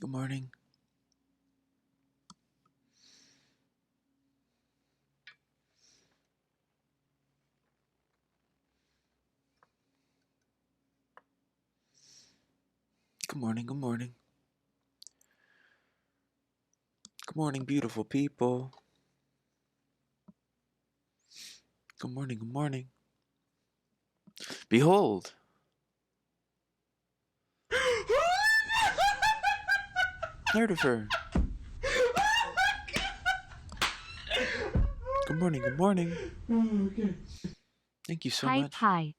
Good morning. Good morning, good morning. Good morning, beautiful people. Good morning, good morning. Behold. Nerdifer. Good morning, good morning. Okay. Thank you so Hi, much. hi.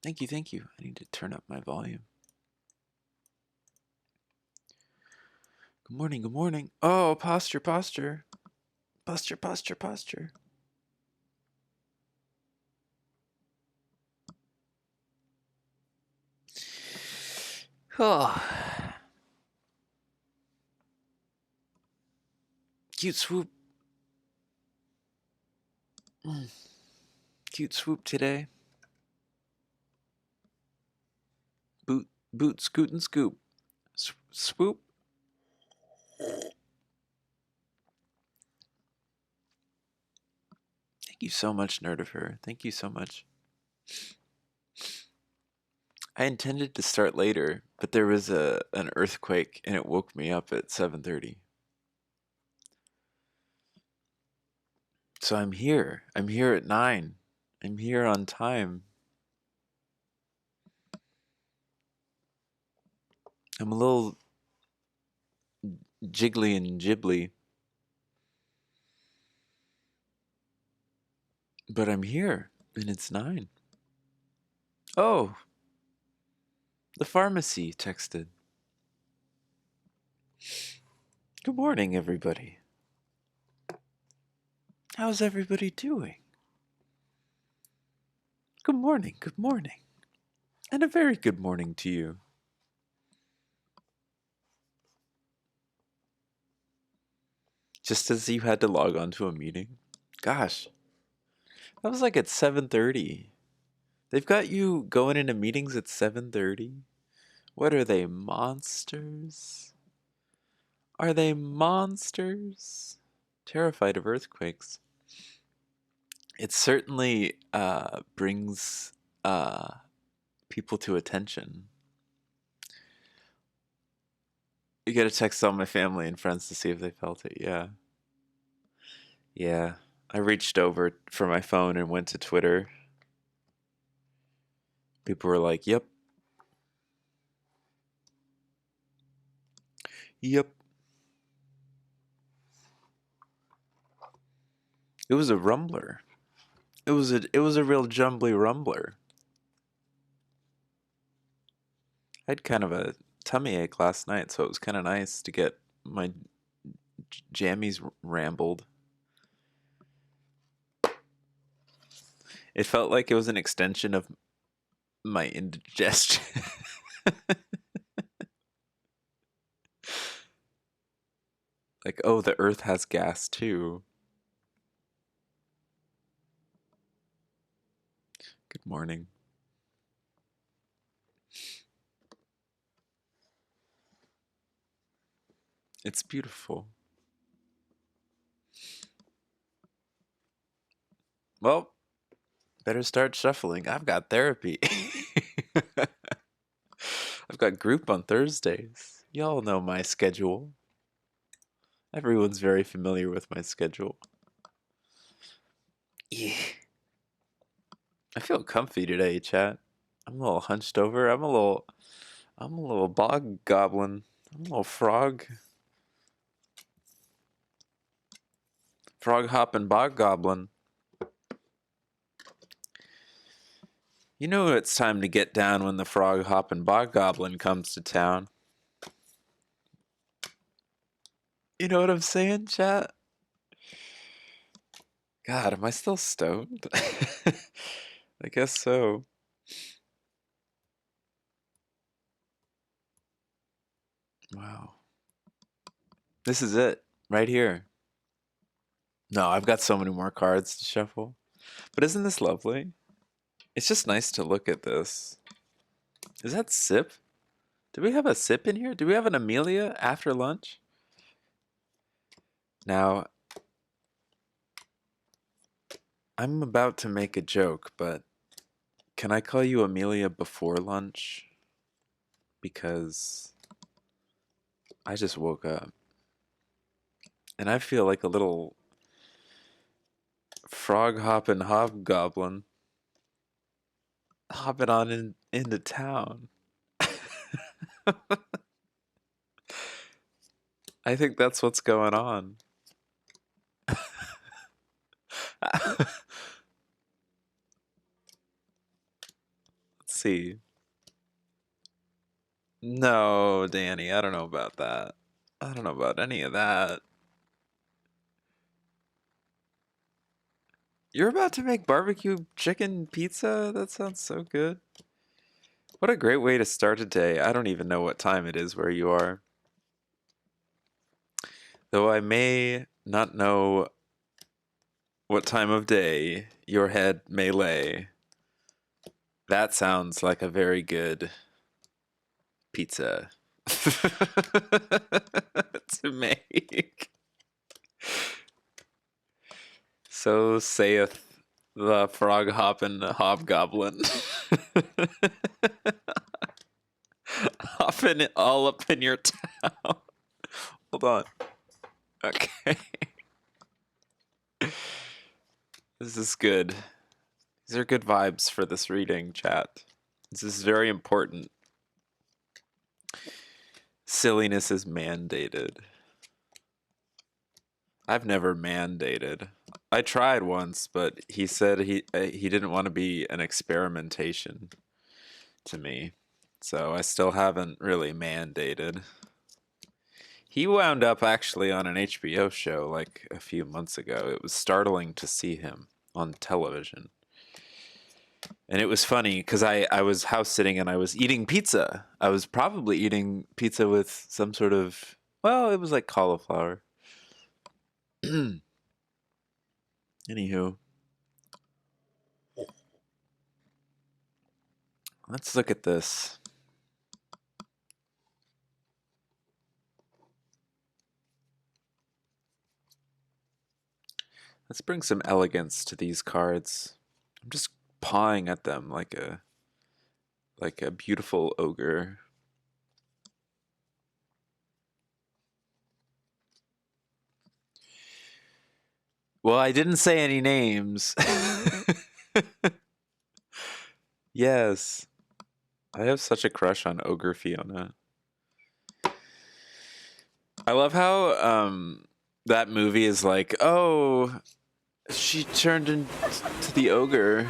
Thank you, thank you. I need to turn up my volume. Good morning, good morning. Oh, posture, posture. Posture, posture, posture. Oh. Cute swoop. Cute swoop today. Boot, scoot, and scoop. Swoop. Thank you so much, Nerdifer. Thank you so much. I intended to start later, but there was an earthquake and it woke me up at 7:30. So I'm here. I'm here at 9. I'm here on time. I'm a little jiggly and jibbly, but I'm here and it's 9. Oh, the pharmacy texted. Good morning, everybody. How's everybody doing? Good morning, good morning. And a very good morning to you. Just as you had to log on to a meeting. Gosh, that was like at 7:30. They've got you going into meetings at 7:30? What are they, monsters? Are they monsters? Terrified of earthquakes. It certainly brings people to attention. You gotta text all my family and friends to see if they felt it, yeah. Yeah. I reached over for my phone and went to Twitter. People were like, yep. Yep. It was a rumbler. It was a real jumbly rumbler. I had kind of a tummy ache last night, so it was kind of nice to get my jammies rambled. It felt like it was an extension of my indigestion. Like, oh, the earth has gas too. Good morning. It's beautiful. Well, better start shuffling. I've got therapy. I've got group on Thursdays. Y'all know my schedule. Everyone's very familiar with my schedule. Yeah. I feel comfy today, chat. I'm a little hunched over. I'm a little bog goblin. I'm a little frog. Frog hopping bog goblin. You know it's time to get down when the frog hopping bog goblin comes to town. You know what I'm saying, chat? God, am I still stoned? I guess so. Wow. This is it. Right here. No, I've got so many more cards to shuffle. But isn't this lovely? It's just nice to look at this. Is that Sip? Do we have a sip in here? Do we have an Amelia after lunch? Now, I'm about to make a joke, but can I call you Amelia before lunch? Because I just woke up and I feel like a little frog hopping hobgoblin hopping on into town. I think that's what's going on. Let's see. No, Danny, I don't know about that. I don't know about any of that. You're about to make barbecue chicken pizza? That sounds so good. What a great way to start a day. I don't even know what time it is where you are. Though I may not know what time of day your head may lay. That sounds like a very good pizza to make. So saith the frog hopping hobgoblin. Hopping it all up in your town. Hold on. Okay. This is good. These are good vibes for this reading, chat. This is very important. Silliness is mandated. I've never mandated. I tried once, but he said he didn't want to be an experimentation to me. So I still haven't really mandated. He wound up actually on an HBO show like a few months ago. It was startling to see him on television. And it was funny because I was house sitting and I was eating pizza. I was probably eating pizza with some sort of, well, it was like cauliflower. Anywho, let's look at this. Let's bring some elegance to these cards. I'm just pawing at them like a beautiful ogre. Well, I didn't say any names. Yes. I have such a crush on Ogre Fiona. I love how that movie is like, oh, she turned into the ogre.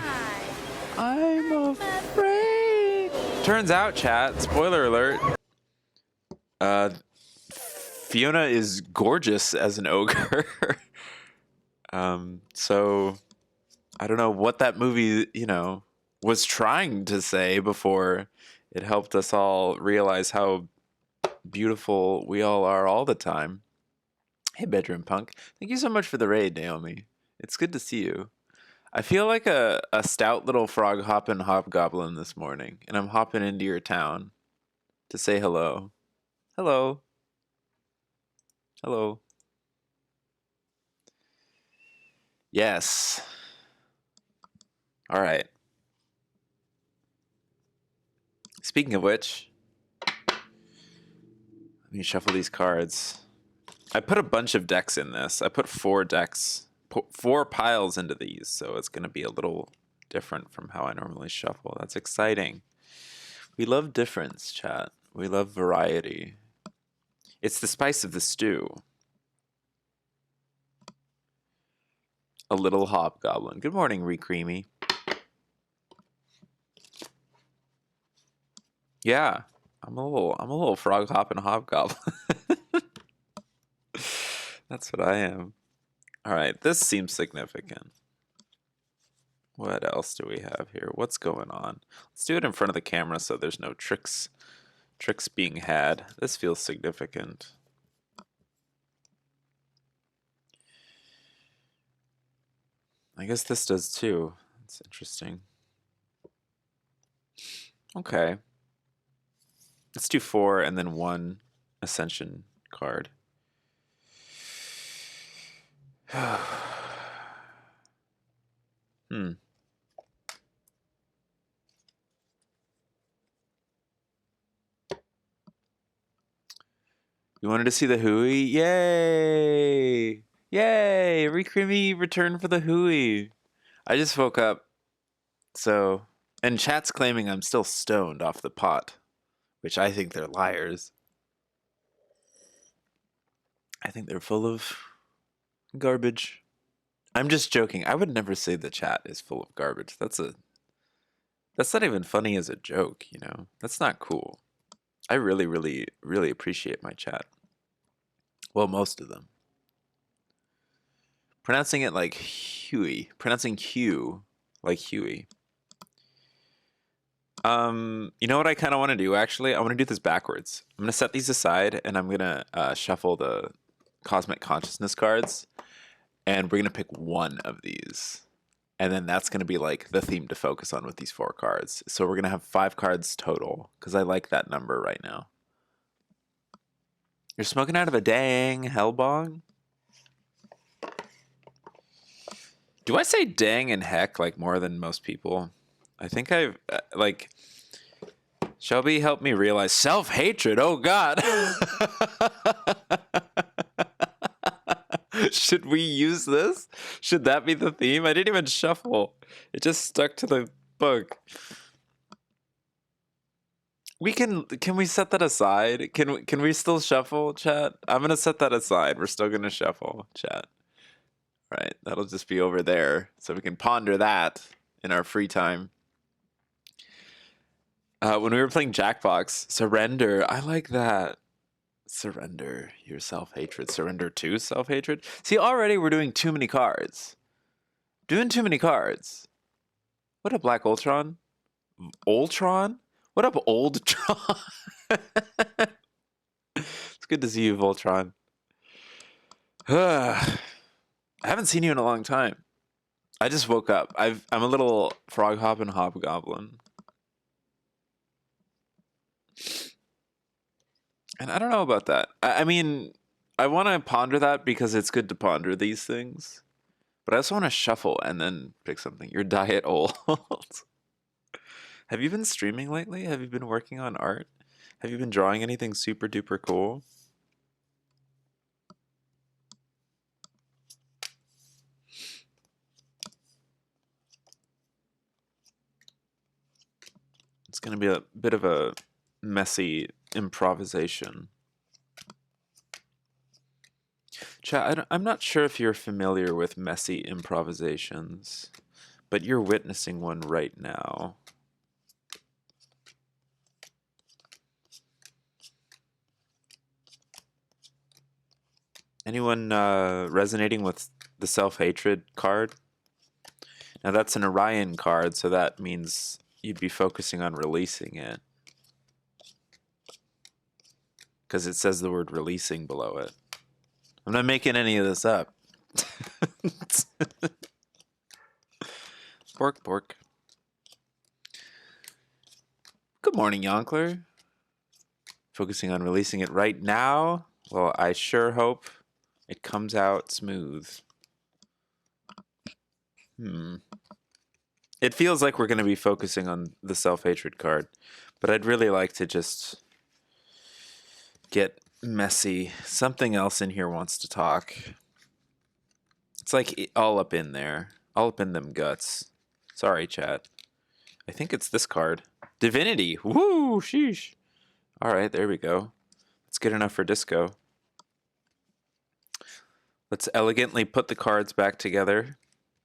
I'm afraid. Turns out, chat, spoiler alert, Fiona is gorgeous as an ogre. So I don't know what that movie, was trying to say before it helped us all realize how beautiful we all are all the time. Hey, Bedroom Punk. Thank you so much for the raid, Naomi. It's good to see you. I feel like a stout little frog hopping hobgoblin this morning, and I'm hopping into your town to say hello. Hello. Hello. Yes. All right. Speaking of which, let me shuffle these cards. I put a bunch of decks in this. I put 4 decks, 4 piles into these, so it's going to be a little different from how I normally shuffle. That's exciting. We love difference, chat. We love variety. It's the spice of the stew. A little hobgoblin. Good morning, Recreamy. Yeah, I'm a little frog hopping hobgoblin. That's what I am. All right, this seems significant. What else do we have here? What's going on? Let's do it in front of the camera so there's no tricks being had. This feels significant. I guess this does too. It's interesting. Okay. Let's do 4 and then 1 Ascension card. Hmm. You wanted to see the Hui? Yay! Yay! Recreamy return for the Hui. I just woke up, so... And chat's claiming I'm still stoned off the pot, which I think they're liars. I think they're full of garbage. I'm just joking. I would never say the chat is full of garbage. That's not even funny as a joke, you know? That's not cool. I really, really, really appreciate my chat. Well, most of them. Pronouncing it like Huey. Pronouncing Hugh like Huey. You know what I kind of want to do, actually? I want to do this backwards. I'm going to set these aside, and I'm going to shuffle the Cosmic Consciousness cards, and we're going to pick one of these. And then that's going to be like the theme to focus on with these 4 cards. So we're going to have 5 cards total, because I like that number right now. You're smoking out of a dang hellbong? Do I say dang and heck like more than most people? I think I've, like... Shelby helped me realize self-hatred. Oh, God. Should we use this? Should that be the theme? I didn't even shuffle. It just stuck to the book. Can we set that aside? Can we still shuffle, chat? I'm going to set that aside. We're still going to shuffle, chat. Right. That'll just be over there. So we can ponder that in our free time. When we were playing Jackbox, surrender. I like that. Surrender your self-hatred. Surrender to self-hatred. See, already we're doing too many cards. Doing too many cards. What up, Black Ultron? Ultron? What up, Oldtron? It's good to see you, Voltron. I haven't seen you in a long time. I just woke up. I'm a little frog hopping hobgoblin. And I don't know about that. I mean, I want to ponder that because it's good to ponder these things. But I also want to shuffle and then pick something. Your diet old. Have you been streaming lately? Have you been working on art? Have you been drawing anything super duper cool? It's going to be a bit of a messy improvisation. Chat, I'm not sure if you're familiar with messy improvisations, but you're witnessing one right now. Anyone resonating with the self-hatred card? Now that's an Orion card, so that means you'd be focusing on releasing it. Because it says the word releasing below it. I'm not making any of this up. Bork, bork. Good morning, Yonkler. Focusing on releasing it right now. Well, I sure hope it comes out smooth. It feels like we're going to be focusing on the self-hatred card, but I'd really like to just get messy. Something else in here wants to talk. It's like all up in there. All up in them guts. Sorry, chat. I think it's this card. Divinity. Woo! Sheesh. Alright, there we go. That's good enough for disco. Let's elegantly put the cards back together.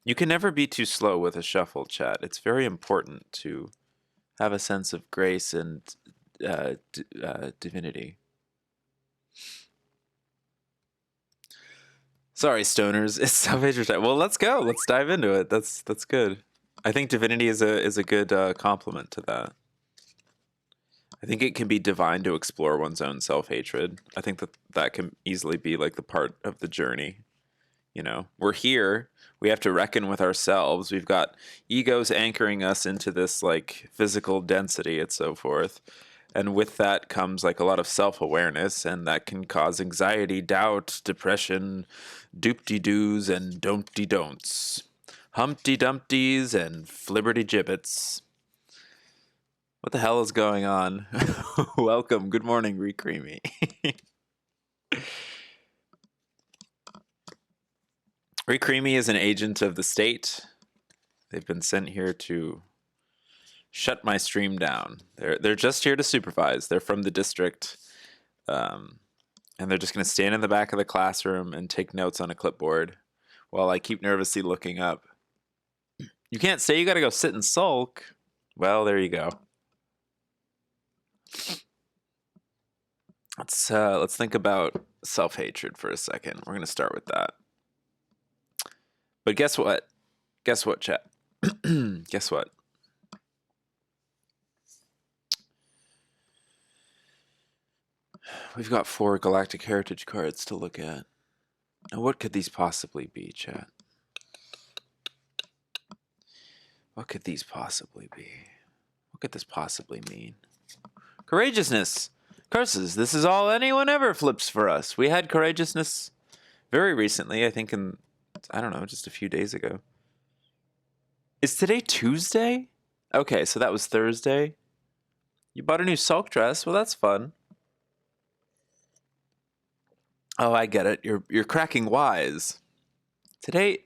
You can never be too slow with a shuffle, chat. It's very important to have a sense of grace and divinity. Sorry, stoners. It's self-hatred time. Well, let's go. Let's dive into it. That's good. I think divinity is a good complement to that. I think it can be divine to explore one's own self-hatred. I think that can easily be like the part of the journey. You know, we're here. We have to reckon with ourselves. We've got egos anchoring us into this like physical density and so forth. And with that comes like a lot of self-awareness, and that can cause anxiety, doubt, depression, doop-de-doos and don't-de-don'ts, humpty-dumpties and flibberty-gibbets. What the hell is going on? Welcome. Good morning, Recreamy. Recreamy is an agent of the state. They've been sent here to shut my stream down. They're just here to supervise. They're from the district, and they're just going to stand in the back of the classroom and take notes on a clipboard while I keep nervously looking up. You can't say you got to go sit and sulk. Well, there you go. Let's think about self-hatred for a second. We're going to start with that. But guess what? Guess what, chat? Guess what? We've got 4 Galactic Heritage cards to look at. Now, what could these possibly be, chat? What could these possibly be? What could this possibly mean? Courageousness! Curses, this is all anyone ever flips for us. We had courageousness very recently, I think I don't know, just a few days ago. Is today Tuesday? Okay, so that was Thursday. You bought a new sulk dress. Well, that's fun. Oh, I get it. You're cracking wise. Today's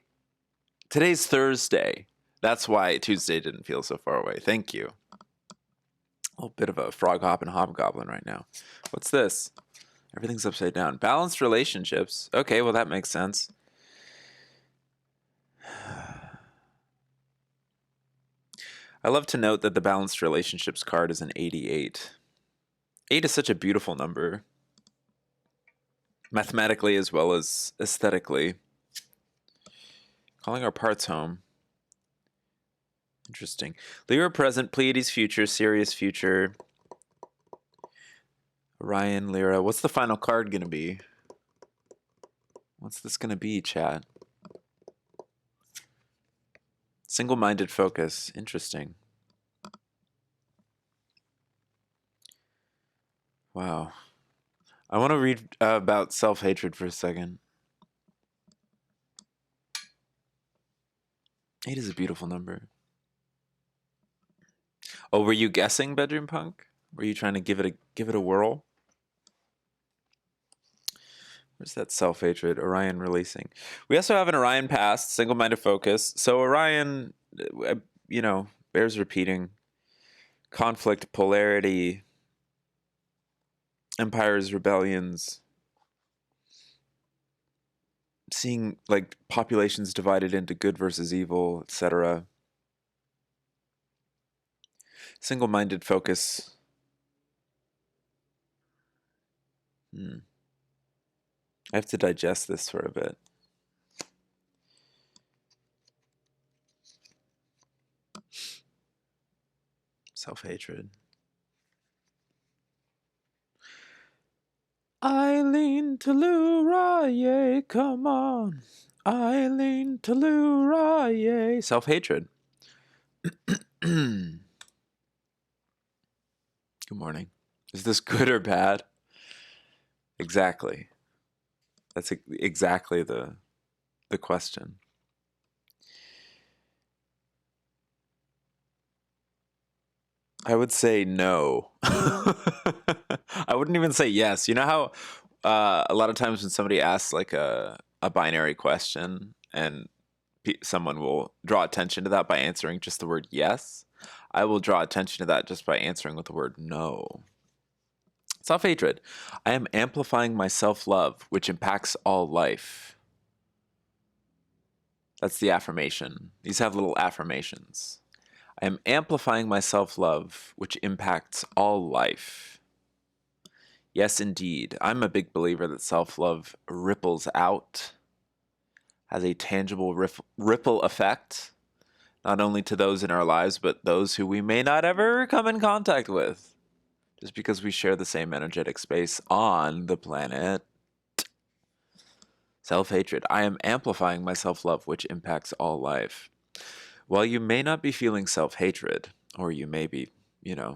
Thursday. That's why Tuesday didn't feel so far away. Thank you. A little bit of a frog hop and hobgoblin right now. What's this? Everything's upside down. Balanced relationships. Okay, well that makes sense. I love to note that the balanced relationships card is an 88. 8 is such a beautiful number. Mathematically as well as aesthetically. Calling our parts home. Interesting. Lyra present, Pleiades future, Sirius future. Orion, Lyra. What's the final card gonna be? What's this gonna be, chat? Single-minded focus. Interesting. Wow. I want to read about self-hatred for a second. 8 is a beautiful number. Oh, were you guessing, Bedroom Punk? Were you trying to give it a whirl? Where's that self-hatred? Orion releasing. We also have an Orion past, single-minded focus. So Orion, bears repeating. Conflict, polarity, empires, rebellions. Seeing like populations divided into good versus evil, etc. Single-minded focus. I have to digest this for a bit. Self-hatred. Eileen Telluride, come on. Eileen Telluride. Self-hatred. Good morning. Is this good or bad? Exactly. That's exactly the question. I would say no. I wouldn't even say yes. You know how a lot of times when somebody asks like a binary question and someone will draw attention to that by answering just the word yes? I will draw attention to that just by answering with the word no. Self-hatred. I am amplifying my self-love, which impacts all life. That's the affirmation. These have little affirmations. I am amplifying my self-love, which impacts all life. Yes, indeed. I'm a big believer that self-love ripples out, has a tangible ripple effect, not only to those in our lives, but those who we may not ever come in contact with, just because we share the same energetic space on the planet. Self-hatred. I am amplifying my self-love, which impacts all life. While you may not be feeling self-hatred, or you may be,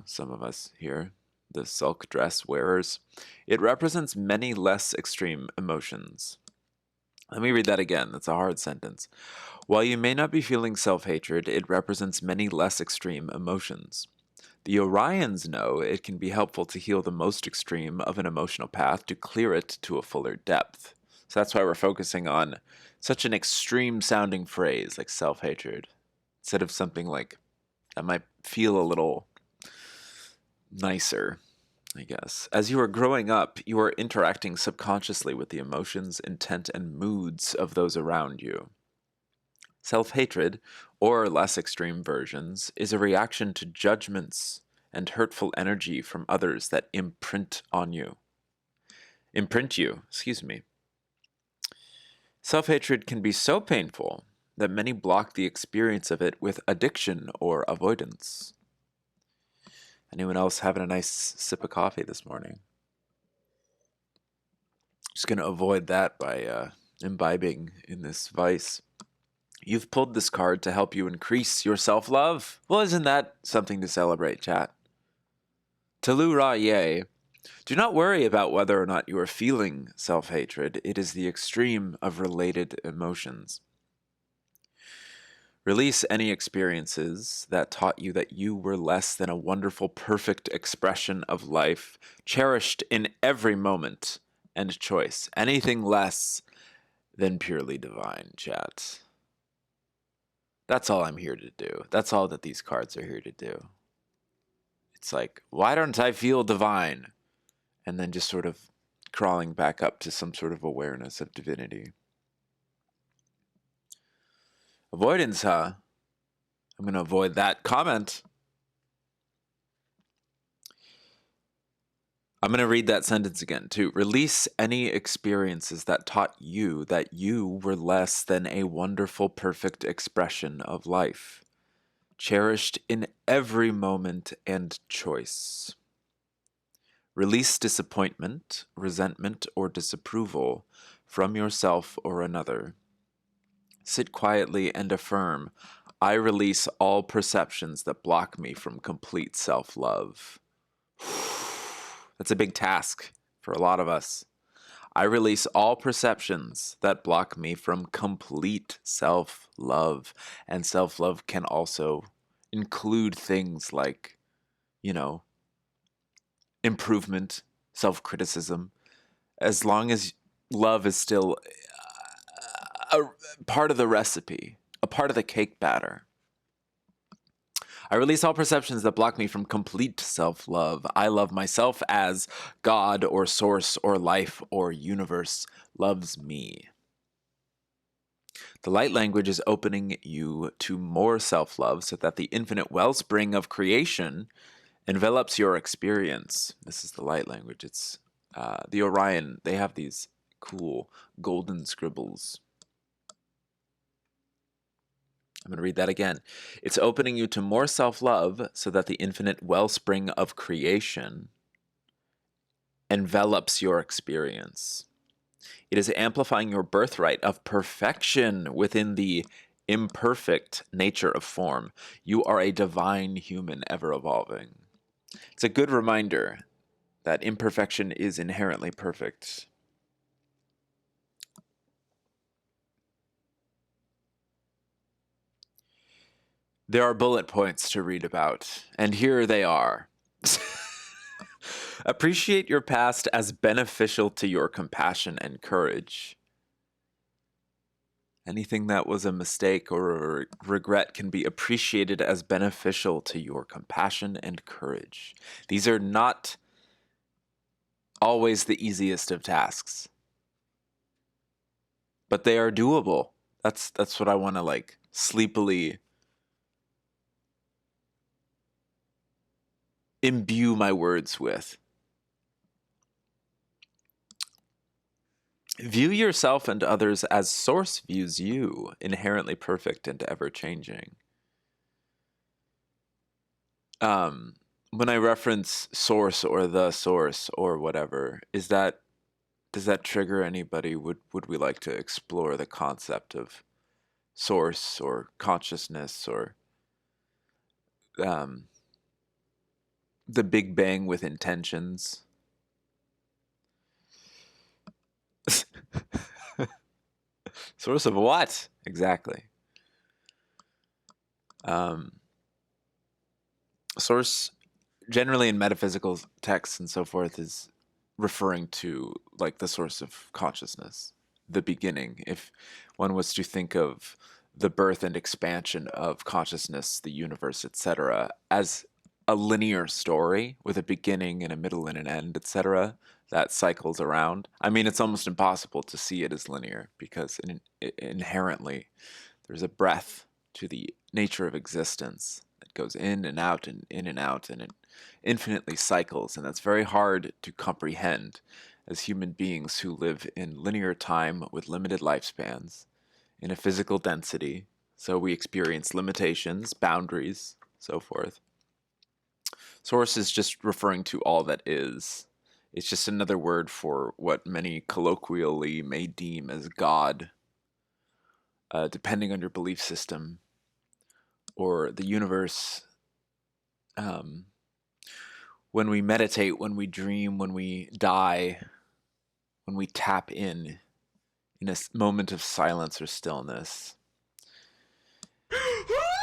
some of us here, the silk dress wearers. It represents many less extreme emotions. Let me read that again. That's a hard sentence. While you may not be feeling self-hatred, it represents many less extreme emotions. The Orions know it can be helpful to heal the most extreme of an emotional path to clear it to a fuller depth. So that's why we're focusing on such an extreme sounding phrase like self-hatred instead of something like that might feel a little nicer, I guess. As you are growing up, you are interacting subconsciously with the emotions, intent, and moods of those around you. Self-hatred, or less extreme versions, is a reaction to judgments and hurtful energy from others that imprint you. Self-hatred can be so painful that many block the experience of it with addiction or avoidance. Anyone else having a nice sip of coffee this morning? Just going to avoid that by imbibing in this vice. You've pulled this card to help you increase your self-love. Well, isn't that something to celebrate, chat? Telu Ra Ye. Do not worry about whether or not you are feeling self-hatred. It is the extreme of related emotions. Release any experiences that taught you that you were less than a wonderful, perfect expression of life, cherished in every moment and choice. Anything less than purely divine, chat. That's all I'm here to do. That's all that these cards are here to do. It's like, why don't I feel divine? And then just sort of crawling back up to some sort of awareness of divinity. Avoidance, huh? I'm going to avoid that comment. I'm going to read that sentence again, too. Release any experiences that taught you that you were less than a wonderful, perfect expression of life, cherished in every moment and choice. Release disappointment, resentment, or disapproval from yourself or another. Sit quietly and affirm, I release all perceptions that block me from complete self-love. That's a big task for a lot of us. I release all perceptions that block me from complete self-love. And self-love can also include things like, improvement, self-criticism. As long as love is still a part of the recipe, a part of the cake batter. I release all perceptions that block me from complete self-love. I love myself as God or source or life or universe loves me. The light language is opening you to more self-love so that the infinite wellspring of creation envelops your experience. This is the light language. It's the Orion. They have these cool golden scribbles. I'm going to read that again. It's opening you to more self-love so that the infinite wellspring of creation envelops your experience. It is amplifying your birthright of perfection within the imperfect nature of form. You are a divine human ever evolving. It's a good reminder that imperfection is inherently perfect. There are bullet points to read about, and here they are. Appreciate your past as beneficial to your compassion and courage. Anything that was a mistake or a regret can be appreciated as beneficial to your compassion and courage. These are not always the easiest of tasks, but they are doable. That's what I want to sleepily imbue my words with. View yourself and others as Source views you, inherently perfect and ever-changing. When I reference Source or the Source or whatever, does that trigger anybody? Would we like to explore the concept of Source or consciousness or the Big Bang with intentions. Source of what? Exactly. Source, generally in metaphysical texts and so forth, is referring to like the source of consciousness, the beginning. If one was to think of the birth and expansion of consciousness, the universe, etc., as a linear story with a beginning and a middle and an end, etc., that cycles around. I mean, it's almost impossible to see it as linear because inherently there's a breadth to the nature of existence that goes in and out and in and out, and it infinitely cycles, and that's very hard to comprehend as human beings who live in linear time with limited lifespans in a physical density. So we experience limitations, boundaries, so forth. Source is just referring to all that is. It's just another word for what many colloquially may deem as God, depending on your belief system, or the universe. When we meditate, when we dream, when we die, when we tap in a moment of silence or stillness.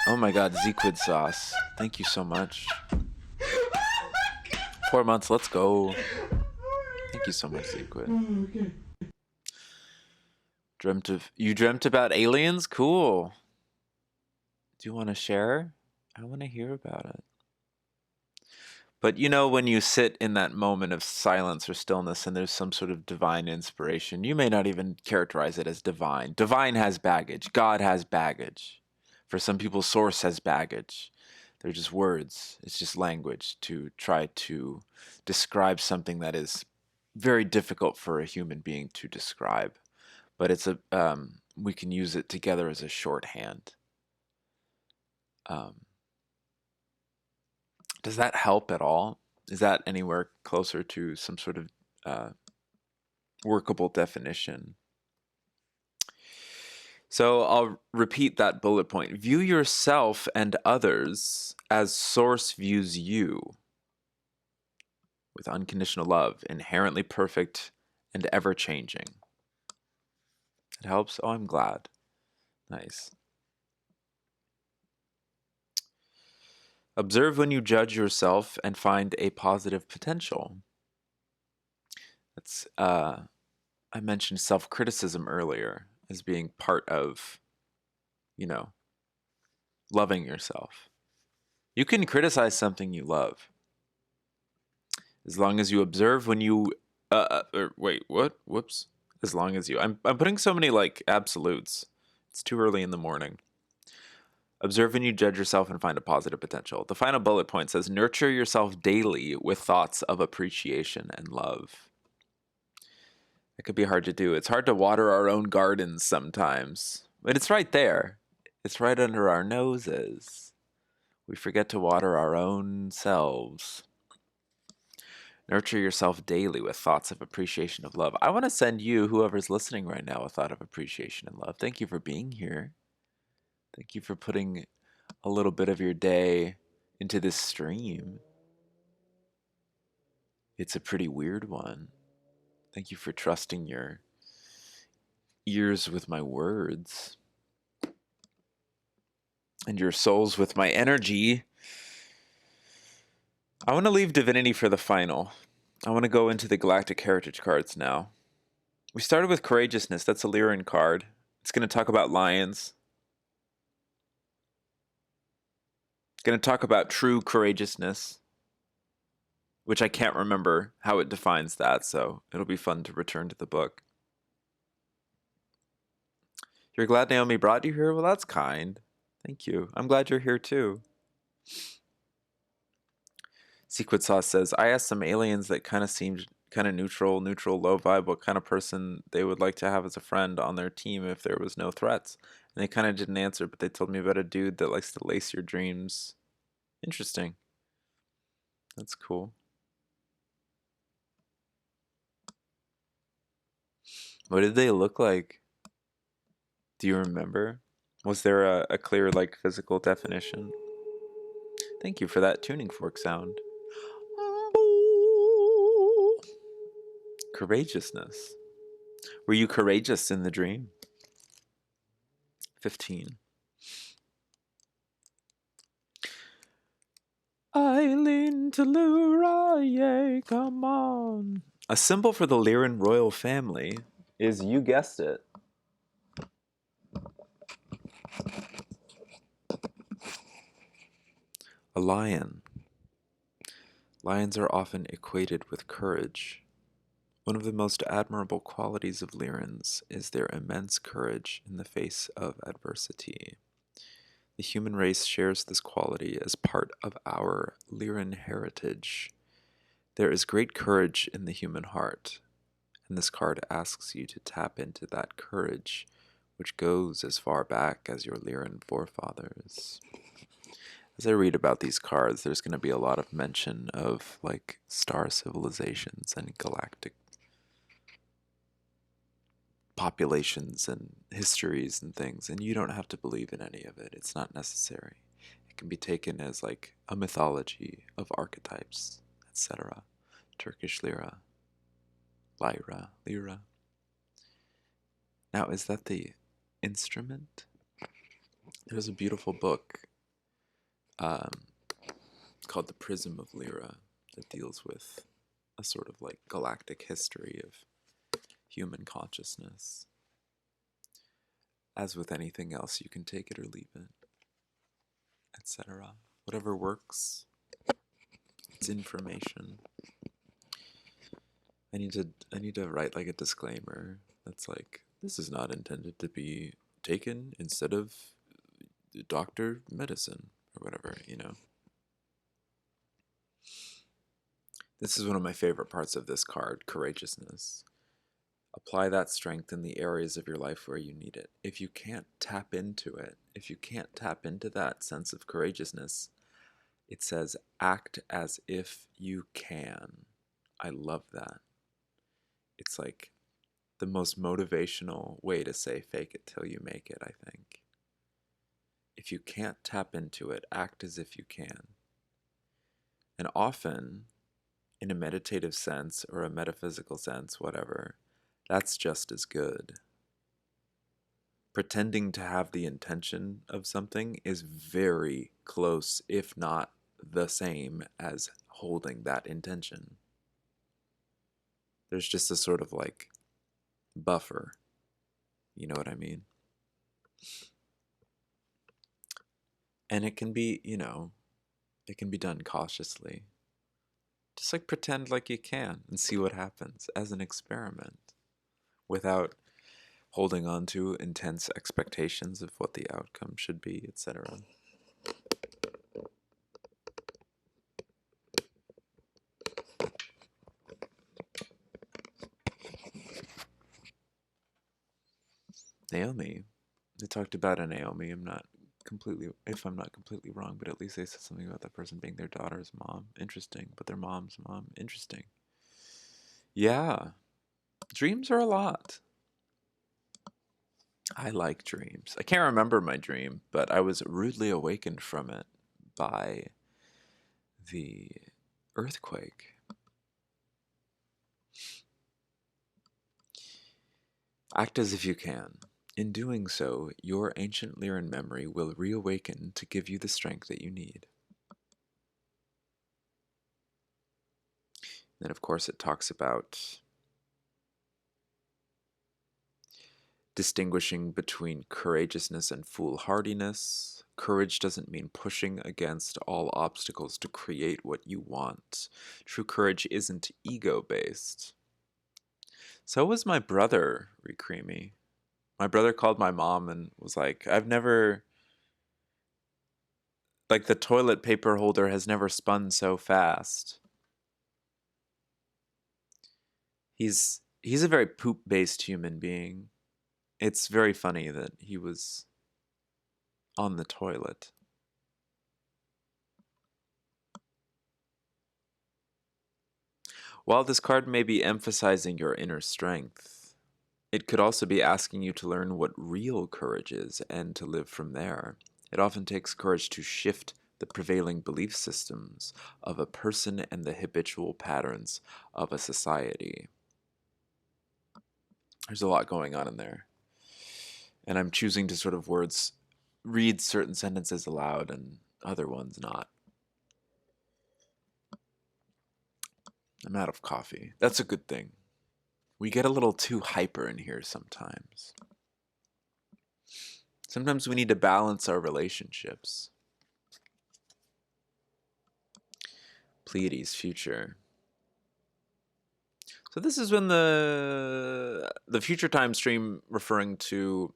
Oh my god, Zequid sauce. Thank you so much. 4 months, let's go. Thank you so much, Zequid. Okay. You dreamt about aliens? Cool. Do you want to share? I want to hear about it. But you know, when you sit in that moment of silence or stillness and there's some sort of divine inspiration, you may not even characterize it as divine. Divine has baggage. God has baggage. For some people, source has baggage. They're just words. It's just language to try to describe something that is very difficult for a human being to describe. But it's we can use it together as a shorthand. Does that help at all? Is that anywhere closer to some sort of workable definition? So I'll repeat that bullet point. View yourself and others as source views you, with unconditional love, inherently perfect and ever-changing. It helps? Oh, I'm glad. Nice. Observe when you judge yourself and find a positive potential. That's I mentioned self-criticism earlier as being part of, you know, loving yourself. You can criticize something you love as long as you observe when you wait, what? Whoops. As long as you I'm putting so many like absolutes. It's too early in the morning. Observe when you judge yourself and find a positive potential. The final bullet point says nurture yourself daily with thoughts of appreciation and love. It could be hard to do. It's hard to water our own gardens sometimes. But it's right there. It's right under our noses. We forget to water our own selves. Nurture yourself daily with thoughts of appreciation of love. I want to send you, whoever's listening right now, a thought of appreciation and love. Thank you for being here. Thank you for putting a little bit of your day into this stream. It's a pretty weird one. Thank you for trusting your ears with my words and your souls with my energy. I want to leave Divinity for the final. I want to go into the Galactic Heritage cards now. We started with Courageousness. That's a Lyran card. It's going to talk about lions. It's going to talk about true courageousness, which I can't remember how it defines that, so it'll be fun to return to the book. You're glad Naomi brought you here? Well, that's kind. Thank you. I'm glad you're here too. Secret Sauce says, I asked some aliens that kind of seemed kind of neutral, low vibe, what kind of person they would like to have as a friend on their team if there was no threats. And they kind of didn't answer, but they told me about a dude that likes to lace your dreams. Interesting. That's cool. What did they look like? Do you remember? Was there a clear, like, physical definition? Thank you for that tuning fork sound. Courageousness. Were you courageous in the dream? 15. Eileen to Lura, yay, come on. A symbol for the Lyran royal family is, you guessed it, a lion. Lions are often equated with courage. One of the most admirable qualities of Lyrans is their immense courage in the face of adversity. The human race shares this quality as part of our Lyran heritage. There is great courage in the human heart, and this card asks you to tap into that courage, which goes as far back as your Lyran forefathers. As I read about these cards, there's going to be a lot of mention of like star civilizations and galactic populations and histories and things, and you don't have to believe in any of it. It's not necessary. It can be taken as like a mythology of archetypes, etc. Turkish lira, lira. Now, is that the instrument? There's a beautiful book called The Prism of Lyra that deals with a sort of like galactic history of human consciousness. As with anything else, you can take it or leave it, etc. Whatever works. It's information. I need to write like a disclaimer that's like, this is not intended to be taken instead of doctor medicine or whatever, you know. This is one of my favorite parts of this card, courageousness. Apply that strength in the areas of your life where you need it. If you can't tap into it, if you can't tap into that sense of courageousness, it says act as if you can. I love that. It's like the most motivational way to say fake it till you make it, I think. If you can't tap into it, act as if you can. And often, in a meditative sense or a metaphysical sense, whatever, that's just as good. Pretending to have the intention of something is very close, if not the same, as holding that intention. There's just a sort of like buffer. You know what I mean? And it can be, you know, it can be done cautiously. Just like pretend like you can and see what happens as an experiment without holding on to intense expectations of what the outcome should be, etc. Naomi. They talked about a Naomi. I'm not completely wrong, but at least they said something about that person being their daughter's mom. Interesting. But their mom's mom. Interesting. Yeah. Dreams are a lot. I like dreams. I can't remember my dream, but I was rudely awakened from it by the earthquake. Act as if you can. In doing so, your ancient Lyran memory will reawaken to give you the strength that you need. Then, of course, it talks about distinguishing between courageousness and foolhardiness. Courage doesn't mean pushing against all obstacles to create what you want. True courage isn't ego-based. So was my brother, Recreamy. My brother called my mom and was like, I've never... Like, the toilet paper holder has never spun so fast. He's a very poop-based human being. It's very funny that he was on the toilet. While this card may be emphasizing your inner strength, it could also be asking you to learn what real courage is and to live from there. It often takes courage to shift the prevailing belief systems of a person and the habitual patterns of a society. There's a lot going on in there. And I'm choosing to sort of read certain sentences aloud and other ones not. I'm out of coffee. That's a good thing. We get a little too hyper in here sometimes. Sometimes we need to balance our relationships. Pleiades future. So this is when the future time stream referring to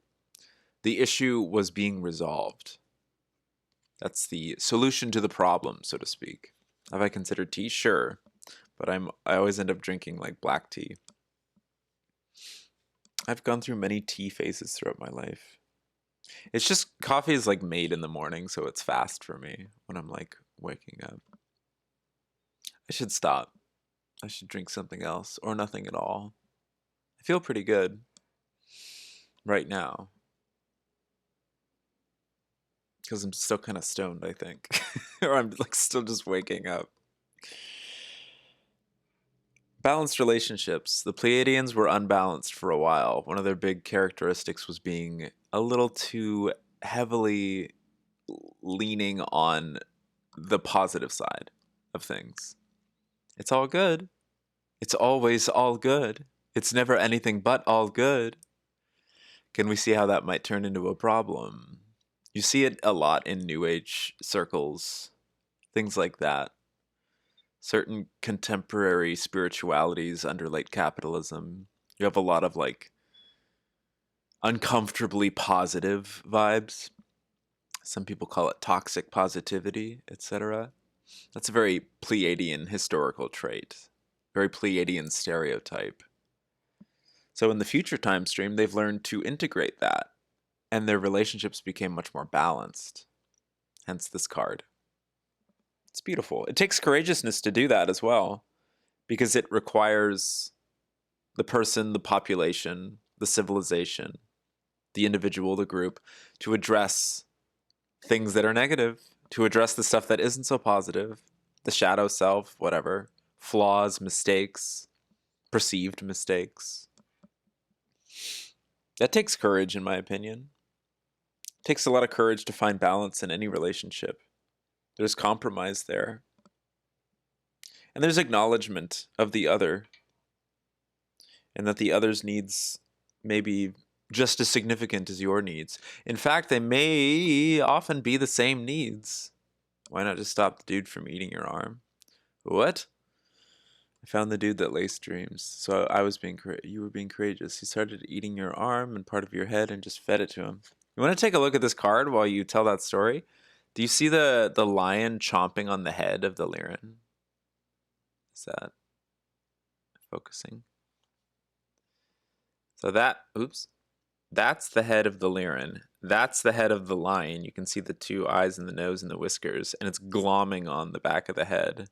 the issue was being resolved. That's the solution to the problem, so to speak. Have I considered tea? Sure. But I always end up drinking like black tea. I've gone through many tea phases throughout my life. It's just coffee is like made in the morning, so it's fast for me when I'm like waking up. I should stop. I should drink something else or nothing at all. I feel pretty good right now because I'm still kind of stoned, I think. Or I'm like still just waking up. Balanced relationships. The Pleiadians were unbalanced for a while. One of their big characteristics was being a little too heavily leaning on the positive side of things. It's all good. It's always all good. It's never anything but all good. Can we see how that might turn into a problem? You see it a lot in New Age circles, things like that. Certain contemporary spiritualities under late capitalism. You have a lot of like uncomfortably positive vibes. Some people call it toxic positivity, etc. That's a very Pleiadian historical trait, very Pleiadian stereotype. So in the future time stream, they've learned to integrate that, and their relationships became much more balanced. Hence this card. It's beautiful. It takes courageousness to do that as well, because it requires the person, the population, the civilization, the individual, the group, to address things that are negative, to address the stuff that isn't so positive, the shadow self, whatever, flaws, mistakes, perceived mistakes. That takes courage, in my opinion. It takes a lot of courage to find balance in any relationship. There's compromise there. And there's acknowledgement of the other, and that the other's needs may be just as significant as your needs. In fact, they may often be the same needs. Why not just stop the dude from eating your arm? What? I found the dude that laced dreams. So you were being courageous. He started eating your arm and part of your head and just fed it to him. You want to take a look at this card while you tell that story? Do you see the lion chomping on the head of the Lyran? Is that focusing? So that's the head of the Lyran. That's the head of the lion. You can see the two eyes and the nose and the whiskers, and it's glomming on the back of the head.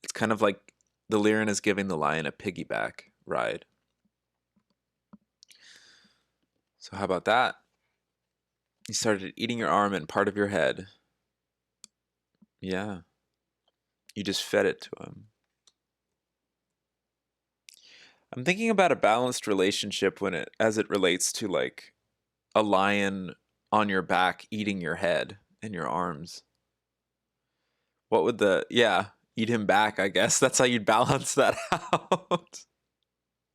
It's kind of like the Lyran is giving the lion a piggyback ride. So how about that? He started eating your arm and part of your head. Yeah. You just fed it to him. I'm thinking about a balanced relationship as it relates to like a lion on your back eating your head and your arms. What would eat him back, I guess. That's how you'd balance that out.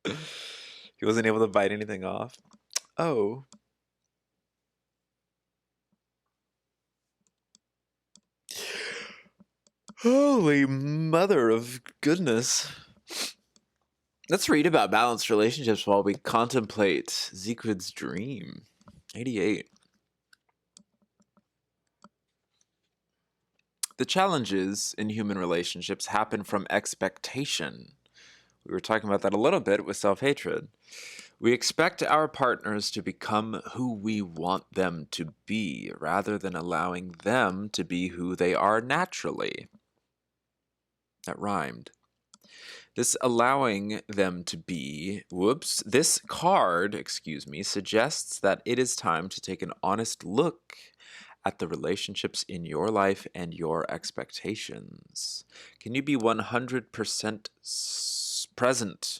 He wasn't able to bite anything off. Oh. Holy mother of goodness. Let's read about balanced relationships while we contemplate Siegfried's dream. 88. The challenges in human relationships happen from expectation. We were talking about that a little bit with self-hatred. We expect our partners to become who we want them to be, rather than allowing them to be who they are naturally. That rhymed. This allowing them to be, this card, suggests that it is time to take an honest look at the relationships in your life and your expectations. Can you be 100% present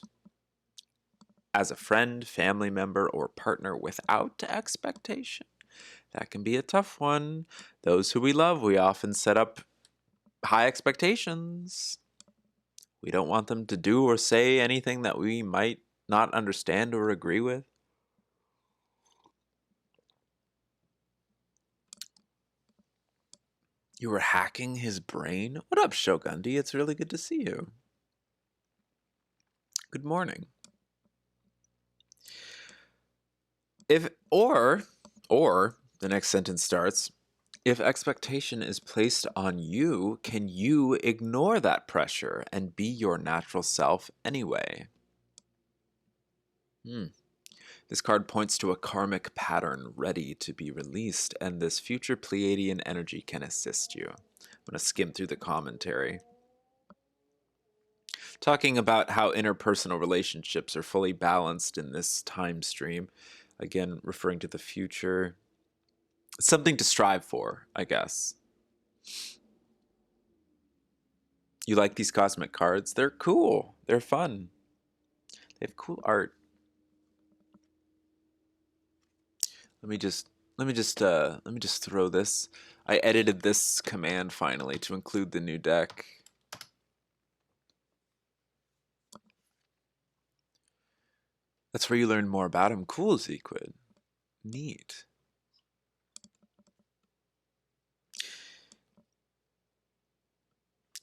as a friend, family member, or partner without expectation. That can be a tough one. Those who we love, we often set up high expectations. We don't want them to do or say anything that we might not understand or agree with. You were hacking his brain? What up, Shogundi? It's really good to see you. Good morning. Or the next sentence starts, if expectation is placed on you, can you ignore that pressure and be your natural self anyway? This card points to a karmic pattern ready to be released, and this future Pleiadian energy can assist you. I'm going to skim through the commentary. Talking about how interpersonal relationships are fully balanced in this time stream. Again, referring to the future. Something to strive for, I guess. You like these cosmic cards? They're cool. They're fun. They have cool art. Let me just throw this. I edited this command finally to include the new deck. That's where you learn more about him. Cool, Zequid. Neat.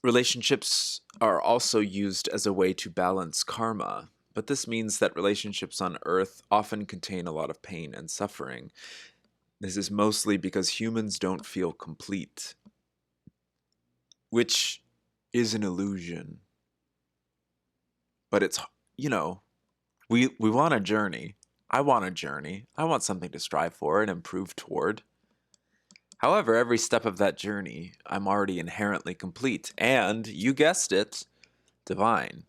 Relationships are also used as a way to balance karma, but this means that relationships on Earth often contain a lot of pain and suffering. This is mostly because humans don't feel complete, which is an illusion. But it's, we want a journey. I want a journey. I want something to strive for and improve toward. However, every step of that journey, I'm already inherently complete. And, you guessed it, divine.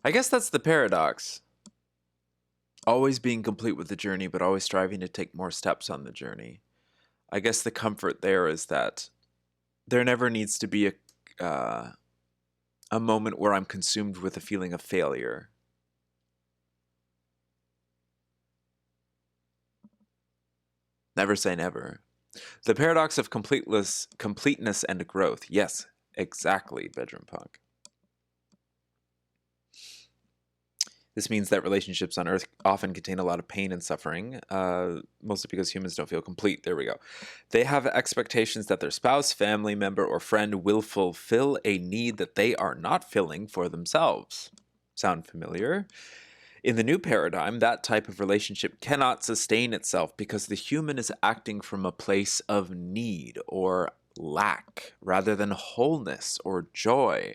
I guess that's the paradox. Always being complete with the journey, but always striving to take more steps on the journey. I guess the comfort there is that there never needs to be a moment where I'm consumed with a feeling of failure. Never say never. The paradox of completeness and growth. Yes, exactly, Bedroom Punk. This means that relationships on Earth often contain a lot of pain and suffering, mostly because humans don't feel complete. There we go. They have expectations that their spouse, family member, or friend will fulfill a need that they are not filling for themselves. Sound familiar? In the new paradigm, that type of relationship cannot sustain itself because the human is acting from a place of need or lack rather than wholeness or joy.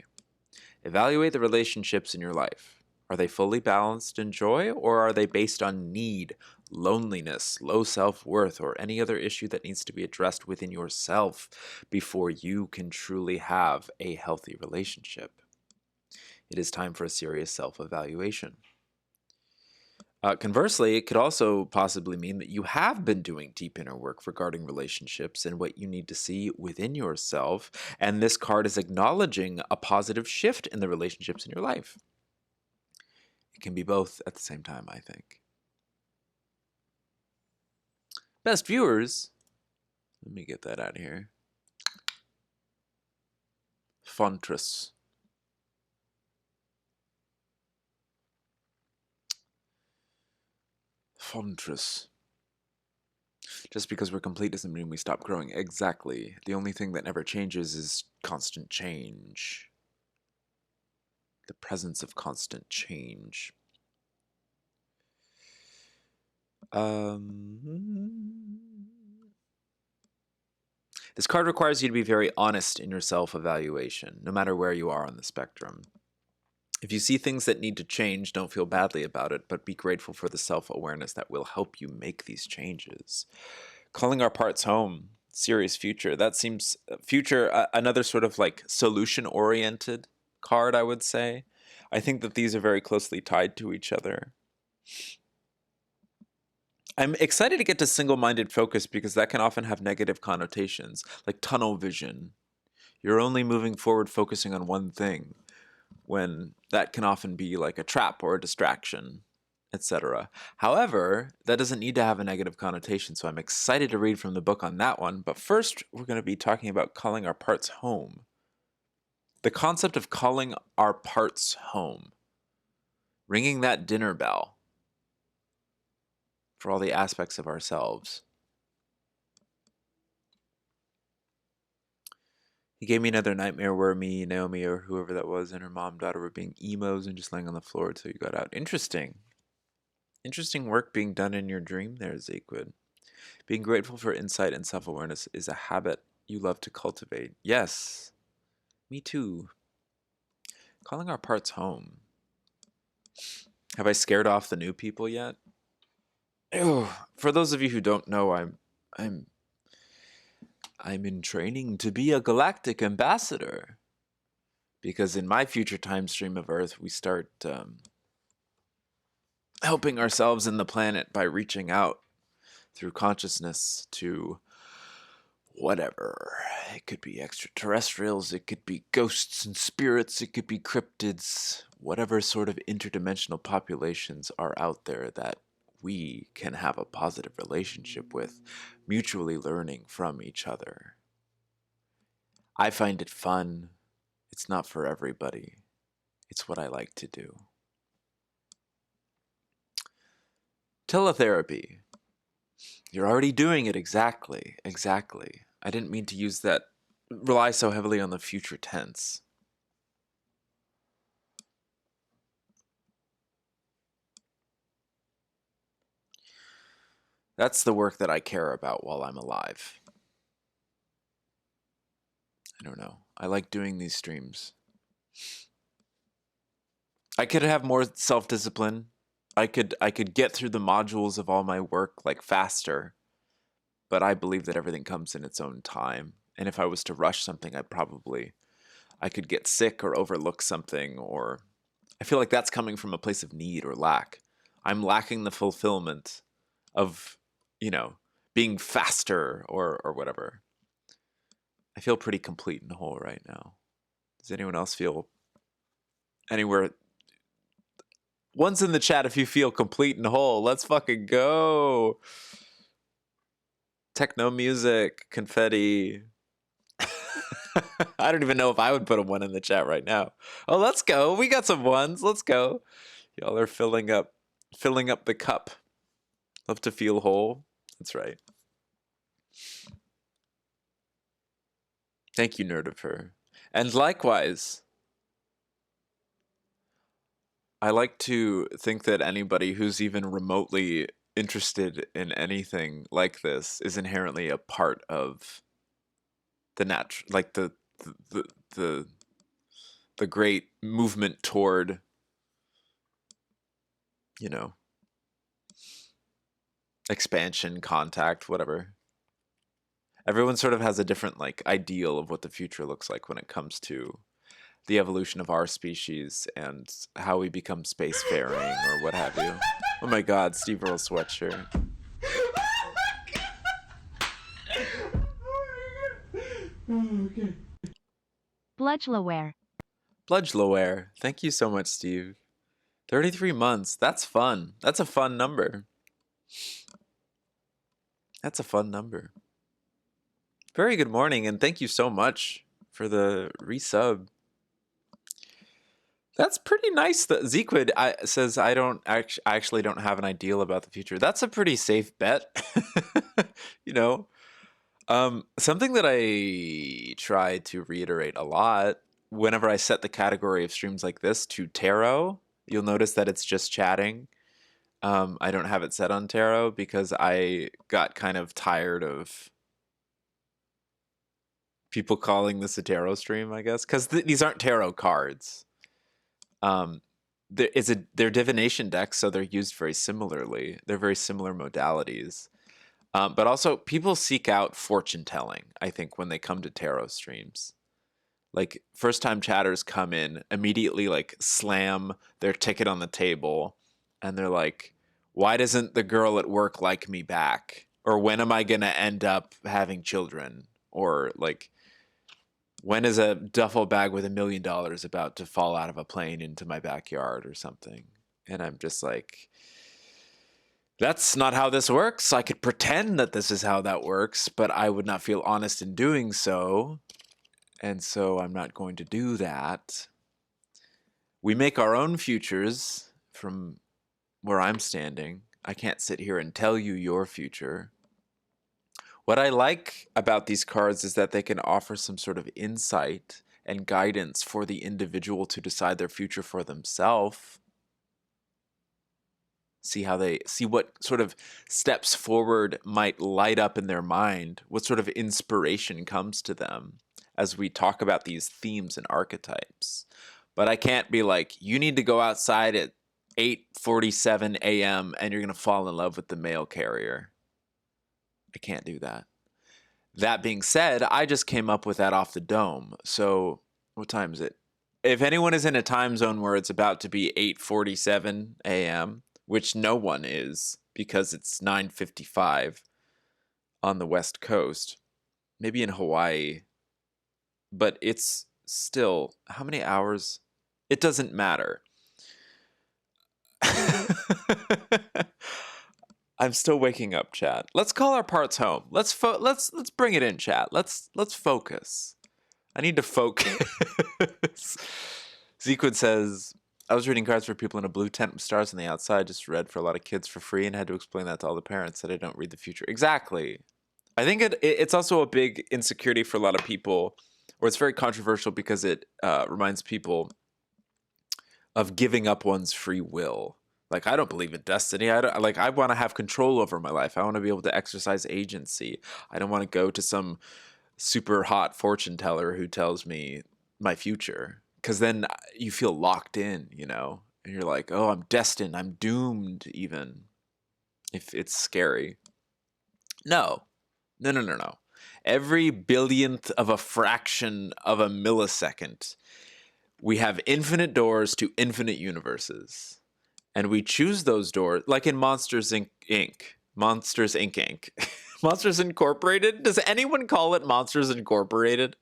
Evaluate the relationships in your life. Are they fully balanced in joy, or are they based on need, loneliness, low self-worth, or any other issue that needs to be addressed within yourself before you can truly have a healthy relationship? It is time for a serious self-evaluation. Conversely, it could also possibly mean that you have been doing deep inner work regarding relationships and what you need to see within yourself, and this card is acknowledging a positive shift in the relationships in your life. It can be both at the same time, I think. Best viewers. Let me get that out of here. Fontress. Fontress. Just because we're complete doesn't mean we stop growing. Exactly. The only thing that never changes is constant change. The presence of constant change. This card requires you to be very honest in your self-evaluation, no matter where you are on the spectrum. If you see things that need to change, don't feel badly about it, but be grateful for the self-awareness that will help you make these changes. Calling our parts home, serious future. That seems future, another sort of like solution-oriented card, I would say. I think that these are very closely tied to each other. I'm excited to get to single-minded focus because that can often have negative connotations, like tunnel vision. You're only moving forward focusing on one thing. when that can often be like a trap or a distraction, etc. However, that doesn't need to have a negative connotation, so I'm excited to read from the book on that one. But first, we're going to be talking about calling our parts home. The concept of calling our parts home. Ringing that dinner bell for all the aspects of ourselves. He gave me another nightmare where me, Naomi, or whoever that was, and her mom and daughter were being emos and just laying on the floor until you got out. Interesting. Interesting work being done in your dream there, Zaquid. Being grateful for insight and self-awareness is a habit you love to cultivate. Yes, me too. Calling our parts home. Have I scared off the new people yet? Ew. For those of you who don't know, I'm in training to be a galactic ambassador. Because in my future time stream of Earth, we start helping ourselves and the planet by reaching out through consciousness to whatever. It could be extraterrestrials, it could be ghosts and spirits, it could be cryptids, whatever sort of interdimensional populations are out there that we can have a positive relationship with, mutually learning from each other. I find it fun. It's not for everybody. It's what I like to do. Teletherapy. You're already doing it, exactly. I didn't mean to use that, rely so heavily on the future tense. That's the work that I care about while I'm alive. I don't know. I like doing these streams. I could have more self-discipline. I could get through the modules of all my work like faster. But I believe that everything comes in its own time. And if I was to rush something, I could get sick or overlook something, or I feel like that's coming from a place of need or lack. I'm lacking the fulfillment of, being faster or whatever. I feel pretty complete and whole right now. Does anyone else feel anywhere? One's in the chat if you feel complete and whole. Let's fucking go. Techno music, confetti. I don't even know if I would put a one in the chat right now. Oh, let's go. We got some ones. Let's go. Y'all are filling up the cup. Love to feel whole. That's right. Thank you, Nerdifer. And likewise, I like to think that anybody who's even remotely interested in anything like this is inherently a part of the the great movement toward, expansion, contact, whatever. Everyone sort of has a different ideal of what the future looks like when it comes to the evolution of our species and how we become spacefaring or what have you. Oh my god, Steve Earle sweatshirt. Okay. Bludgelaware. Thank you so much, Steve. 33 months. That's fun. That's a fun number. That's a fun number. Very good morning, and thank you so much for the resub. That's pretty nice. Zequid says, I actually don't have an ideal about the future. That's a pretty safe bet. Something that I try to reiterate a lot whenever I set the category of streams like this to tarot, you'll notice that it's just chatting. I don't have it set on tarot because I got kind of tired of people calling this a tarot stream, I guess, because these aren't tarot cards. They're divination decks, so they're used very similarly. They're very similar modalities. But also, people seek out fortune telling, I think, when they come to tarot streams. Like, first-time chatters come in, immediately, slam their ticket on the table, and they're like, why doesn't the girl at work like me back? Or when am I going to end up having children? Or, When is a duffel bag with $1 million about to fall out of a plane into my backyard or something? And I'm just like, that's not how this works. I could pretend that this is how that works, but I would not feel honest in doing so. And so I'm not going to do that. We make our own futures from where I'm standing. I can't sit here and tell you your future. What I like about these cards is that they can offer some sort of insight and guidance for the individual to decide their future for themselves. See what sort of steps forward might light up in their mind, what sort of inspiration comes to them as we talk about these themes and archetypes. But I can't be like, you need to go outside at 8:47 a.m. and you're going to fall in love with the mail carrier. I can't do that. That being said, I just came up with that off the dome. So what time is it? If anyone is in a time zone where it's about to be 8:47 a.m., which no one is because it's 9:55 on the West Coast, maybe in Hawaii, but it's still, how many hours? It doesn't matter. I'm still waking up, chat. Let's call our parts home. Let's bring it in, chat. Let's focus. I need to focus. Zequid says, I was reading cards for people in a blue tent with stars on the outside, just read for a lot of kids for free and had to explain that to all the parents that I don't read the future. Exactly. I think it's also a big insecurity for a lot of people, or it's very controversial because it reminds people of giving up one's free will. Like, I don't believe in destiny. I want to have control over my life. I want to be able to exercise agency. I don't want to go to some super hot fortune teller who tells me my future, because then you feel locked in, and you're like, oh, I'm destined, I'm doomed, even if it's scary. No. Every billionth of a fraction of a millisecond, we have infinite doors to infinite universes, and we choose those doors, like in Monsters Inc. Monsters Inc. Monsters Incorporated? Does anyone call it Monsters Incorporated?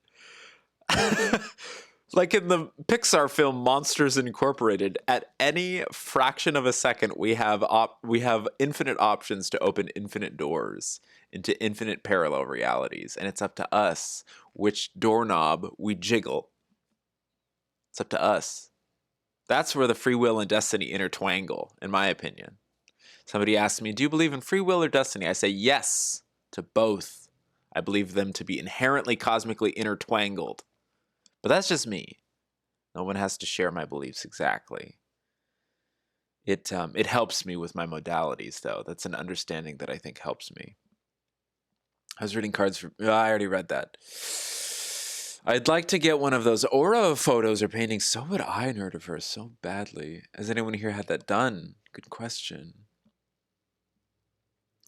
Like in the Pixar film Monsters Incorporated, at any fraction of a second, we have infinite options to open infinite doors into infinite parallel realities, and it's up to us which doorknob we jiggle. It's up to us. That's where the free will and destiny intertwangle, in my opinion. Somebody asked me, do you believe in free will or destiny? I say yes to both. I believe them to be inherently cosmically intertwangled. But that's just me. No one has to share my beliefs exactly. It helps me with my modalities, though. That's an understanding that I think helps me. I was reading cards for... I already read that. I'd like to get one of those aura photos or paintings. So would I, Nerdiverse, so badly. Has anyone here had that done? Good question.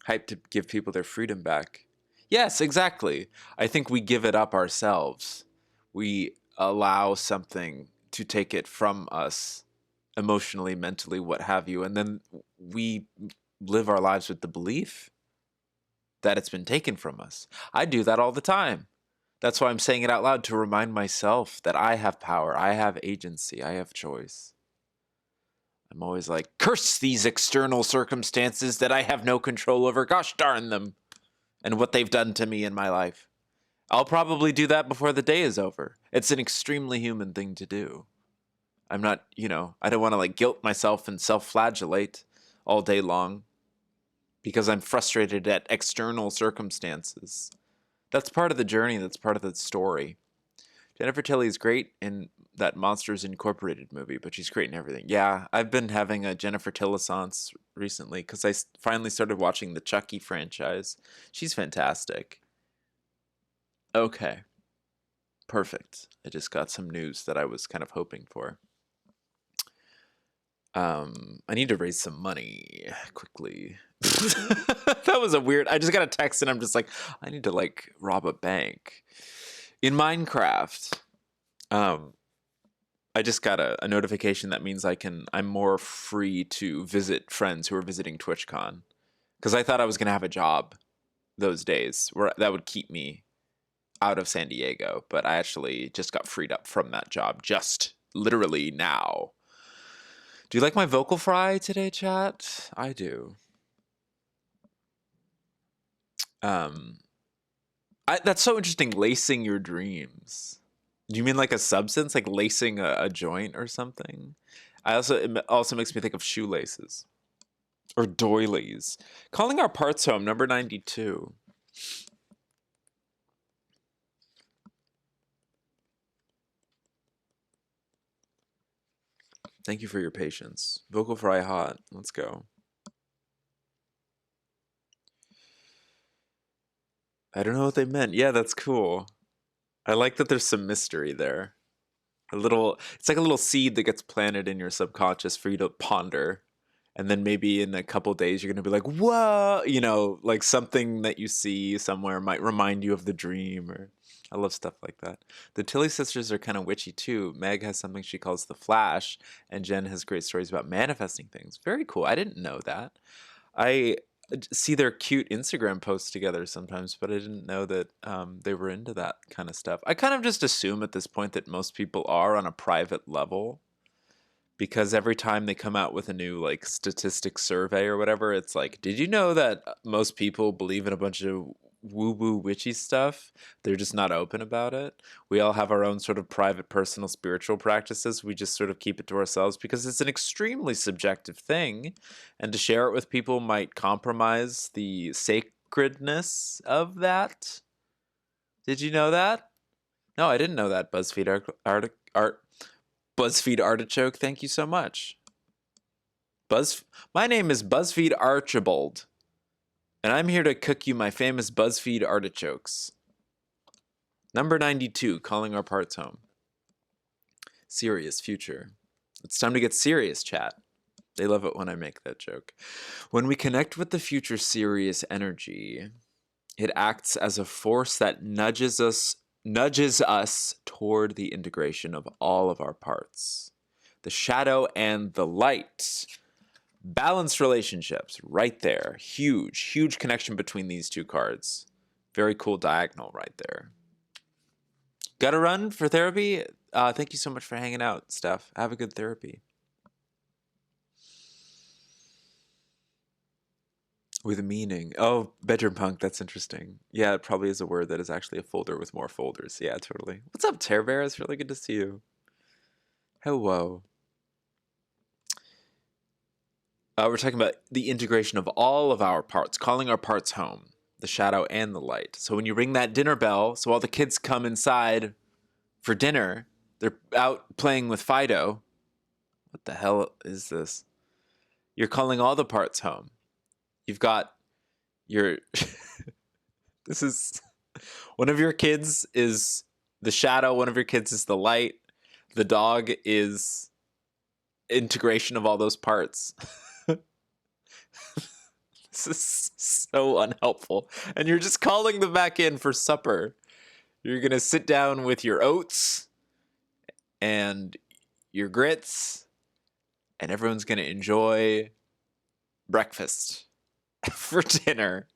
Hype to give people their freedom back. Yes, exactly. I think we give it up ourselves. We allow something to take it from us emotionally, mentally, what have you, and then we live our lives with the belief that it's been taken from us. I do that all the time. That's why I'm saying it out loud, to remind myself that I have power, I have agency, I have choice. I'm always like, curse these external circumstances that I have no control over, gosh darn them, and what they've done to me in my life. I'll probably do that before the day is over. It's an extremely human thing to do. I'm not, I don't want to like guilt myself and self-flagellate all day long because I'm frustrated at external circumstances. That's part of the journey. That's part of the story. Jennifer Tilly is great in that Monsters Incorporated movie, but she's great in everything. Yeah, I've been having a Jennifer Tillisance recently because I finally started watching the Chucky franchise. She's fantastic. Okay. Perfect. I just got some news that I was kind of hoping for. I need to raise some money quickly. That was a weird... I just got a text and I'm just like, I need to like rob a bank. In Minecraft, I just got a notification that means I'm more free to visit friends who are visiting TwitchCon. Because I thought I was going to have a job those days where that would keep me out of San Diego, but I actually just got freed up from that job just literally now. Do you like my vocal fry today, chat? I do. Um, that's so interesting. Lacing your dreams. Do you mean like a substance, like lacing a joint or something? It also makes me think of shoelaces or doilies. Calling our parts home, number 92. Thank you for your patience. Vocal fry hot. Let's go. I don't know what they meant. Yeah, that's cool. I like that there's some mystery there. It's like a little seed that gets planted in your subconscious for you to ponder. And then maybe in a couple days you're gonna be like, whoa, like something that you see somewhere might remind you of the dream. Or I love stuff like that. The Tilly sisters are kind of witchy too. Meg has something she calls the Flash, and Jen has great stories about manifesting things. Very cool. I didn't know that. I see their cute Instagram posts together sometimes, but I didn't know that they were into that kind of stuff. I kind of just assume at this point that most people are on a private level, because every time they come out with a new like statistic survey or whatever, it's like, did you know that most people believe in a bunch of woo-woo witchy stuff? They're just not open about it. We all have our own sort of private, personal, spiritual practices. We just sort of keep it to ourselves because it's an extremely subjective thing, and to share it with people might compromise the sacredness of that. Did you know that? No, I didn't know that. BuzzFeed Artichoke, thank you so much. My name is BuzzFeed Archibald, and I'm here to cook you my famous BuzzFeed artichokes. Number 92, calling our parts home. Serious future. It's time to get serious, chat. They love it when I make that joke. When we connect with the future serious energy, it acts as a force that nudges us toward the integration of all of our parts. The shadow and the light. Balanced relationships, right there. Huge connection between these two cards. Very cool diagonal right there. Gotta run for therapy? Thank you so much for hanging out, Steph. Have a good therapy. With a meaning. Oh, bedroom punk, that's interesting. Yeah, it probably is a word that is actually a folder with more folders. Yeah, totally. What's up, Tear Bear? It's really good to see you. Hello. We're talking about the integration of all of our parts, calling our parts home, the shadow and the light. So when you ring that dinner bell, so all the kids come inside for dinner, they're out playing with Fido. What the hell is this? You're calling all the parts home. You've got your... This is... One of your kids is the shadow, one of your kids is the light. The dog is integration of all those parts. This is so unhelpful. And you're just calling them back in for supper. You're going to sit down with your oats and your grits, and everyone's going to enjoy breakfast for dinner.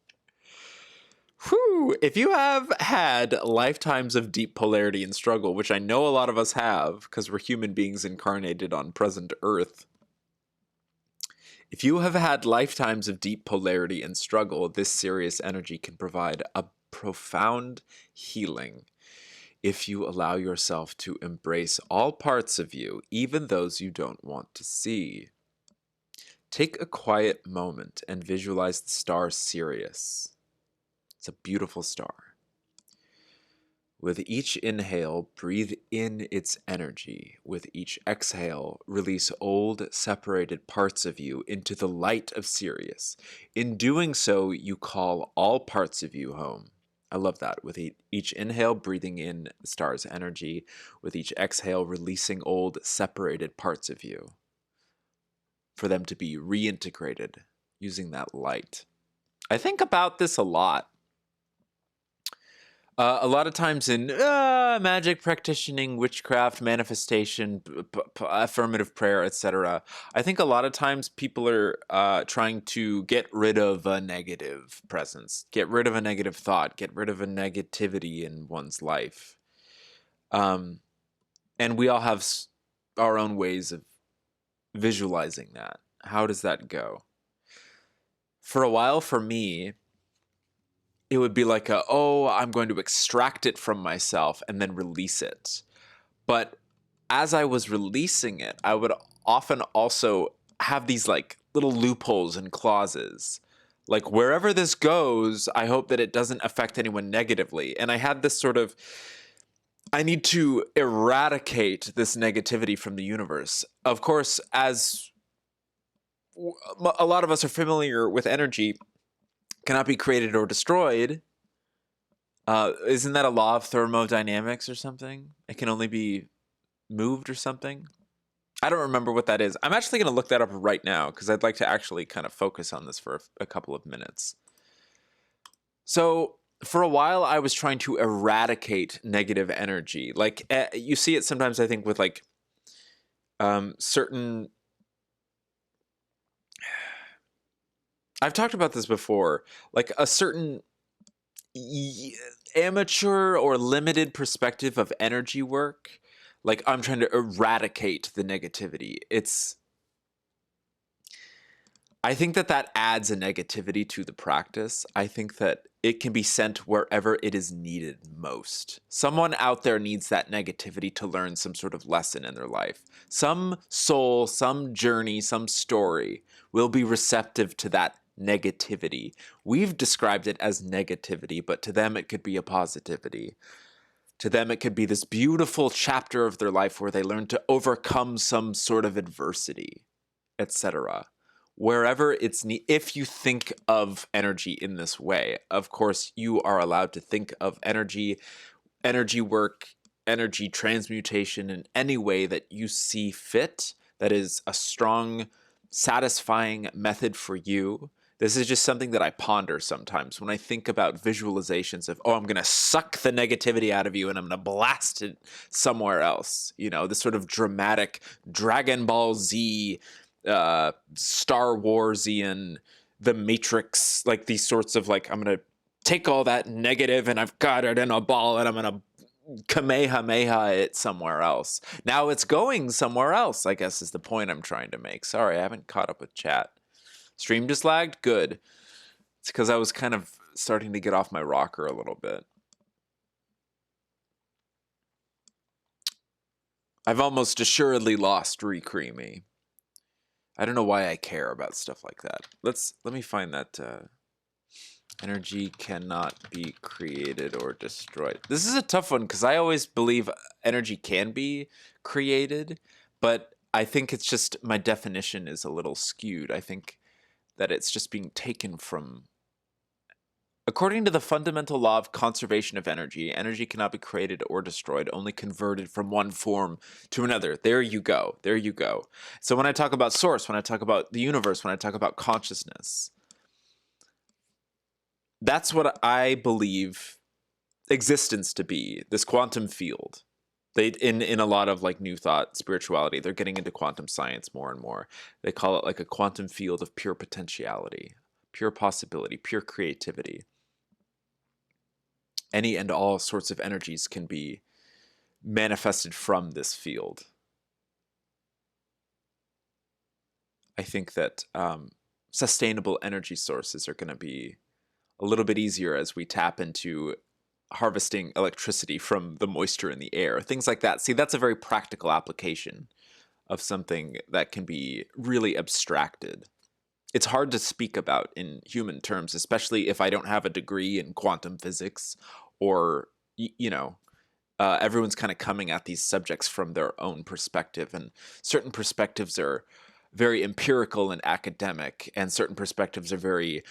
Whew. If you have had lifetimes of deep polarity and struggle, which I know a lot of us have because we're human beings incarnated on present Earth, if you have had lifetimes of deep polarity and struggle, this serious energy can provide a profound healing if you allow yourself to embrace all parts of you, even those you don't want to see. Take a quiet moment and visualize the star Sirius. It's a beautiful star. With each inhale, breathe in its energy. With each exhale, release old, separated parts of you into the light of Sirius. In doing so, you call all parts of you home. I love that. With each inhale, breathing in the star's energy. With each exhale, releasing old, separated parts of you, for them to be reintegrated using that light. I think about this a lot. A lot of times in magic practicing, witchcraft, manifestation, affirmative prayer, etc. I think a lot of times people are trying to get rid of a negative presence, get rid of a negative thought, get rid of a negativity in one's life. Um, and we all have our own ways of visualizing that. How does that go? For a while, for me, it would be like oh, I'm going to extract it from myself and then release it. But as I was releasing it, I would often also have these like little loopholes and clauses. Like wherever this goes, I hope that it doesn't affect anyone negatively. And I had this sort of, I need to eradicate this negativity from the universe. Of course, as a lot of us are familiar with, energy cannot be created or destroyed. Isn't that a law of thermodynamics or something? It can only be moved or something. I don't remember what that is. I'm actually going to look that up right now because I'd like to actually kind of focus on this for a couple of minutes. So, for a while, I was trying to eradicate negative energy. Like, you see it sometimes, I think, with like certain. I've talked about this before. Like, a certain amateur or limited perspective of energy work. Like, I'm trying to eradicate the negativity. I think that adds a negativity to the practice. I think that it can be sent wherever it is needed most. Someone out there needs that negativity to learn some sort of lesson in their life. Some soul, some journey, some story will be receptive to that negativity. We've described it as negativity, but to them it could be a positivity. To them, it could be this beautiful chapter of their life where they learn to overcome some sort of adversity, etc. Wherever it's if you think of energy in this way, of course, you are allowed to think of energy work, energy transmutation in any way that you see fit, that is a strong, satisfying method for you. This is just something that I ponder sometimes when I think about visualizations of, oh, I'm going to suck the negativity out of you and I'm going to blast it somewhere else. You know, this sort of dramatic Dragon Ball Z, Star Warsian, The Matrix, like these sorts of like, I'm going to take all that negative and I've got it in a ball and I'm going to Kamehameha it somewhere else. Now it's going somewhere else, I guess is the point I'm trying to make. Sorry, I haven't caught up with chat. Stream just lagged? Good. It's because I was kind of starting to get off my rocker a little bit. I've almost assuredly lost Recreamy. I don't know why I care about stuff like that. Let me find that. Energy cannot be created or destroyed. This is a tough one because I always believe energy can be created, but I think it's just my definition is a little skewed. I think that it's just being taken from. According to the fundamental law of conservation of energy, energy cannot be created or destroyed, only converted from one form to another. There you go. There you go. So when I talk about source, when I talk about the universe, when I talk about consciousness, that's what I believe existence to be, this quantum field. They in a lot of like new thought spirituality, they're getting into quantum science more and more. They call it like a quantum field of pure potentiality, pure possibility, pure creativity. Any and all sorts of energies can be manifested from this field. I think that sustainable energy sources are going to be a little bit easier as we tap into harvesting electricity from the moisture in the air, things like that. See, that's a very practical application of something that can be really abstracted. It's hard to speak about in human terms, especially if I don't have a degree in quantum physics or, everyone's kind of coming at these subjects from their own perspective, and certain perspectives are very empirical and academic, and certain perspectives are very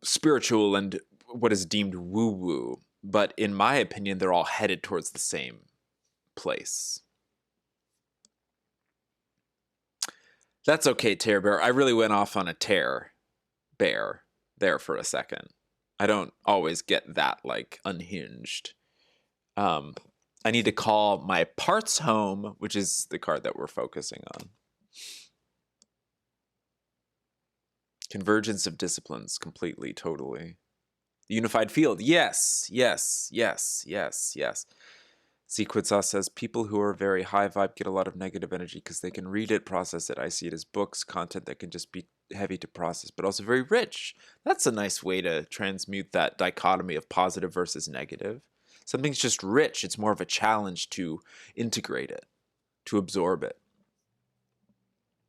spiritual and what is deemed woo-woo. But in my opinion, they're all headed towards the same place. That's okay, Tear Bear. I really went off on a tear bear there for a second. I don't always get that like unhinged. Um, I need to call my parts home, which is the card that we're focusing on. Convergence of disciplines, completely, totally. The unified field, yes, yes, yes, yes, yes. Sequitsa says people who are very high vibe get a lot of negative energy because they can read it, process it. I see it as books, content that can just be heavy to process, but also very rich. That's a nice way to transmute that dichotomy of positive versus negative. Something's just rich. It's more of a challenge to integrate it, to absorb it.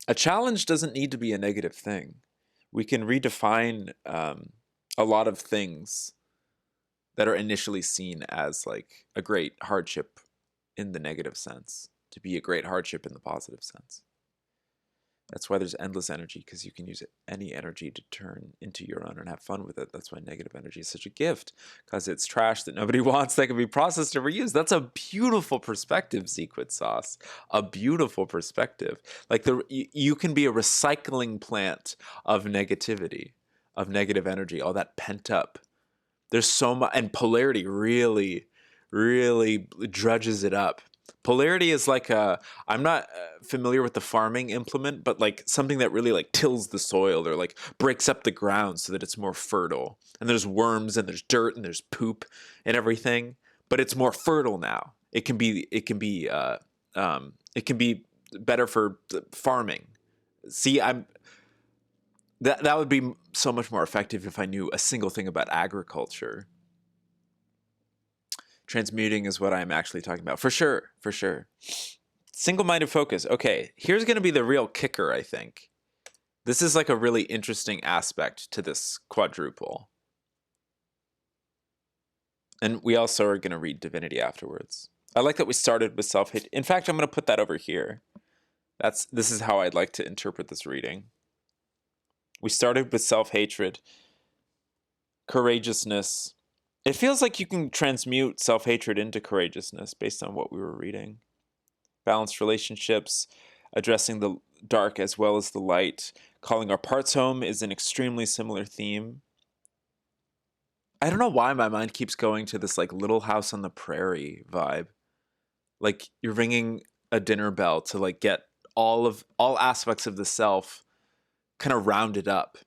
A challenge doesn't need to be a negative thing. We can redefine a lot of things that are initially seen as like a great hardship in the negative sense to be a great hardship in the positive sense. That's why there's endless energy, because you can use any energy to turn into your own and have fun with it. That's why negative energy is such a gift, because it's trash that nobody wants that can be processed or reused. That's a beautiful perspective, Sequid Sauce. A beautiful perspective. Like you can be a recycling plant of negativity, of negative energy, all that pent up. There's so much, and polarity really, really drudges it up. Polarity is like I'm not familiar with the farming implement, but like something that really like tills the soil or like breaks up the ground so that it's more fertile. And there's worms and there's dirt and there's poop and everything, but it's more fertile now. It can be better for farming. See, that would be so much more effective if I knew a single thing about agriculture. Transmuting is what I'm actually talking about. For sure, for sure. Single-minded focus. Okay, here's going to be the real kicker, I think. This is like a really interesting aspect to this quadruple. And we also are going to read Divinity afterwards. I like that we started with self-hate. In fact, I'm going to put that over here. This is how I'd like to interpret this reading. We started with self-hatred, courageousness. It feels like you can transmute self-hatred into courageousness based on what we were reading. Balanced relationships, addressing the dark as well as the light. Calling our parts home is an extremely similar theme. I don't know why my mind keeps going to this like Little House on the Prairie vibe. Like you're ringing a dinner bell to like get all aspects of the self kind of rounded up.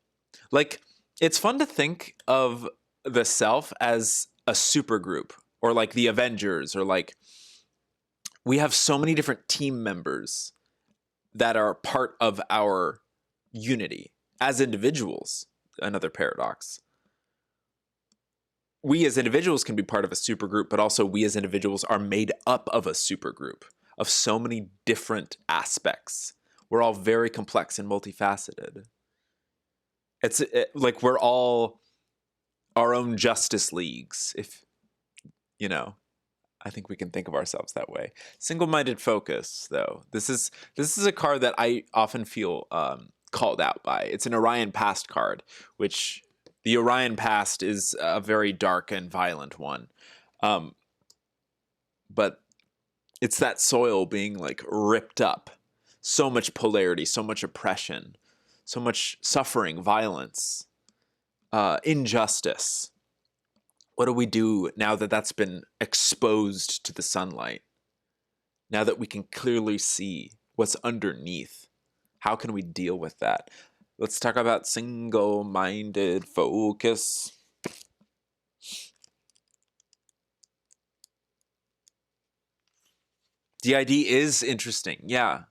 Like it's fun to think of the self as a super group or like the Avengers, or like we have so many different team members that are part of our unity as individuals. Another paradox. We as individuals can be part of a supergroup, but also we as individuals are made up of a supergroup of so many different aspects. We're all very complex and multifaceted. It's like we're all our own Justice Leagues, if you know. I think we can think of ourselves that way. Single-minded focus, though. This is a card that I often feel called out by. It's an Orion Past card, which the Orion Past is a very dark and violent one. But it's that soil being like ripped up. So much polarity, so much oppression, so much suffering, violence, injustice. What do we do now that that's been exposed to the sunlight? Now that we can clearly see what's underneath, how can we deal with that? Let's talk about single-minded focus. DID is interesting. Yeah.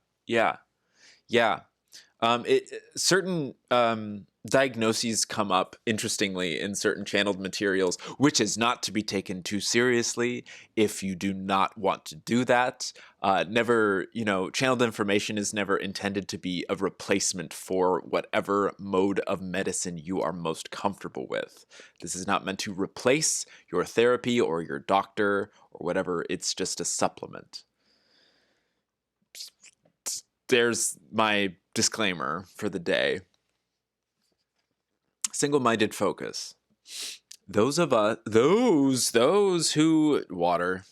Certain diagnoses come up interestingly in certain channeled materials, which is not to be taken too seriously if you do not want to do that. Channeled information is never intended to be a replacement for whatever mode of medicine you are most comfortable with. This is not meant to replace your therapy or your doctor or whatever. It's just a supplement. There's my disclaimer for the day. Single-minded focus. Those who water.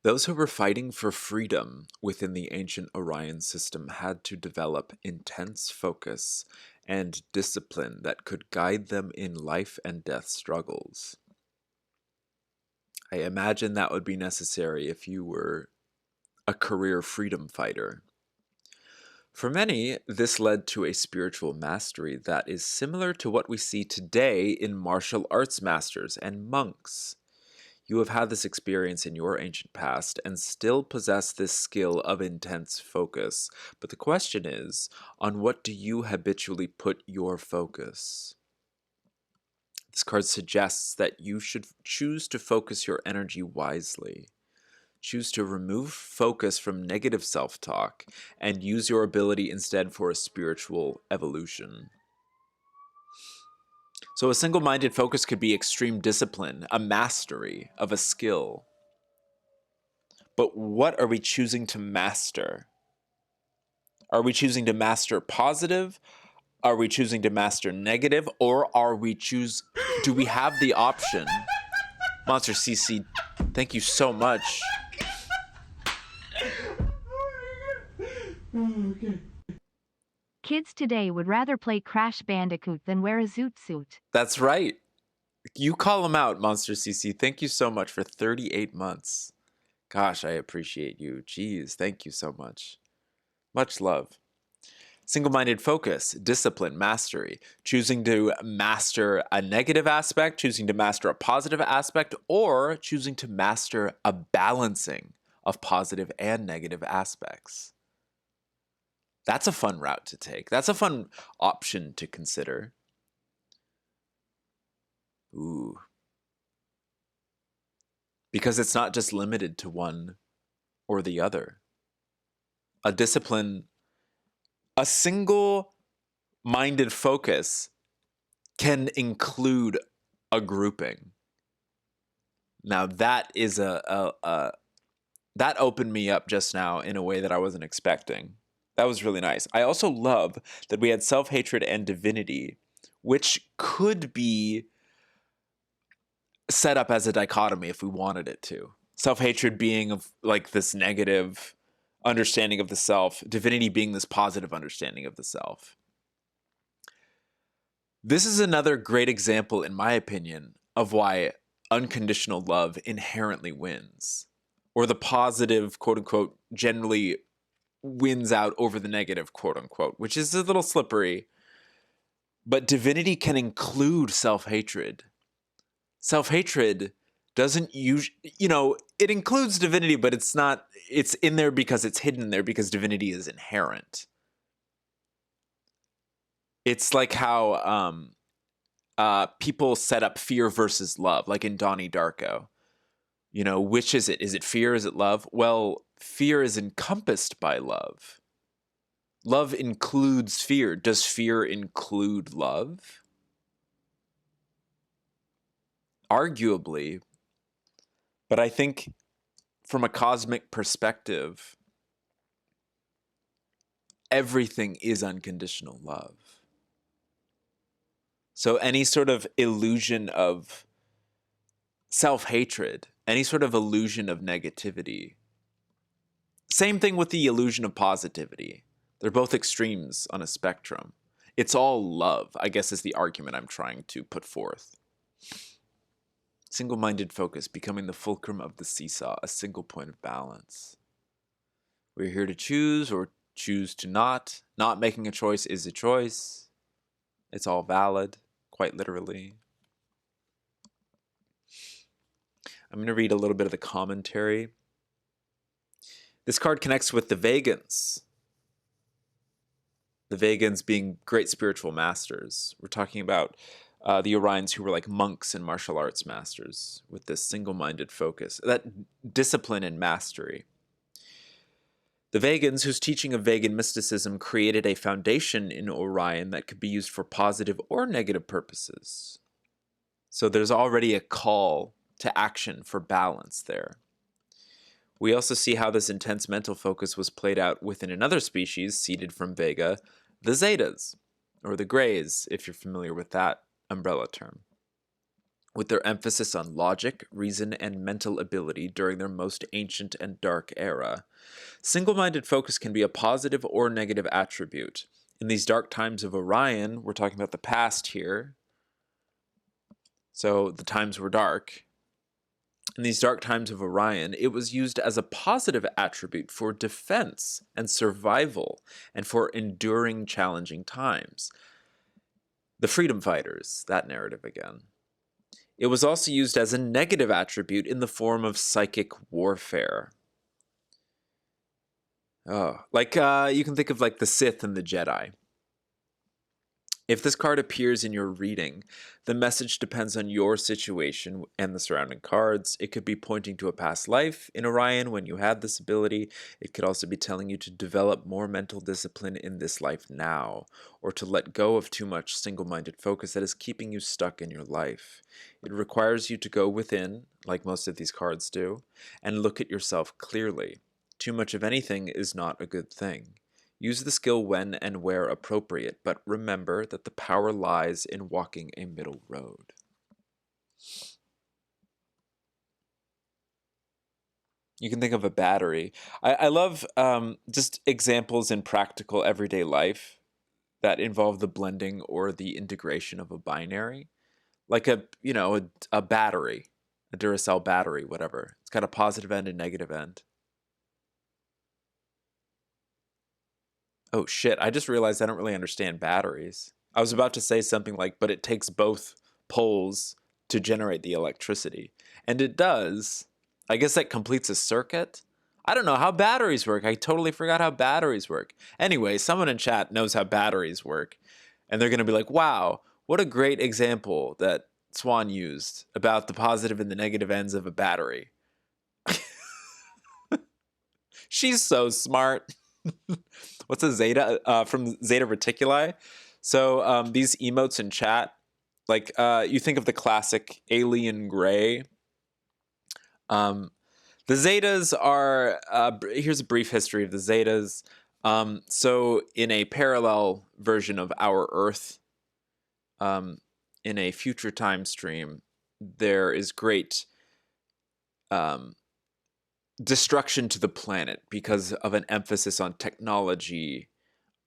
Those who were fighting for freedom within the ancient Orion system had to develop intense focus and discipline that could guide them in life and death struggles. I imagine that would be necessary if you were a career freedom fighter. For many, this led to a spiritual mastery that is similar to what we see today in martial arts masters and monks. You have had this experience in your ancient past and still possess this skill of intense focus. But the question is, on what do you habitually put your focus? This card suggests that you should choose to focus your energy wisely. Choose to remove focus from negative self-talk and use your ability instead for a spiritual evolution. So a single-minded focus could be extreme discipline, a mastery of a skill. But what are we choosing to master? Are we choosing to master positive? Are we choosing to master negative? Or do we have the option? Monster CC, thank you so much. Okay. Kids today would rather play Crash Bandicoot than wear a zoot suit. That's right. You call them out, Monster CC. Thank you so much for 38 months. Gosh, I appreciate you. Jeez, thank you so much. Much love. Single-minded focus, discipline, mastery. Choosing to master a negative aspect, choosing to master a positive aspect, or choosing to master a balancing of positive and negative aspects. That's a fun route to take. That's a fun option to consider. Ooh. Because it's not just limited to one or the other. A discipline, a single-minded focus can include a grouping. Now that is that opened me up just now in a way that I wasn't expecting. That was really nice. I also love that we had self-hatred and divinity, which could be set up as a dichotomy if we wanted it to. Self-hatred being of like this negative understanding of the self, divinity being this positive understanding of the self. This is another great example, in my opinion, of why unconditional love inherently wins, or the positive, quote unquote, generally wins out over the negative, quote unquote, which is a little slippery. But divinity can include self-hatred. Self-hatred doesn't it includes divinity, but it's in there because it's hidden there because divinity is inherent. It's like how people set up fear versus love, like in Donnie Darko. Which is it? Is it fear? Is it love? Well, fear is encompassed by love. Love includes fear. Does fear include love? Arguably. But I think from a cosmic perspective, everything is unconditional love. So any sort of illusion of self-hatred, any sort of illusion of negativity, same thing with the illusion of positivity. They're both extremes on a spectrum. It's all love, I guess, is the argument I'm trying to put forth. Single-minded focus, becoming the fulcrum of the seesaw, a single point of balance. We're here to choose or choose to not. Not making a choice is a choice. It's all valid, quite literally. I'm going to read a little bit of the commentary. This card connects with the Vegans. The Vegans being great spiritual masters. We're talking about the Orions who were like monks and martial arts masters with this single-minded focus, that discipline and mastery. The Vegans, whose teaching of Vegan mysticism created a foundation in Orion that could be used for positive or negative purposes. So there's already a call to action for balance there. We also see how this intense mental focus was played out within another species seeded from Vega, the Zetas, or the Greys, if you're familiar with that umbrella term. with their emphasis on logic, reason, and mental ability during their most ancient and dark era. Single-minded focus can be a positive or negative attribute. In these dark times of Orion, we're talking about the past here, so the times were dark. In these dark times of Orion, it was used as a positive attribute for defense and survival and for enduring challenging times. The freedom fighters, that narrative again. It was also used as a negative attribute in the form of psychic warfare. Oh, like you can think of like the Sith and the Jedi. If this card appears in your reading, the message depends on your situation and the surrounding cards. It could be pointing to a past life in Orion when you had this ability. It could also be telling you to develop more mental discipline in this life now, or to let go of too much single-minded focus that is keeping you stuck in your life. It requires you to go within, like most of these cards do, and look at yourself clearly. Too much of anything is not a good thing. Use the skill when and where appropriate, but remember that the power lies in walking a middle road. You can think of a battery. I love just examples in practical everyday life that involve the blending or the integration of a binary. Like a battery, a Duracell battery, whatever. It's got a positive end and negative end. Oh shit, I just realized I don't really understand batteries. I was about to say something like, but it takes both poles to generate the electricity. And it does. I guess that completes a circuit. I don't know how batteries work. I totally forgot how batteries work. Anyway, someone in chat knows how batteries work. And they're going to be like, wow, what a great example that Swan used about the positive and the negative ends of a battery. She's so smart. What's a zeta? From Zeta Reticuli. So these emotes in chat, like you think of the classic alien gray. The Zetas are, here's a brief history of the Zetas. So in a parallel version of our Earth, in a future time stream, there is great destruction to the planet because of an emphasis on technology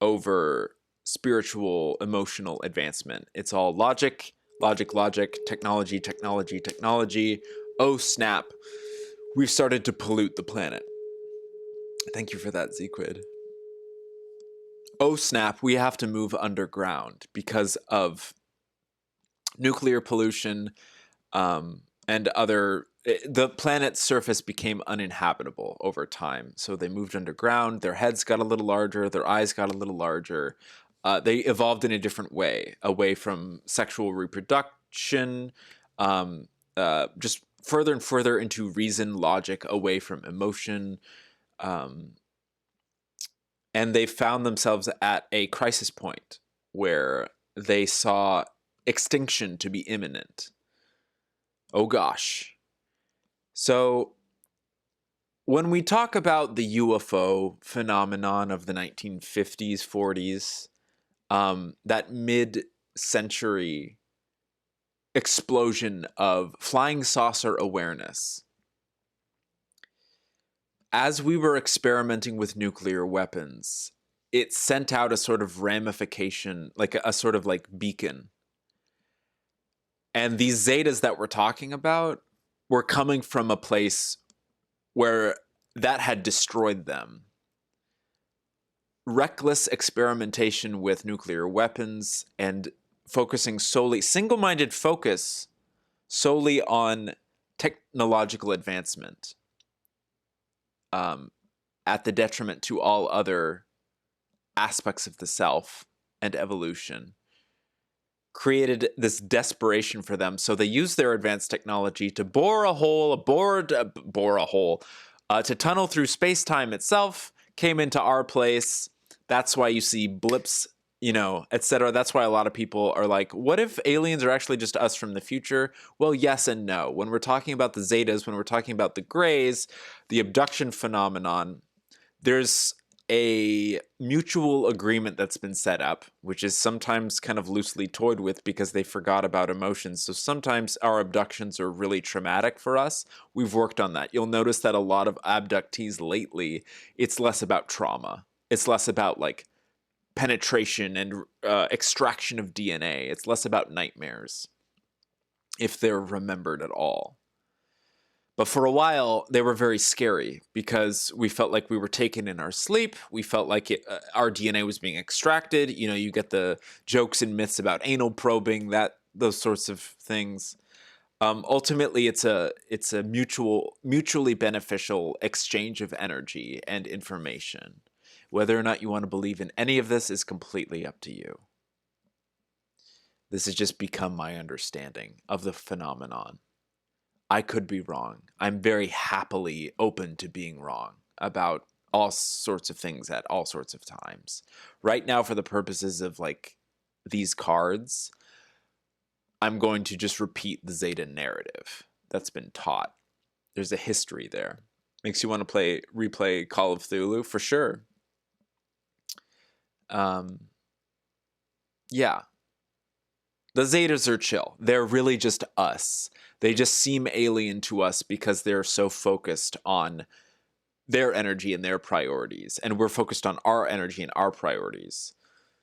over spiritual, emotional advancement. It's all logic, logic, logic, technology, technology, technology. Oh snap, we've started to pollute the planet. Thank you for that, Zequid. Oh snap, we have to move underground because of nuclear pollution and other. The planet's surface became uninhabitable over time, so they moved underground. Their heads got a little larger, their eyes got a little larger. They evolved in a different way, away from sexual reproduction, just further and further into reason, logic, away from emotion. And they found themselves at a crisis point where they saw extinction to be imminent. Oh gosh. So when we talk about the UFO phenomenon of the 1950s, 40s, that mid-century explosion of flying saucer awareness, as we were experimenting with nuclear weapons, it sent out a sort of ramification, like a sort of like beacon. And these Zetas that we're talking about were coming from a place where that had destroyed them. Reckless experimentation with nuclear weapons and focusing solely, single-minded focus solely on technological advancement at the detriment to all other aspects of the self and evolution, created this desperation for them. So they used their advanced technology to bore a hole, to tunnel through space-time itself, came into our place. That's why you see blips, etc. That's why a lot of people are like, what if aliens are actually just us from the future? Well, yes and no. When we're talking about the Zetas, when we're talking about the Greys, the abduction phenomenon, there's a mutual agreement that's been set up, which is sometimes kind of loosely toyed with because they forgot about emotions. So sometimes our abductions are really traumatic for us. We've worked on that. You'll notice that a lot of abductees lately, it's less about trauma. It's less about like penetration and extraction of DNA. It's less about nightmares, if they're remembered at all. But for a while, they were very scary because we felt like we were taken in our sleep. We felt like our DNA was being extracted. You know, you get the jokes and myths about anal probing, those sorts of things. Ultimately, it's a mutually beneficial exchange of energy and information. Whether or not you want to believe in any of this is completely up to you. This has just become my understanding of the phenomenon. I could be wrong. I'm very happily open to being wrong about all sorts of things at all sorts of times. Right now, for the purposes of like these cards, I'm going to just repeat the Zeta narrative that's been taught. There's a history there. Makes you want to replay Call of Cthulhu for sure. Yeah. The Zetas are chill. They're really just us. They just seem alien to us because they're so focused on their energy and their priorities. And we're focused on our energy and our priorities.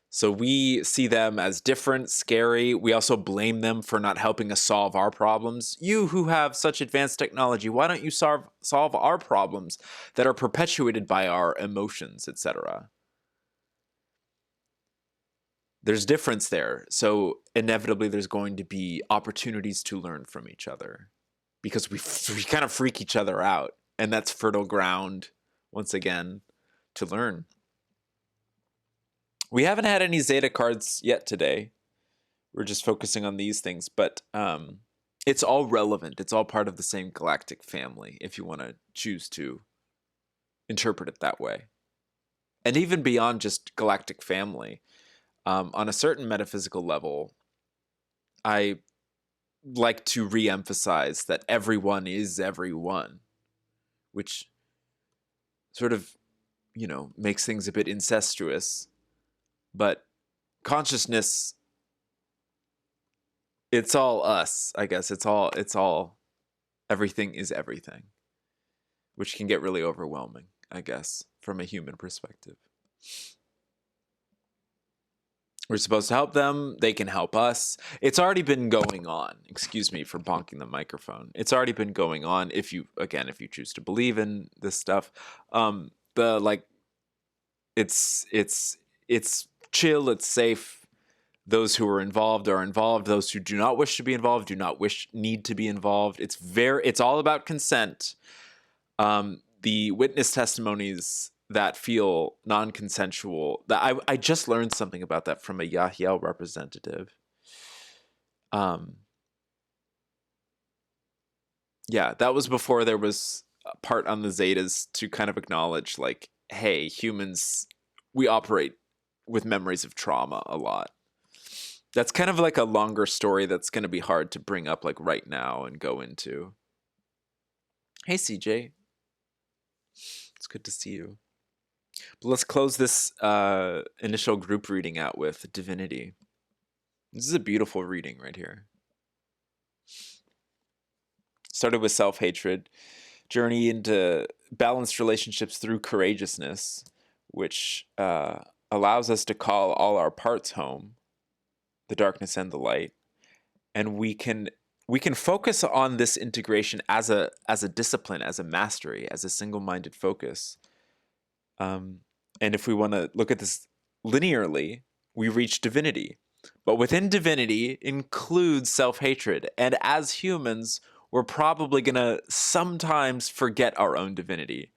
So we see them as different, scary. We also blame them for not helping us solve our problems. You who have such advanced technology, why don't you solve our problems that are perpetuated by our emotions, etc.? There's difference there. So inevitably there's going to be opportunities to learn from each other because we kind of freak each other out. And that's fertile ground, once again, to learn. We haven't had any Zeta cards yet today. We're just focusing on these things, but it's all relevant. It's all part of the same galactic family, if you want to choose to interpret it that way. And even beyond just galactic family, on a certain metaphysical level, I like to re-emphasize that everyone is everyone, which sort of, makes things a bit incestuous. But consciousness, it's all us, I guess. It's all, everything is everything, which can get really overwhelming, I guess, from a human perspective. We're supposed to help them. They can help us. It's already been going on. Excuse me for bonking the microphone. It's already been going on. If you choose to believe in this stuff, it's chill. It's safe. Those who are involved are involved. Those who do not wish to be involved need to be involved. It's all about consent. The witness testimonies that feel non-consensual, that I just learned something about that from a Yahyel representative. Yeah, that was before there was a part on the Zetas to kind of acknowledge, like, hey, humans, we operate with memories of trauma a lot. That's kind of like a longer story that's going to be hard to bring up like right now and go into. Hey, CJ. It's good to see you. But let's close this initial group reading out with Divinity. This is a beautiful reading right here. Started with self-hatred, journey into balanced relationships through courageousness, which allows us to call all our parts home, the darkness and the light, and we can focus on this integration as a discipline, as a mastery, as a single-minded focus. And if we want to look at this linearly, we reach divinity. But within divinity includes self-hatred. And as humans, we're probably going to sometimes forget our own divinity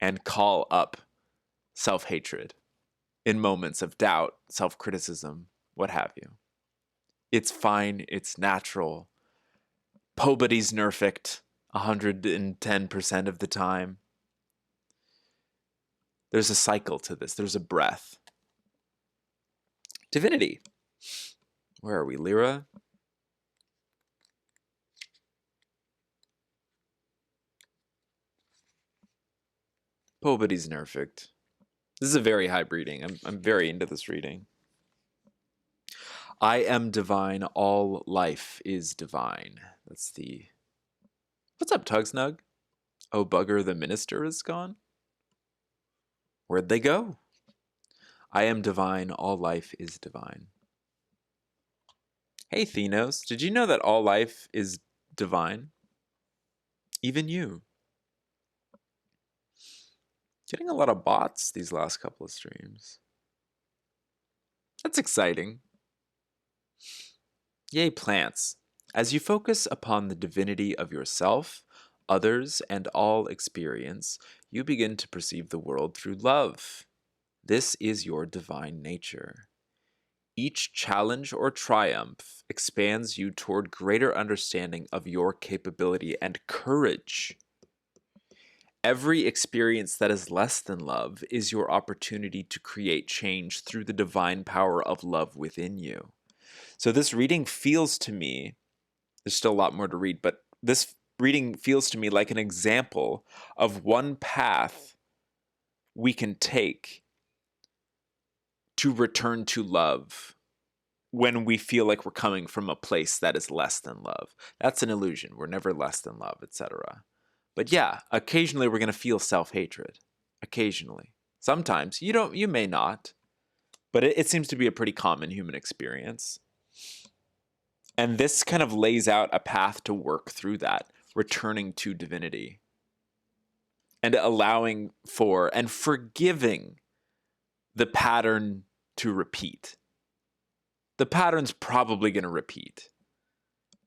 and call up self-hatred in moments of doubt, self-criticism, what have you. It's fine. It's natural. Nobody's perfect 110% of the time. There's a cycle to this. There's a breath. Divinity. Where are we, Lyra? Nobody's perfect. This is a very hype reading. I'm very into this reading. I am divine. All life is divine. That's the. What's up, Tugsnug? Oh, bugger, the minister is gone? Where'd they go? I am divine. All life is divine. Hey, Thenos, did you know that all life is divine? Even you. Getting a lot of bots these last couple of streams. That's exciting. Yay, plants. As you focus upon the divinity of yourself, others, and all experience, you begin to perceive the world through love. This is your divine nature. Each challenge or triumph expands you toward greater understanding of your capability and courage. Every experience that is less than love is your opportunity to create change through the divine power of love within you. So this reading feels to me, there's still a lot more to read, but this reading feels to me like an example of one path we can take to return to love when we feel like we're coming from a place that is less than love. That's an illusion. We're never less than love, etc. But yeah, occasionally we're going to feel self-hatred. Occasionally. Sometimes. You may not. But it seems to be a pretty common human experience. And this kind of lays out a path to work through that, returning to divinity. And allowing for and forgiving the pattern to repeat. The pattern's probably going to repeat.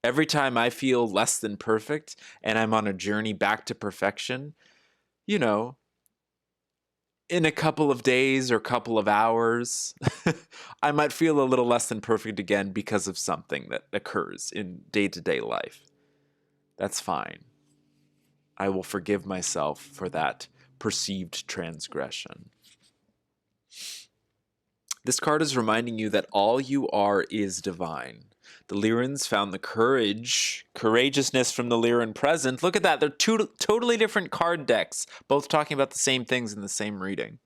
Every time I feel less than perfect and I'm on a journey back to perfection, you know, in a couple of days or couple of hours, I might feel a little less than perfect again because of something that occurs in day-to-day life. That's fine. I will forgive myself for that perceived transgression. This card is reminding you that all you are is divine. The Lyrans found the courageousness from the Lyran present. Look at that. They're two totally different card decks, both talking about the same things in the same reading.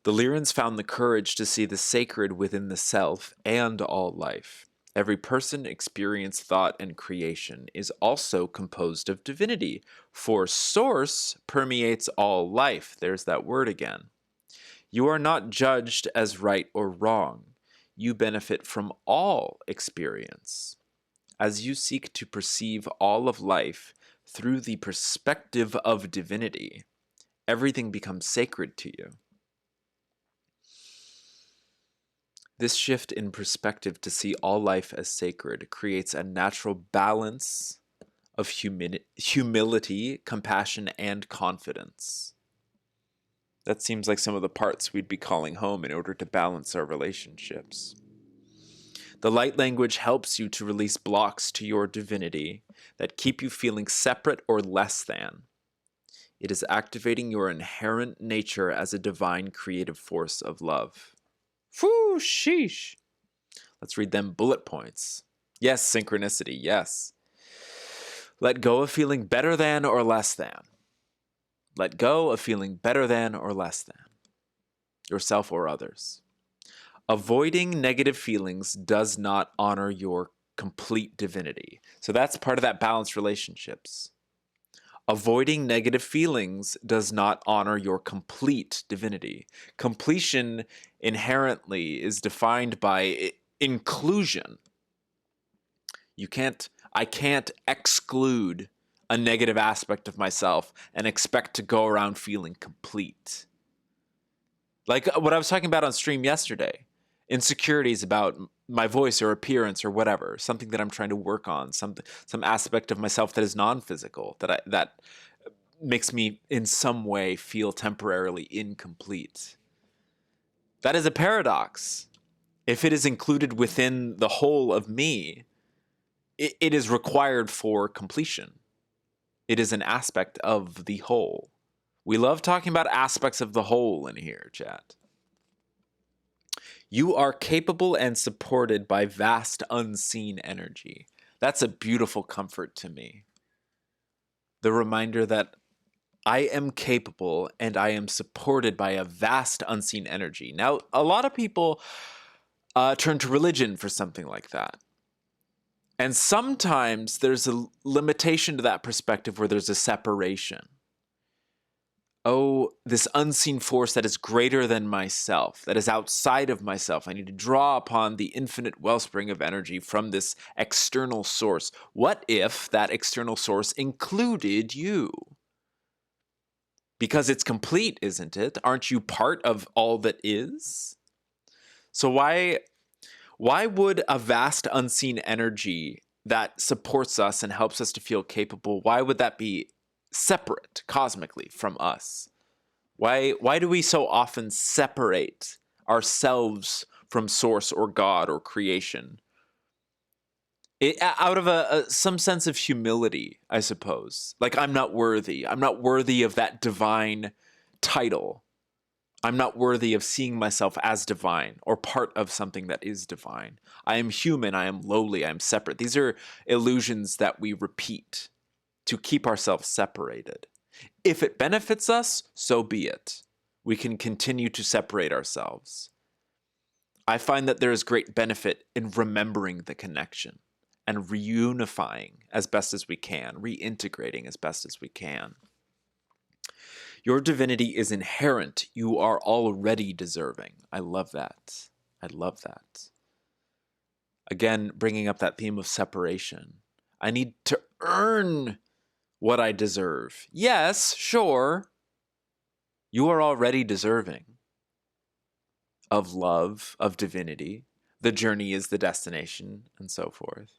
The Lyrans found the courage to see the sacred within the self and all life. Every person, experience, thought, and creation is also composed of divinity, for source permeates all life. There's that word again. You are not judged as right or wrong. You benefit from all experience. As you seek to perceive all of life through the perspective of divinity, everything becomes sacred to you. This shift in perspective to see all life as sacred creates a natural balance of humility, compassion, and confidence. That seems like some of the parts we'd be calling home in order to balance our relationships. The light language helps you to release blocks to your divinity that keep you feeling separate or less than. It is activating your inherent nature as a divine creative force of love. Whew, sheesh. Let's read them bullet points. Yes, synchronicity, yes. Let go of feeling better than or less than. Let go of feeling better than or less than yourself or others. Avoiding negative feelings does not honor your complete divinity. So that's part of that balanced relationships. Avoiding negative feelings does not honor your complete divinity. Completion inherently is defined by inclusion. I can't exclude a negative aspect of myself and expect to go around feeling complete. Like what I was talking about on stream yesterday. Insecurities about my voice or appearance or whatever, something that I'm trying to work on, some aspect of myself that is non-physical, that makes me in some way feel temporarily incomplete. That is a paradox. If it is included within the whole of me, it is required for completion. It is an aspect of the whole. We love talking about aspects of the whole in here, chat. You are capable and supported by vast unseen energy. That's a beautiful comfort to me. The reminder that I am capable and I am supported by a vast unseen energy. Now, a lot of people turn to religion for something like that. And sometimes there's a limitation to that perspective where there's a separation. Oh, this unseen force that is greater than myself, that is outside of myself. I need to draw upon the infinite wellspring of energy from this external source. What if that external source included you? Because it's complete, isn't it? Aren't you part of all that is? So why would a vast unseen energy that supports us and helps us to feel capable, why would that be separate cosmically from us? Why do we so often separate ourselves from source or God or creation? Out of some sense of humility, I suppose. Like, I'm not worthy. I'm not worthy of that divine title. I'm not worthy of seeing myself as divine or part of something that is divine. I am human. I am lowly. I am separate. These are illusions that we repeat to keep ourselves separated. If it benefits us, so be it. We can continue to separate ourselves. I find that there is great benefit in remembering the connection and reunifying as best as we can, reintegrating as best as we can. Your divinity is inherent. You are already deserving. I love that. I love that. Again, bringing up that theme of separation. I need to earn what I deserve. Yes, sure. You are already deserving of love, of divinity. The journey is the destination, and so forth.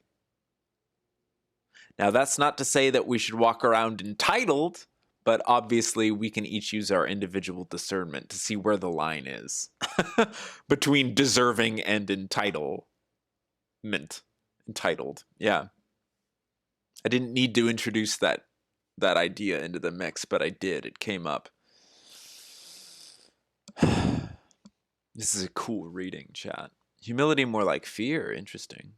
Now, that's not to say that we should walk around entitled, but obviously we can each use our individual discernment to see where the line is between deserving and entitlement. Entitled, yeah. I didn't need to introduce that idea into the mix, but I did. It came up. This is a cool reading, chat. Humility more like fear. Interesting.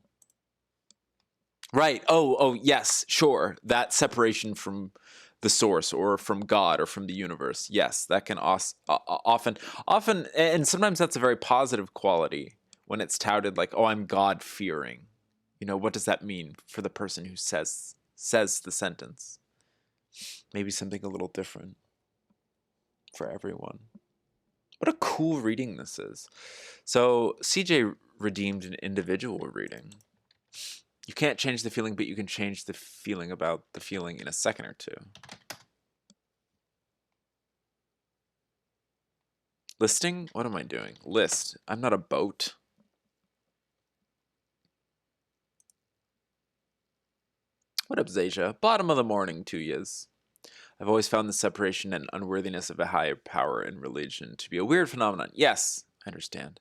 Right. Oh, yes, sure. That separation from the source or from God or from the universe. Yes, that can often, and sometimes that's a very positive quality when it's touted like, oh, I'm God-fearing. You know, what does that mean for the person who says the sentence? Maybe something a little different for everyone. What a cool reading this is. So CJ redeemed an individual reading. You can't change the feeling, but you can change the feeling about the feeling in a second or two. Listing? What am I doing? List. I'm not a boat. What up, Zasia? Bottom of the morning to yous. I've always found the separation and unworthiness of a higher power in religion to be a weird phenomenon. Yes, I understand.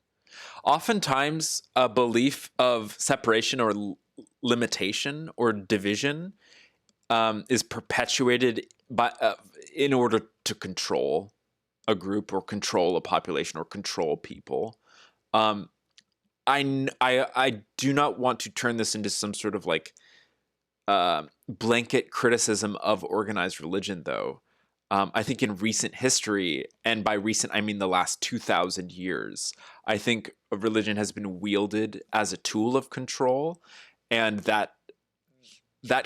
Oftentimes, a belief of separation or limitation or division is perpetuated by in order to control a group or control a population or control people. I do not want to turn this into some sort of like blanket criticism of organized religion, though. I think in recent history, and by recent I mean the last 2,000 years, I think religion has been wielded as a tool of control, and that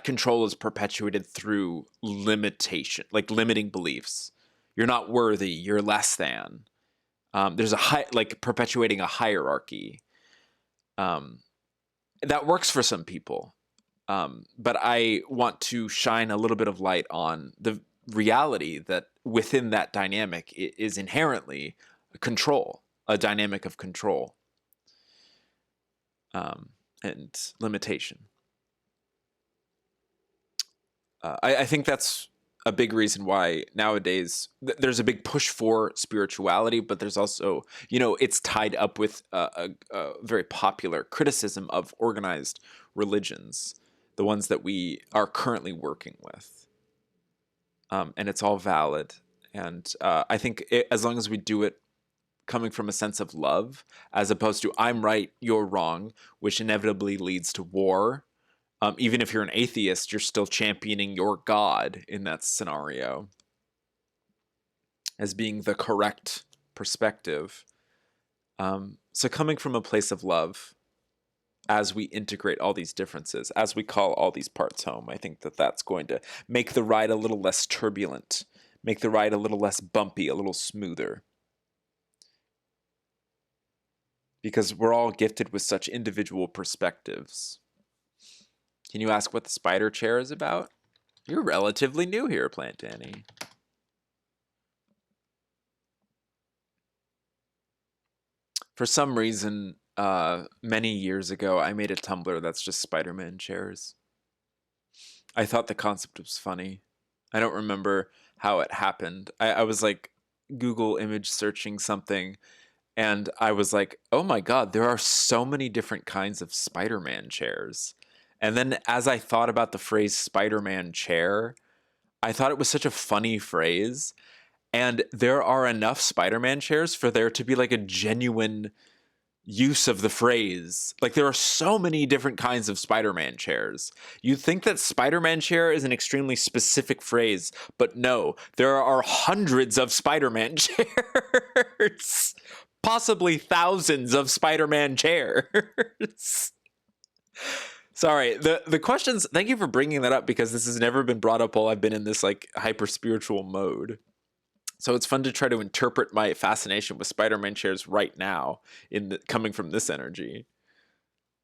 control is perpetuated through limitation, like limiting beliefs. You're not worthy. You're less than. There's like perpetuating a hierarchy. That works for some people. But I want to shine a little bit of light on the reality that within that dynamic is inherently a dynamic of control and limitation. I think that's a big reason why nowadays there's a big push for spirituality, but there's also, it's tied up with a very popular criticism of organized religions, the ones that we are currently working with. And it's all valid. And I think as long as we do it coming from a sense of love, as opposed to I'm right, you're wrong, which inevitably leads to war. Even if you're an atheist, you're still championing your God in that scenario. as being the correct perspective. So coming from a place of love, as we integrate all these differences, as we call all these parts home, I think that that's going to make the ride a little less turbulent, make the ride a little less bumpy, a little smoother. Because we're all gifted with such individual perspectives. Can you ask what the spider chair is about? You're relatively new here, Plant Annie. For some reason, many years ago, I made a Tumblr that's just Spider-Man chairs. I thought the concept was funny. I don't remember how it happened. I was like Google image searching something, and I was like, oh my god, there are so many different kinds of Spider-Man chairs. And then as I thought about the phrase Spider-Man chair, I thought it was such a funny phrase. And there are enough Spider-Man chairs for there to be like a genuine use of the phrase. Like there are so many different kinds of Spider-Man chairs. You'd think that Spider-Man chair is an extremely specific phrase, but no, there are hundreds of Spider-Man chairs. Possibly thousands of Spider-Man chairs. Sorry, the questions, thank you for bringing that up because this has never been brought up while I've been in this like hyper spiritual mode. So it's fun to try to interpret my fascination with Spider-Man chairs right now coming from this energy.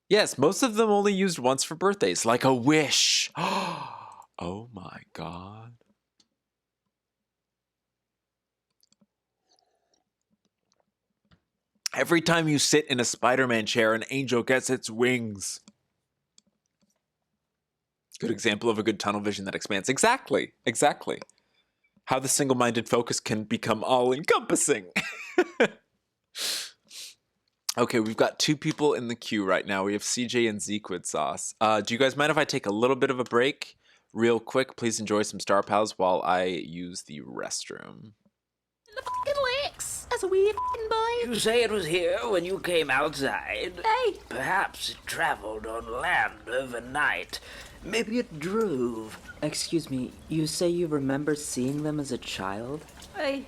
Yes, most of them only used once for birthdays, like a wish. Oh my god. Every time you sit in a Spider-Man chair, an angel gets its wings. Good example of a good tunnel vision that expands. Exactly. How the single-minded focus can become all-encompassing. Okay, we've got 2 people in the queue right now. We have CJ and Zequid Sauce. Do you guys mind if I take a little bit of a break? Real quick, please enjoy some Star Pals while I use the restroom. The fucking lakes, as a wee fucking boy. You say it was here when you came outside? Hey. Perhaps it traveled on land overnight. Maybe it drove. Excuse me, you say you remember seeing them as a child? Hey.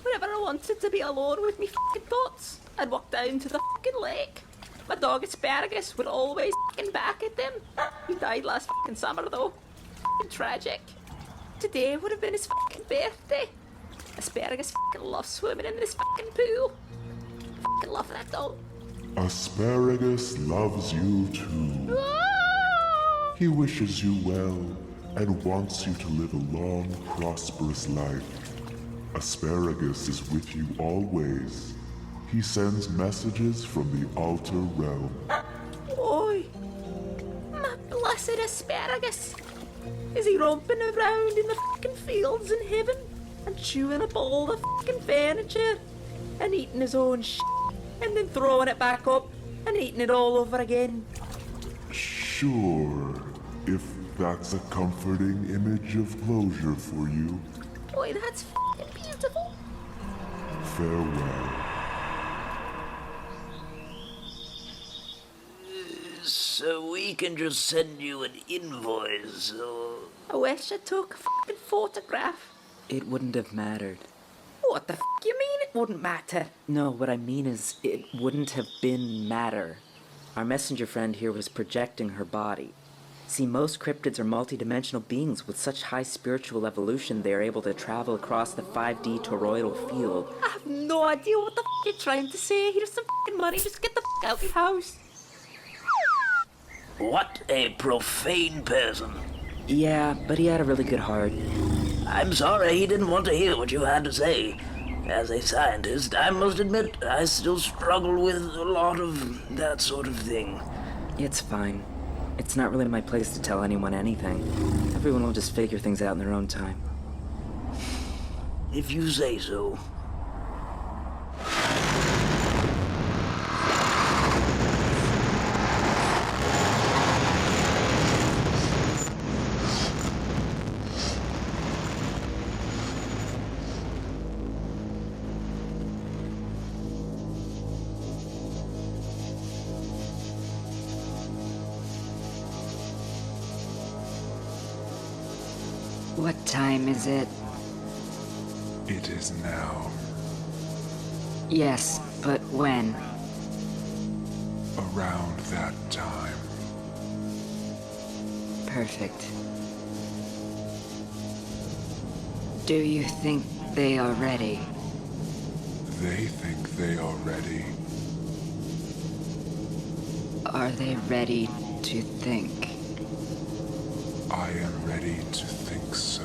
Whenever I wanted to be alone with me fucking thoughts, I'd walk down to the fucking lake. My dog Asparagus would always fucking back at them. He died last fucking summer though. Fucking tragic. Today would have been his fucking birthday. Asparagus fucking loves swimming in this fucking pool. Fucking love that dog. Asparagus loves you too. He wishes you well and wants you to live a long, prosperous life. Asparagus is with you always. He sends messages from the altar realm. Oi! My blessed Asparagus! Is he romping around in the fucking fields in heaven and chewing up all the fucking furniture and eating his own shit and then throwing it back up and eating it all over again? Sure, if that's a comforting image of closure for you. Boy, that's fucking beautiful. Farewell. So we can just send you an invoice, or... I wish I took a fucking photograph. It wouldn't have mattered. What the fuck you mean it wouldn't matter? No, what I mean is, it wouldn't have been matter. Our messenger friend here was projecting her body. See, most cryptids are multidimensional beings with such high spiritual evolution they are able to travel across the 5D toroidal field. I have no idea what the fuck you're trying to say. Here's some fucking money, just get the fuck out of your house. What a profane person. Yeah, but he had a really good heart. I'm sorry he didn't want to hear what you had to say. As a scientist, I must admit I still struggle with a lot of that sort of thing. It's fine. It's not really my place to tell anyone anything. Everyone will just figure things out in their own time. If you say so. What time is it? It is now. Yes, but when? Around that time. Perfect. Do you think they are ready? They think they are ready. Are they ready to think? I am ready to think so.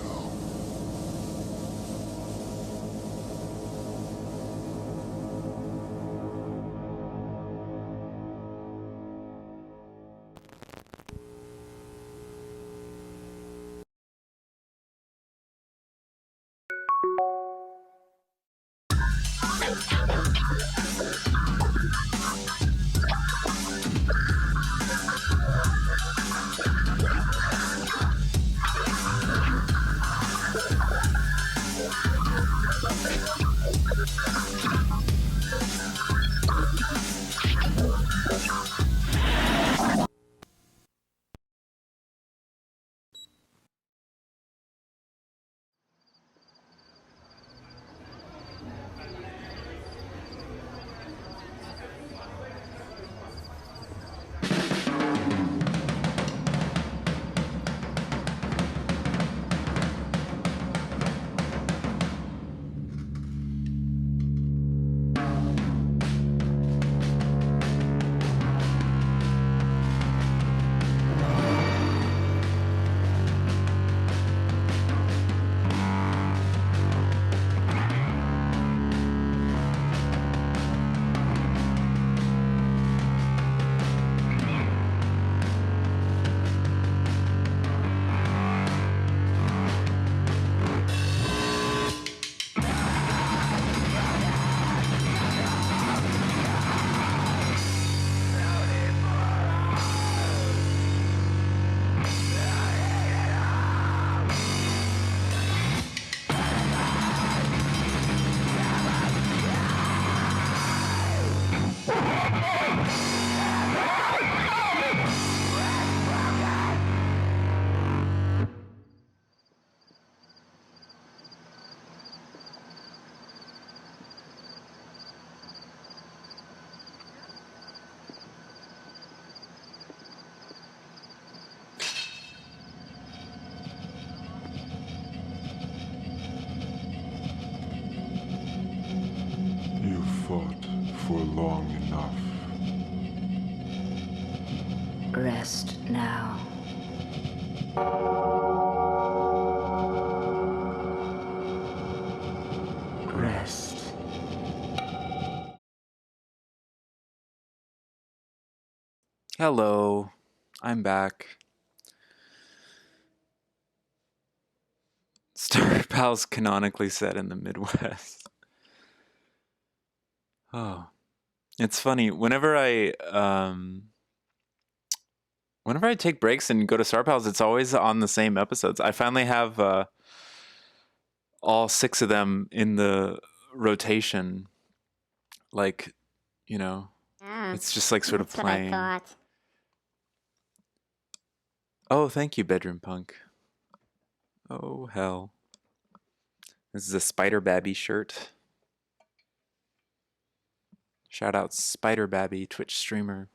You fought for long enough. Rest now. Rest. Hello, I'm back. Star Pals canonically set in the Midwest. Oh, it's funny. Whenever I take breaks and go to Star Pals, it's always on the same episodes. I finally have all 6 of them in the rotation. Like, you know, it's just like sort of That's what I playing. thought. Oh, thank you, Bedroom Punk. Oh, hell. This is a Spider Babby shirt. Shout out Spider Babby, Twitch streamer.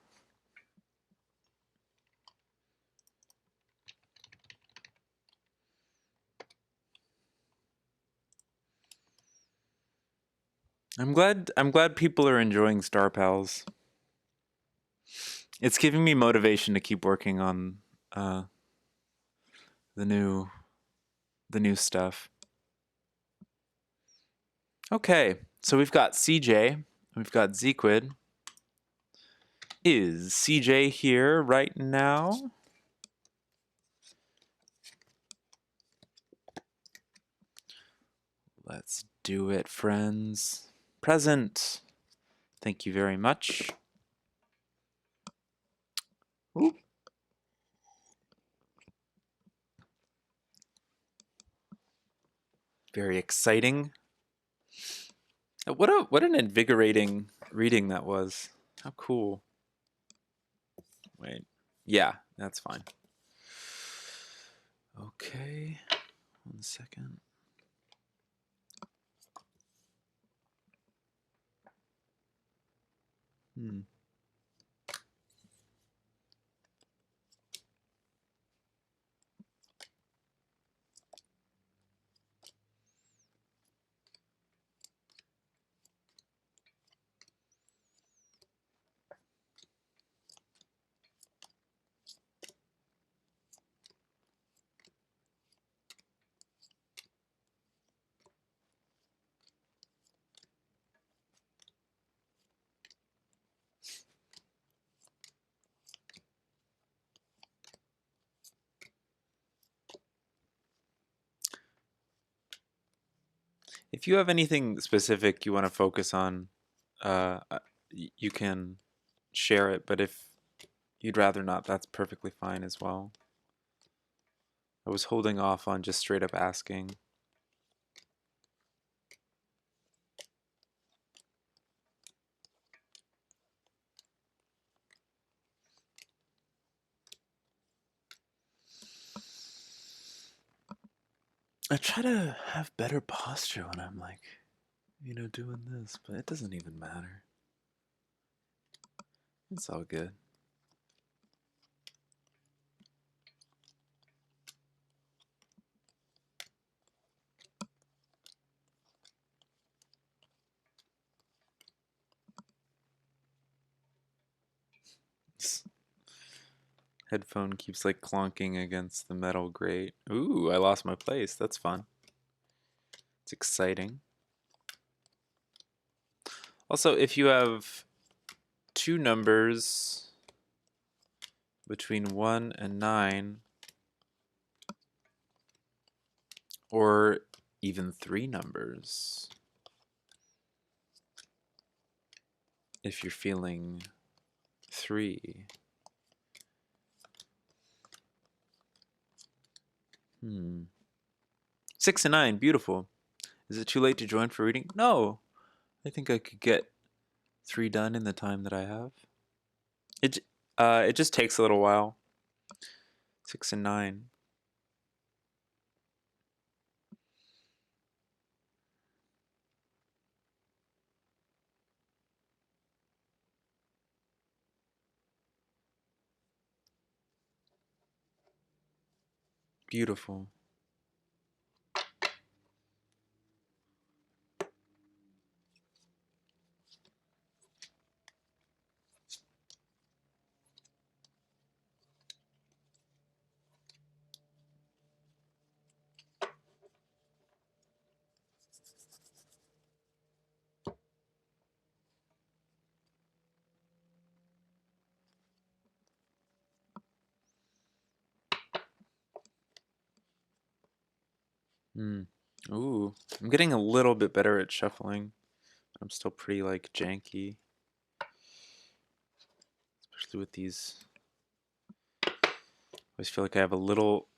I'm glad people are enjoying Star Pals. It's giving me motivation to keep working on the new stuff. Okay, so we've got CJ, we've got Zequid. Is CJ here right now? Let's do it, friends. Present. Thank you very much. Oop. Very exciting. What an invigorating reading that was. How cool. Wait. Yeah, that's fine. Okay. 1 second. Hmm. If you have anything specific you want to focus on, you can share it, but if you'd rather not, that's perfectly fine as well. I was holding off on just straight up asking. I try to have better posture when I'm like, doing this, but it doesn't even matter. It's all good. Headphone keeps like clonking against the metal grate. Ooh, I lost my place. That's fun. It's exciting. Also, if you have two numbers between 1 and 9, or even 3 numbers, if you're feeling 3. 6 and 9, beautiful. Is it too late to join for reading? No, I think I could get 3 done in the time that I have. It just takes a little while. 6 and 9. Beautiful. Ooh, I'm getting a little bit better at shuffling. I'm still pretty like janky, especially with these. I always feel like I have a little,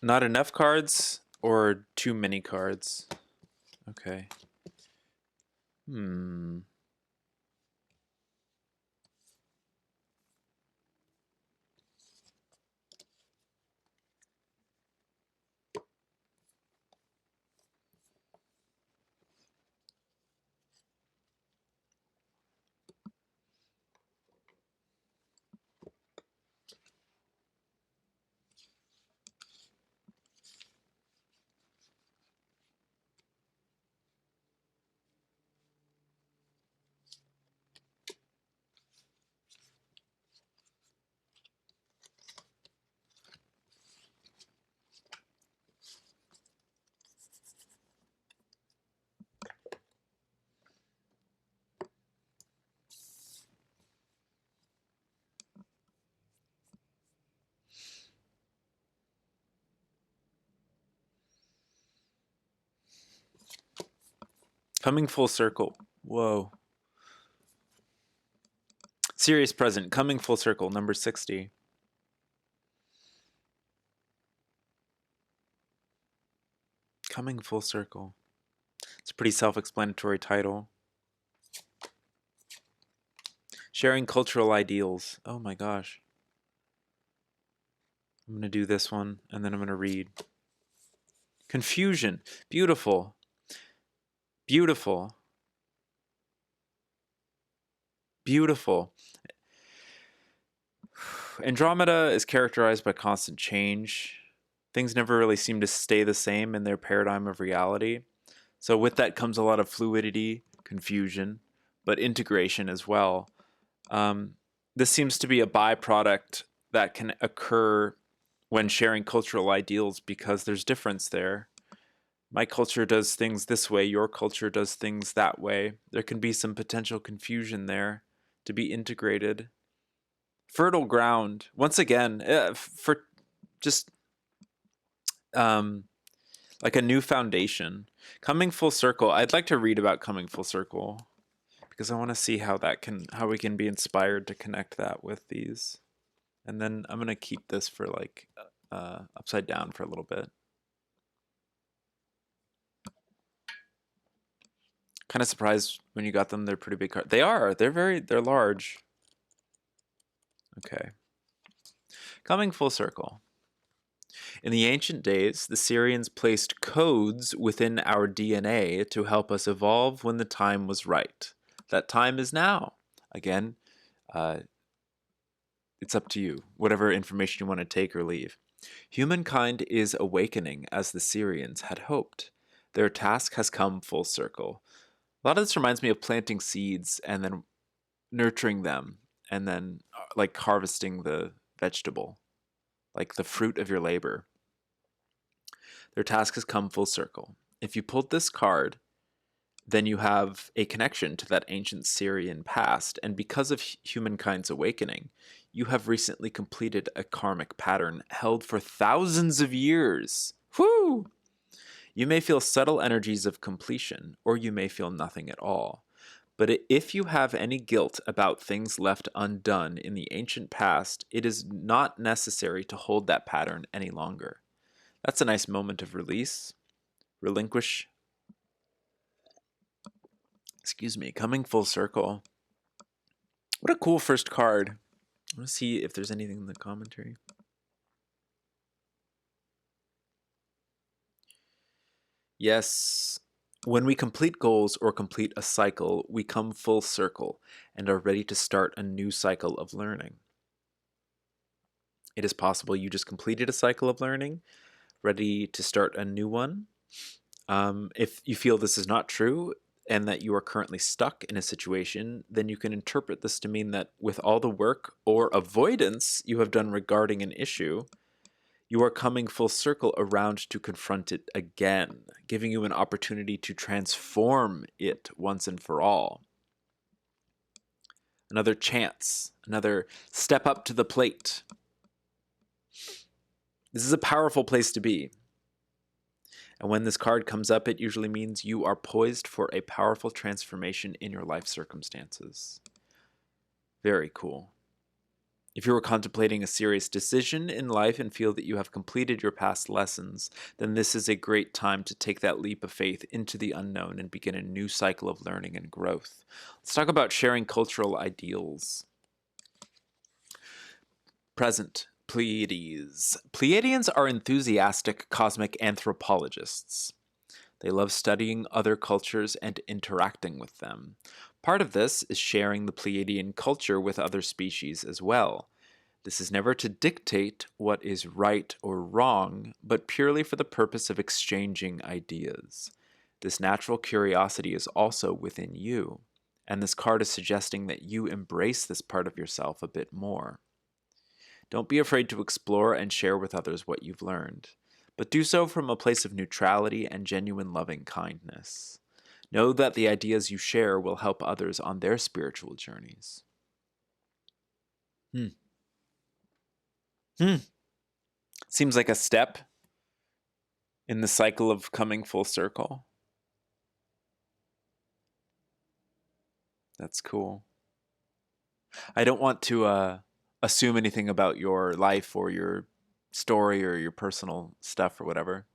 not enough cards or too many cards. Okay. Coming full circle. Whoa. Serious present. Coming full circle. Number 60. Coming full circle. It's a pretty self-explanatory title. Sharing cultural ideals. Oh my gosh. I'm going to do this one, and then I'm going to read. Confusion. Beautiful. Beautiful. Beautiful. Andromeda is characterized by constant change. Things never really seem to stay the same in their paradigm of reality. So with that comes a lot of fluidity, confusion, but integration as well. This seems to be a byproduct that can occur when sharing cultural ideals because there's difference there. My culture does things this way, your culture does things that way. There can be some potential confusion there to be integrated. Fertile ground, once again, for just like a new foundation. Coming full circle. I'd like to read about coming full circle because I want to see how we can be inspired to connect that with these. And then I'm going to keep this for like upside down for a little bit. Kind of surprised when you got them. They're pretty big cards. They are. They're large. Okay. Coming full circle. In the ancient days, the Syrians placed codes within our DNA to help us evolve when the time was right. That time is now. Again, it's up to you, whatever information you want to take or leave. Humankind is awakening as the Syrians had hoped. Their task has come full circle. A lot of this reminds me of planting seeds and then nurturing them and then like harvesting the vegetable, like the fruit of your labor. Their task has come full circle. If you pulled this card, then you have a connection to that ancient Syrian past, and because of humankind's awakening, you have recently completed a karmic pattern held for thousands of years. Whoo! You may feel subtle energies of completion, or you may feel nothing at all. But if you have any guilt about things left undone in the ancient past, it is not necessary to hold that pattern any longer. That's a nice moment of release. Relinquish. Excuse me, coming full circle. What a cool first card. I want to see if there's anything in the commentary. Yes. When we complete goals or complete a cycle, we come full circle and are ready to start a new cycle of learning. It is possible you just completed a cycle of learning, ready to start a new one. If you feel this is not true and that you are currently stuck in a situation, then you can interpret this to mean that with all the work or avoidance you have done regarding an issue, you are coming full circle around to confront it again, giving you an opportunity to transform it once and for all. Another chance, another step up to the plate. This is a powerful place to be. And when this card comes up, it usually means you are poised for a powerful transformation in your life circumstances. Very cool. If you are contemplating a serious decision in life and feel that you have completed your past lessons, then this is a great time to take that leap of faith into the unknown and begin a new cycle of learning and growth. Let's talk about sharing cultural ideals. Present. Pleiades. Pleiadians are enthusiastic cosmic anthropologists. They love studying other cultures and interacting with them. Part of this is sharing the Pleiadian culture with other species as well. This is never to dictate what is right or wrong, but purely for the purpose of exchanging ideas. This natural curiosity is also within you, and this card is suggesting that you embrace this part of yourself a bit more. Don't be afraid to explore and share with others what you've learned, but do so from a place of neutrality and genuine loving kindness. Know that the ideas you share will help others on their spiritual journeys. Seems like a step in the cycle of coming full circle. That's cool. I don't want to assume anything about your life or your story or your personal stuff or whatever.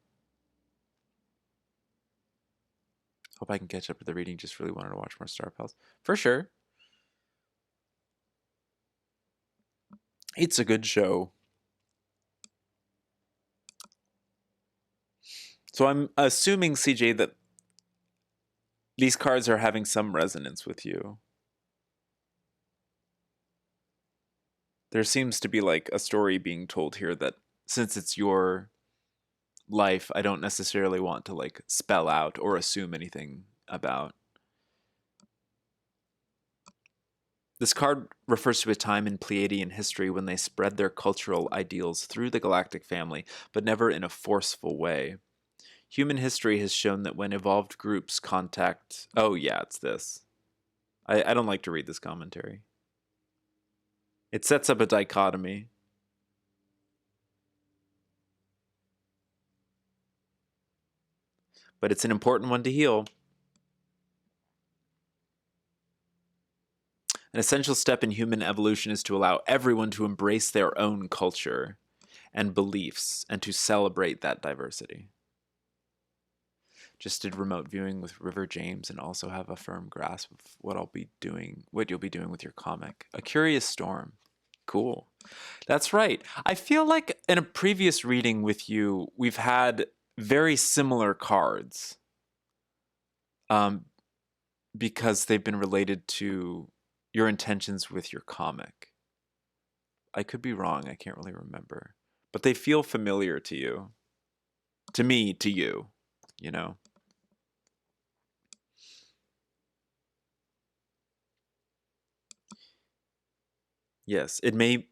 Hope I can catch up with the reading. Just really wanted to watch more Star Pals. For sure. It's a good show. So I'm assuming, CJ, that these cards are having some resonance with you. There seems to be like a story being told here that since it's your life, I don't necessarily want to like spell out or assume anything about. This card refers to a time in Pleiadian history when they spread their cultural ideals through the galactic family, but never in a forceful way. Human history has shown that when evolved groups contact... Oh, yeah, it's this. I don't like to read this commentary. It sets up a dichotomy. But it's an important one to heal. An essential step in human evolution is to allow everyone to embrace their own culture and beliefs and to celebrate that diversity. Just did remote viewing with River James and also have a firm grasp of what you'll be doing with your comic. A Curious Storm. Cool. That's right. I feel like in a previous reading with you, we've had very similar cards. Because they've been related to your intentions with your comic. I could be wrong. I can't really remember. But they feel familiar to you. To me, to you. You know? Yes, it may...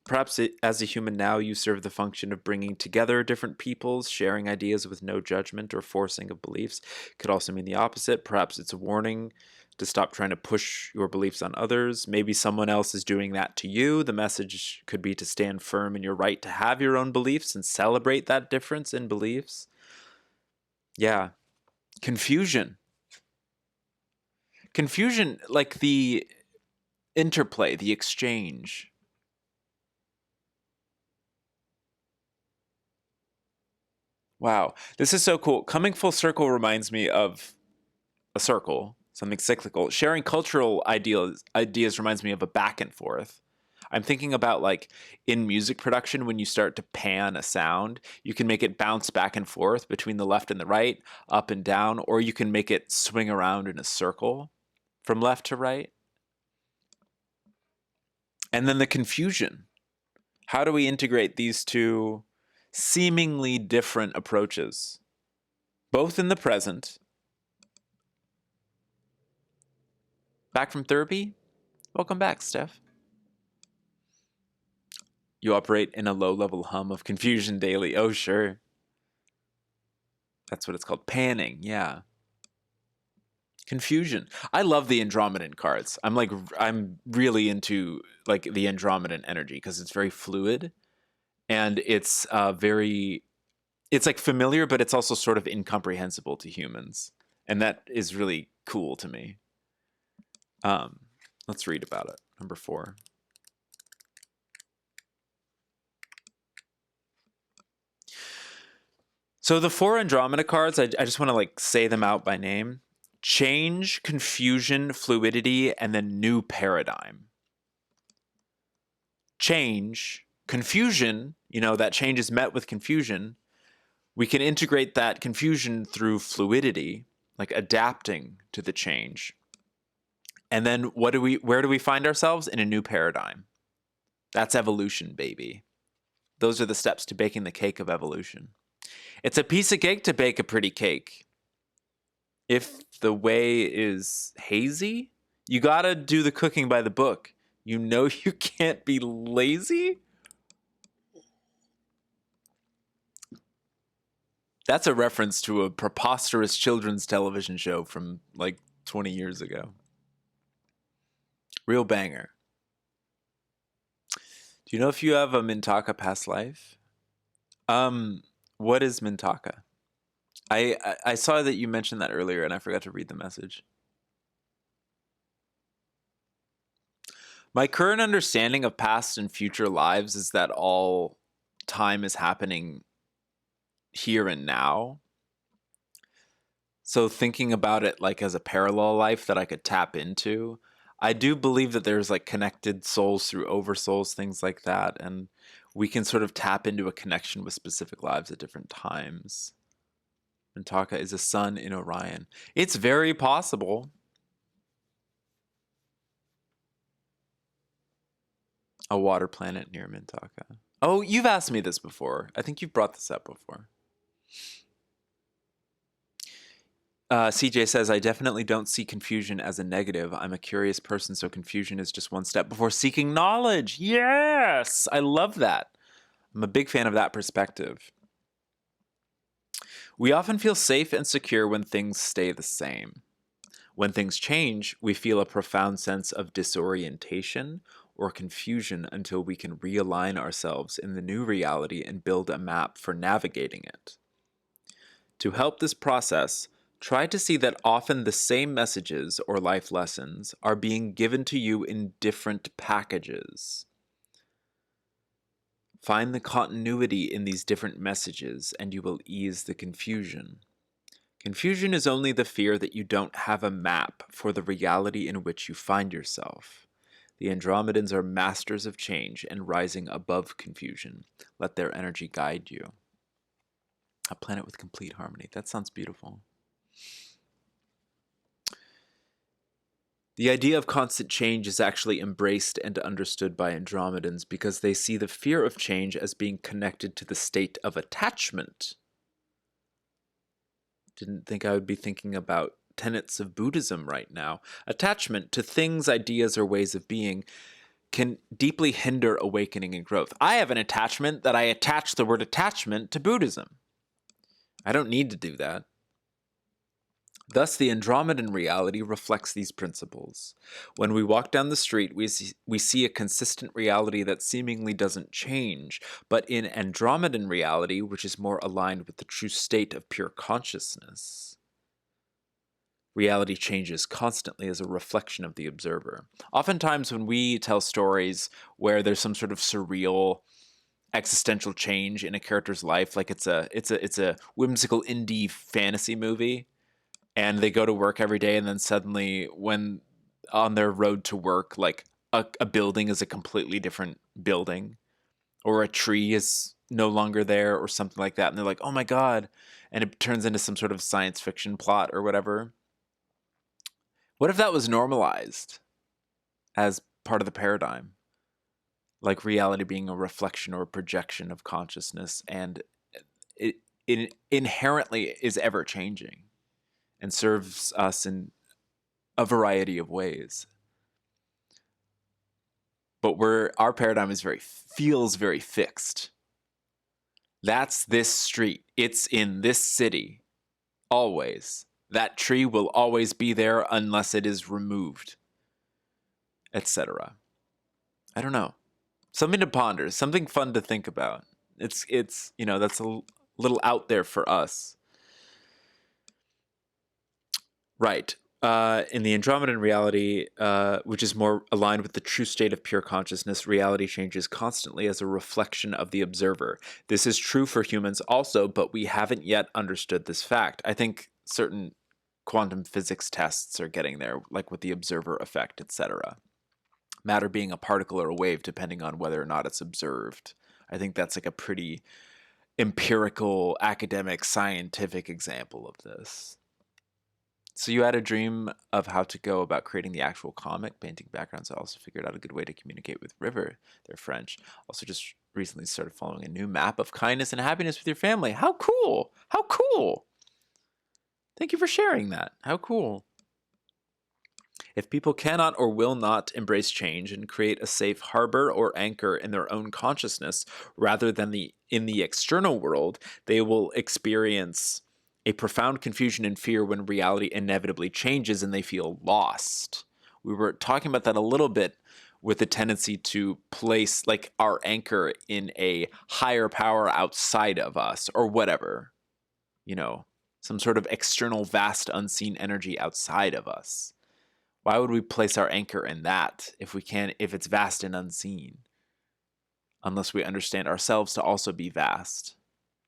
Perhaps as a human now, you serve the function of bringing together different peoples, sharing ideas with no judgment or forcing of beliefs. Could also mean the opposite. Perhaps it's a warning to stop trying to push your beliefs on others. Maybe someone else is doing that to you. The message could be to stand firm in your right to have your own beliefs and celebrate that difference in beliefs. Yeah. Confusion. Confusion, like the interplay, the exchange. Wow, this is so cool. Coming full circle reminds me of a circle, something cyclical. Sharing cultural ideas reminds me of a back and forth. I'm thinking about like in music production, when you start to pan a sound, you can make it bounce back and forth between the left and the right, up and down, or you can make it swing around in a circle from left to right. And then the confusion. How do we integrate these two seemingly different approaches, both in the present? Back from therapy? Welcome back, Steph. You operate in a low-level hum of confusion daily. Oh, sure. That's what it's called. Panning, yeah. Confusion. I love the Andromedan cards. I'm really into like the Andromedan energy because it's very fluid. And it's it's like familiar, but it's also sort of incomprehensible to humans. And that is really cool to me. Let's read about it. Number 4. So the 4 Andromeda cards, I just want to like say them out by name. Change, confusion, fluidity, and then new paradigm. Change, confusion, that change is met with confusion. We can integrate that confusion through fluidity, like adapting to the change. And then where do we find ourselves? In a new paradigm. That's evolution, baby. Those are the steps to baking the cake of evolution. It's a piece of cake to bake a pretty cake. If the way is hazy, you gotta do the cooking by the book. You know you can't be lazy? That's a reference to a preposterous children's television show from like 20 years ago. Real banger. Do you know if you have a Mintaka past life? What is Mintaka? I saw that you mentioned that earlier and I forgot to read the message. My current understanding of past and future lives is that all time is happening here and now. So thinking about it like as a parallel life that I could tap into, I do believe that there's like connected souls through oversouls, things like that, and we can sort of tap into a connection with specific lives at different times. Mintaka is a sun in Orion. It's very possible. A water planet near Mintaka. Oh, you've asked me this before. I think you've brought this up before. CJ says, I definitely don't see confusion as a negative. I'm a curious person, so confusion is just one step before seeking knowledge. Yes! I love that. I'm a big fan of that perspective. We often feel safe and secure when things stay the same. When things change, we feel a profound sense of disorientation or confusion until we can realign ourselves in the new reality and build a map for navigating it. To help this process, try to see that often the same messages or life lessons are being given to you in different packages. Find the continuity in these different messages and you will ease the confusion. Confusion is only the fear that you don't have a map for the reality in which you find yourself. The Andromedans are masters of change and rising above confusion. Let their energy guide you. A planet with complete harmony. That sounds beautiful. The idea of constant change is actually embraced and understood by Andromedans because they see the fear of change as being connected to the state of attachment. Didn't think I would be thinking about tenets of Buddhism right now. Attachment to things, ideas, or ways of being can deeply hinder awakening and growth. I have an attachment that I attach the word attachment to Buddhism. I don't need to do that. Thus, the Andromedan reality reflects these principles. When we walk down the street, we see a consistent reality that seemingly doesn't change, but in Andromedan reality, which is more aligned with the true state of pure consciousness, reality changes constantly as a reflection of the observer. Oftentimes, when we tell stories where there's some sort of surreal existential change in a character's life, like it's a whimsical indie fantasy movie, and they go to work every day, and then suddenly when on their road to work, like a building is a completely different building, or a tree is no longer there, or something like that, and they're like, oh my god, and it turns into some sort of science fiction plot or whatever. What if that was normalized as part of the paradigm? Like reality being a reflection or a projection of consciousness, and it inherently is ever changing and serves us in a variety of ways. But our paradigm feels very fixed. That's this street. It's in this city. Always. That tree will always be there unless it is removed, etc. I don't know. Something to ponder, something fun to think about. It's that's a little out there for us. Right. In the Andromedan reality, which is more aligned with the true state of pure consciousness, reality changes constantly as a reflection of the observer. This is true for humans also, but we haven't yet understood this fact. I think certain quantum physics tests are getting there, like with the observer effect, etc. Matter being a particle or a wave, depending on whether or not it's observed. I think that's like a pretty empirical, academic, scientific example of this. So you had a dream of how to go about creating the actual comic, painting backgrounds. I also figured out a good way to communicate with River. They're French. Also just recently started following a new map of kindness and happiness with your family. How cool! How cool! Thank you for sharing that. How cool. If people cannot or will not embrace change and create a safe harbor or anchor in their own consciousness rather than in the external world, they will experience a profound confusion and fear when reality inevitably changes and they feel lost. We were talking about that a little bit with the tendency to place like our anchor in a higher power outside of us or whatever, some sort of external vast unseen energy outside of us. Why would we place our anchor in that if it's vast and unseen? Unless we understand ourselves to also be vast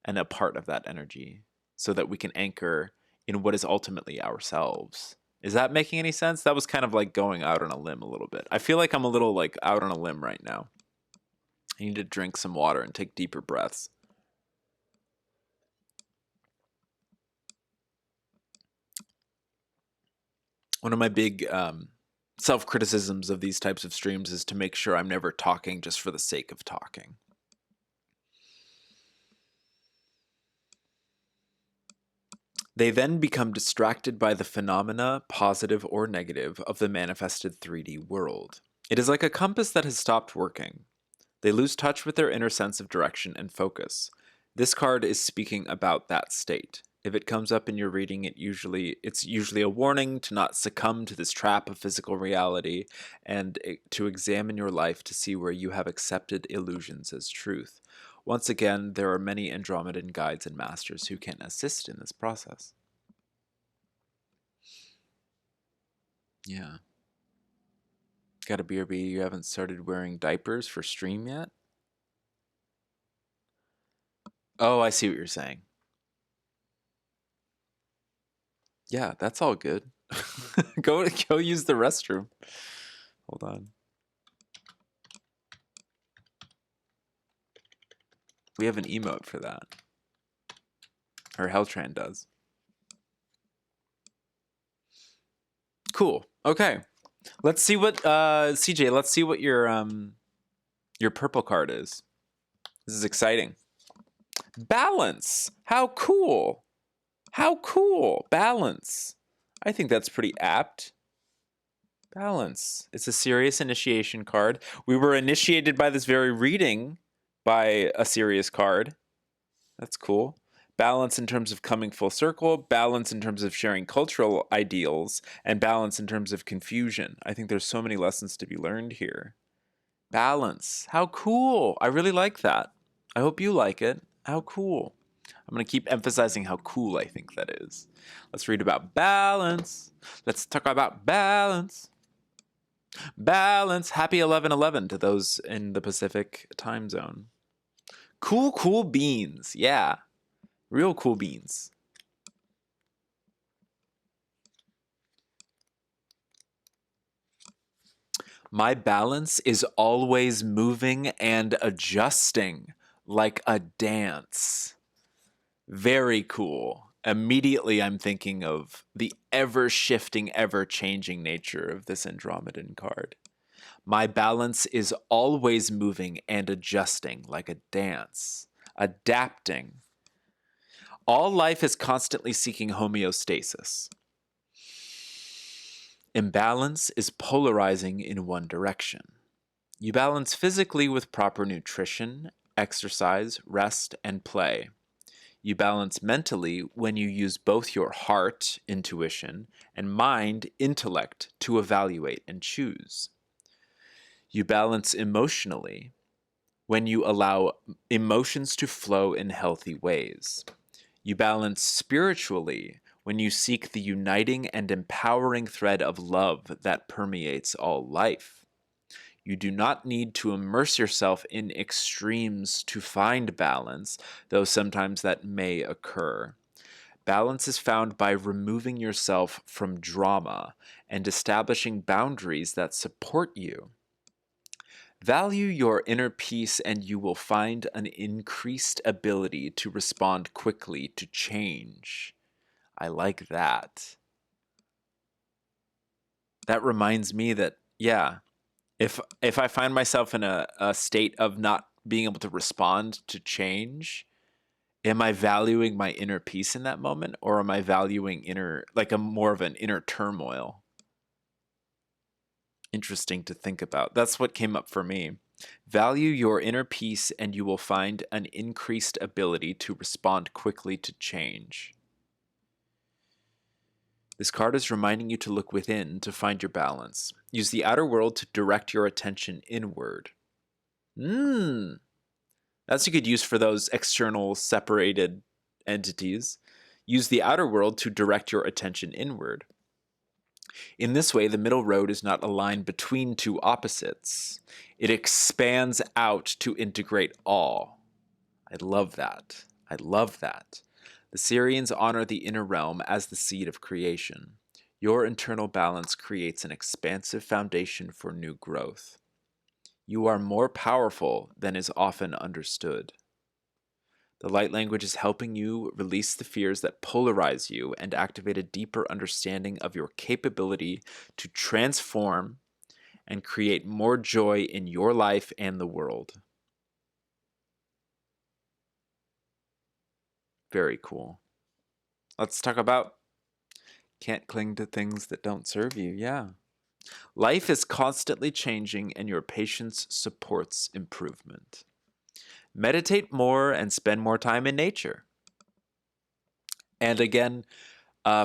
and a part of that energy, so that we can anchor in what is ultimately ourselves. Is that making any sense? That was kind of like going out on a limb a little bit. I feel like I'm a little like out on a limb right now. I need to drink some water and take deeper breaths. One of my big self-criticisms of these types of streams is to make sure I'm never talking just for the sake of talking. They then become distracted by the phenomena, positive or negative, of the manifested 3D world. It is like a compass that has stopped working. They lose touch with their inner sense of direction and focus. This card is speaking about that state. If it comes up in your reading, it's usually a warning to not succumb to this trap of physical reality and to examine your life to see where you have accepted illusions as truth. Once again, there are many Andromedan guides and masters who can assist in this process. Yeah. Got a BRB, you haven't started wearing diapers for stream yet? Oh, I see what you're saying. Yeah, that's all good. Go use the restroom. Hold on. We have an emote for that. Or Heltran does. Cool. Okay. Let's see what CJ, let's see what your purple card is. This is exciting. Balance. How cool. How cool. Balance. I think that's pretty apt. Balance. It's a serious initiation card. We were initiated by this very reading by a serious card. That's cool. Balance in terms of coming full circle, balance in terms of sharing cultural ideals, and balance in terms of confusion. I think there's so many lessons to be learned here. Balance. How cool. I really like that. I hope you like it. How cool. I'm going to keep emphasizing how cool I think that is. Let's read about balance. Let's talk about balance. Balance. Happy 11/11 to those in the Pacific time zone. Cool beans. Yeah. Real cool beans. My balance is always moving and adjusting like a dance. Very cool. Immediately I'm thinking of the ever-shifting, ever-changing nature of this Andromedan card. My balance is always moving and adjusting like a dance. Adapting. All life is constantly seeking homeostasis. Imbalance is polarizing in one direction. You balance physically with proper nutrition, exercise, rest, and play. You balance mentally when you use both your heart, intuition, and mind, intellect, to evaluate and choose. You balance emotionally when you allow emotions to flow in healthy ways. You balance spiritually when you seek the uniting and empowering thread of love that permeates all life. You do not need to immerse yourself in extremes to find balance, though sometimes that may occur. Balance is found by removing yourself from drama and establishing boundaries that support you. Value your inner peace and you will find an increased ability to respond quickly to change. I like that. That reminds me that, yeah, if I find myself in a state of not being able to respond to change, am I valuing my inner peace in that moment, or am I valuing more of an inner turmoil? Interesting to think about. That's what came up for me. Value your inner peace and you will find an increased ability to respond quickly to change. This card is reminding you to look within to find your balance. Use the outer world to direct your attention inward. That's a good use for those external separated entities. Use the outer world to direct your attention inward. In this way, the middle road is not a line between two opposites. It expands out to integrate all. I love that. I love that. The Syrians honor the inner realm as the seed of creation. Your internal balance creates an expansive foundation for new growth. You are more powerful than is often understood. The light language is helping you release the fears that polarize you and activate a deeper understanding of your capability to transform and create more joy in your life and the world. Very cool. Let's talk about can't cling to things that don't serve you. Yeah. Life is constantly changing and your patience supports improvement. Meditate more and spend more time in nature. And again,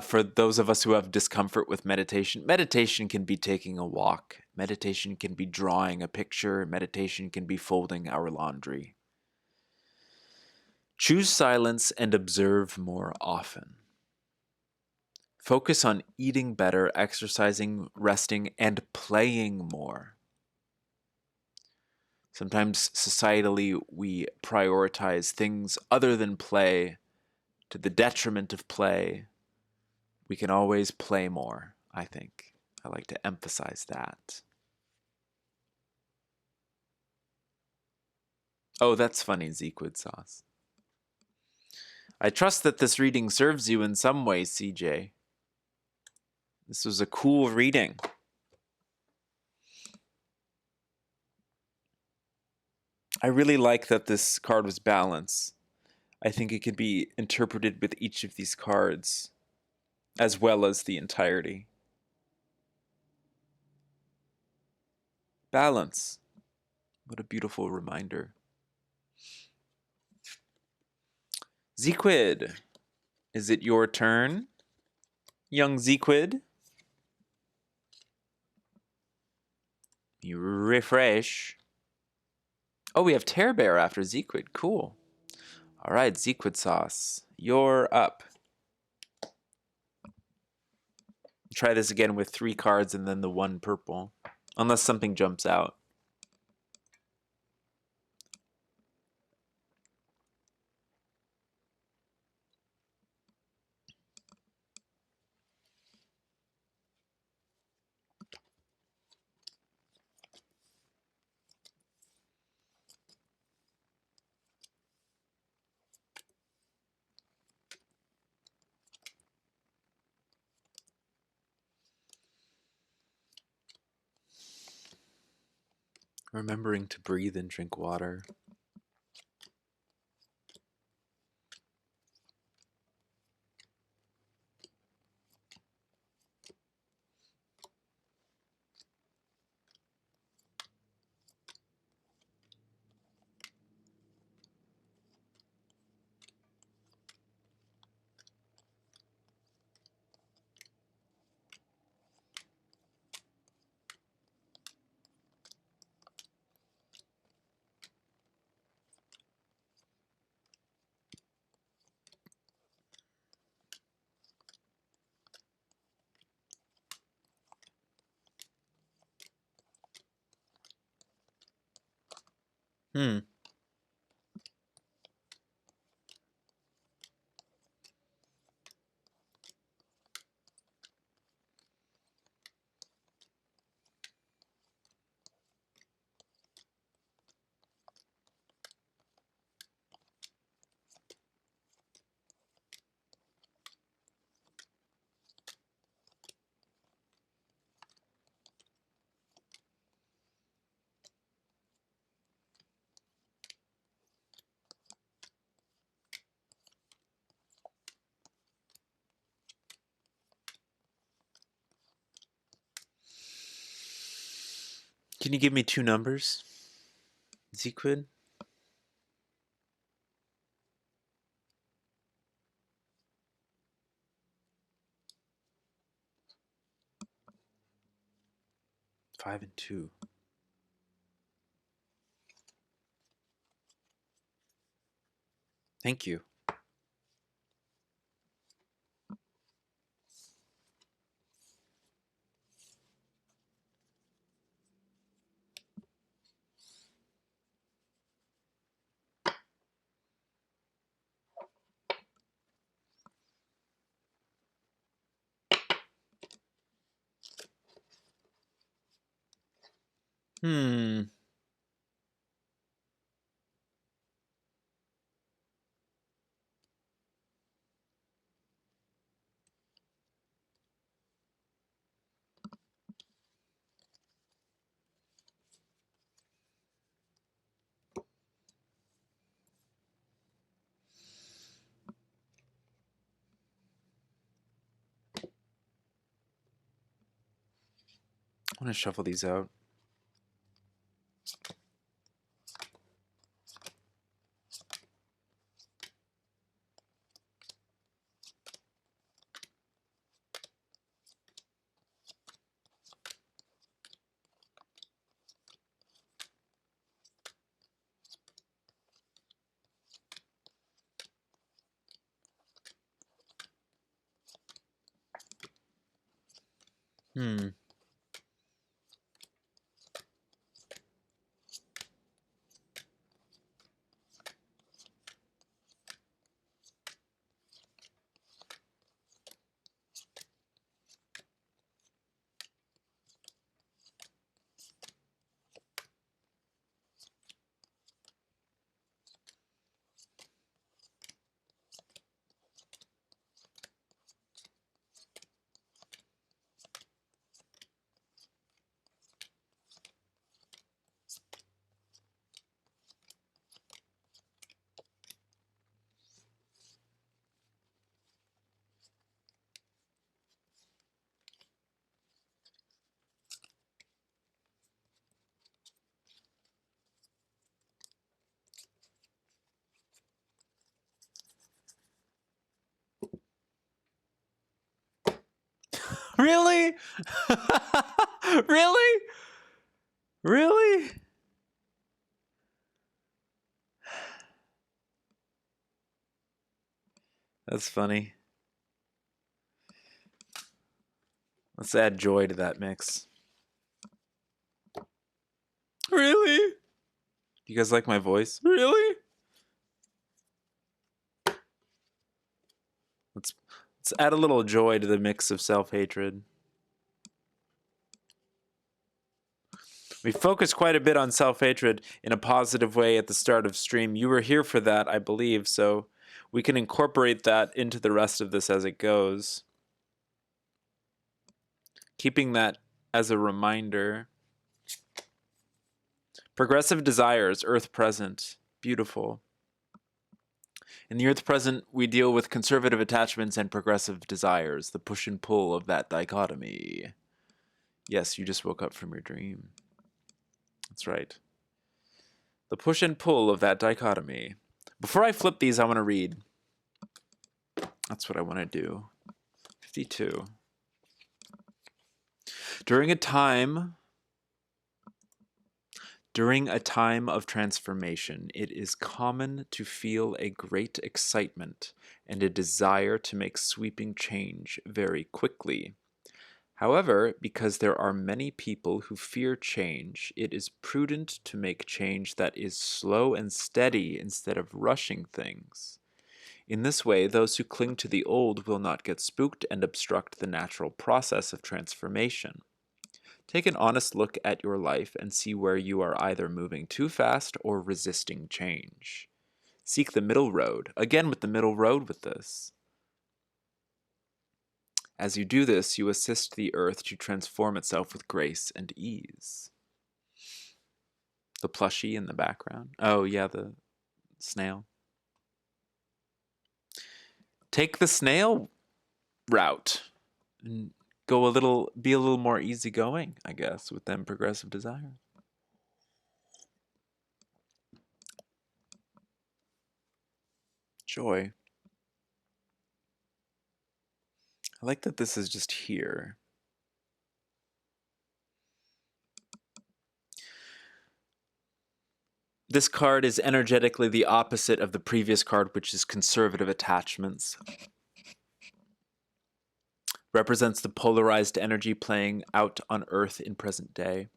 for those of us who have discomfort with meditation, meditation can be taking a walk. Meditation can be drawing a picture. Meditation can be folding our laundry. Choose silence and observe more often. Focus on eating better, exercising, resting, and playing more. Sometimes societally we prioritize things other than play to the detriment of play. We can always play more, I think. I like to emphasize that. Oh, that's funny, Zequid Sauce. I trust that this reading serves you in some way, CJ. This was a cool reading. I really like that this card was balanced. I think it could be interpreted with each of these cards, as well as the entirety. Balance. What a beautiful reminder. Zequid, is it your turn? Young Zequid? You refresh. Oh, we have Tear Bear after Zequid. Cool. All right, Zequid Sauce, you're up. Try this again with 3 cards and then the 1 purple, unless something jumps out. Remembering to breathe and drink water. Hmm. Can you give me 2 numbers, Zequid? Five and 2. Thank you. Hmm. I'm gonna shuffle these out. Hmm. Really? Really? Really? That's funny. Let's add joy to that mix. Really? You guys like my voice? Really? Let's add a little joy to the mix of self-hatred. We focused quite a bit on self-hatred in a positive way at the start of stream. You were here for that, I believe, so we can incorporate that into the rest of this as it goes. Keeping that as a reminder. Progressive desires, Earth present. Beautiful. In the Earth present, we deal with conservative attachments and progressive desires, the push and pull of that dichotomy. Yes, you just woke up from your dream. That's right. The push and pull of that dichotomy. Before I flip these, I want to read. That's what I want to do. 52. During a time of transformation, it is common to feel a great excitement and a desire to make sweeping change very quickly. However, because there are many people who fear change, it is prudent to make change that is slow and steady instead of rushing things. In this way, those who cling to the old will not get spooked and obstruct the natural process of transformation. Take an honest look at your life and see where you are either moving too fast or resisting change. Seek the middle road. Again with the middle road with this. As you do this, you assist the earth to transform itself with grace and ease. The plushie in the background. Oh, yeah, the snail. Take the snail route and be a little more easygoing, I guess, with them progressive desires. Joy. I like that this is just here. This card is energetically the opposite of the previous card, which is conservative attachments. Represents the polarized energy playing out on Earth in present day.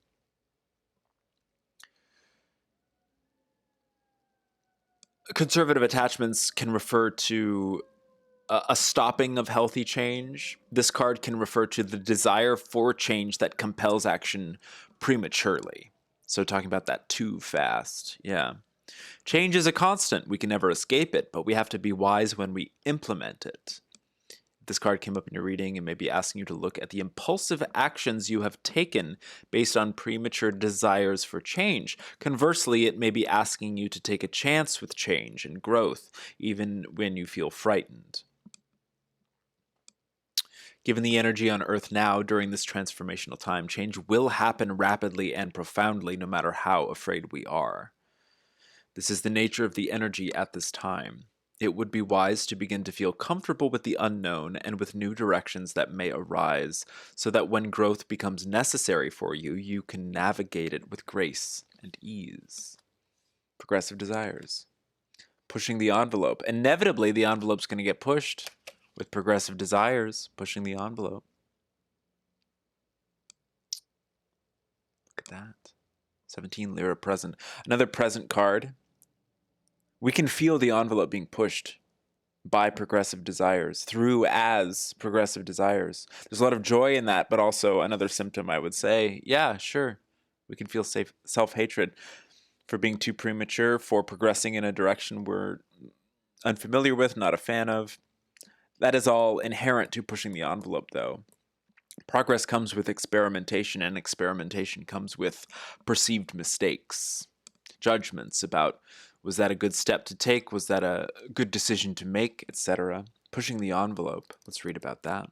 Conservative attachments can refer to a stopping of healthy change. This card can refer to the desire for change that compels action prematurely. So talking about that too fast, yeah. Change is a constant. We can never escape it, but we have to be wise when we implement it. If this card came up in your reading, it may be asking you to look at the impulsive actions you have taken based on premature desires for change. Conversely, it may be asking you to take a chance with change and growth, even when you feel frightened. Given the energy on Earth now during this transformational time, change will happen rapidly and profoundly no matter how afraid we are. This is the nature of the energy at this time. It would be wise to begin to feel comfortable with the unknown and with new directions that may arise, so that when growth becomes necessary for you, you can navigate it with grace and ease. Progressive desires. Pushing the envelope. Inevitably, the envelope's going to get pushed with progressive desires, pushing the envelope. Look at that. 17 Lyra present. Another present card. We can feel the envelope being pushed by progressive desires, through as progressive desires. There's a lot of joy in that, but also another symptom, I would say. Yeah, sure. We can feel self-hatred for being too premature, for progressing in a direction we're unfamiliar with, not a fan of. That is all inherent to pushing the envelope, though. Progress comes with experimentation, and experimentation comes with perceived mistakes, judgments about, was that a good step to take? Was that a good decision to make? Etc. Pushing the envelope. Let's read about that.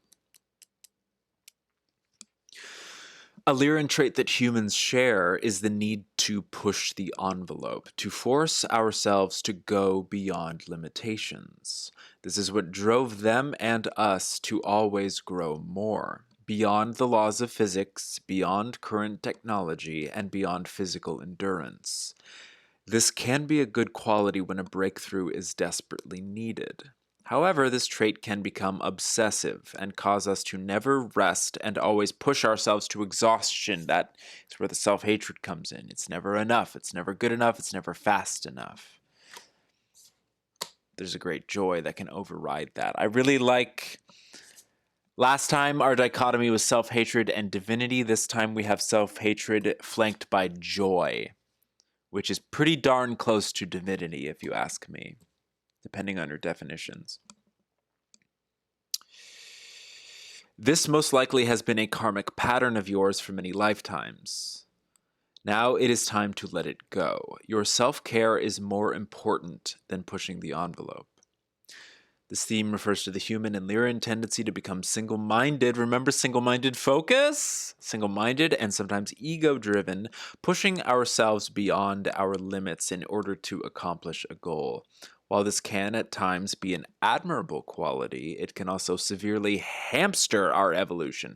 A Lyran trait that humans share is the need to push the envelope, to force ourselves to go beyond limitations. This is what drove them and us to always grow more, beyond the laws of physics, beyond current technology, and beyond physical endurance. This can be a good quality when a breakthrough is desperately needed. However, this trait can become obsessive and cause us to never rest and always push ourselves to exhaustion. That is where the self-hatred comes in. It's never enough. It's never good enough. It's never fast enough. There's a great joy that can override that. I really like... Last time our dichotomy was self-hatred and divinity. This time we have self-hatred flanked by joy, which is pretty darn close to divinity, if you ask me, depending on your definitions. This most likely has been a karmic pattern of yours for many lifetimes. Now it is time to let it go. Your self-care is more important than pushing the envelope. This theme refers to the human and Lyran tendency to become single-minded. Remember single-minded focus? Single-minded and sometimes ego-driven, pushing ourselves beyond our limits in order to accomplish a goal. While this can at times be an admirable quality, it can also severely hamper our evolution.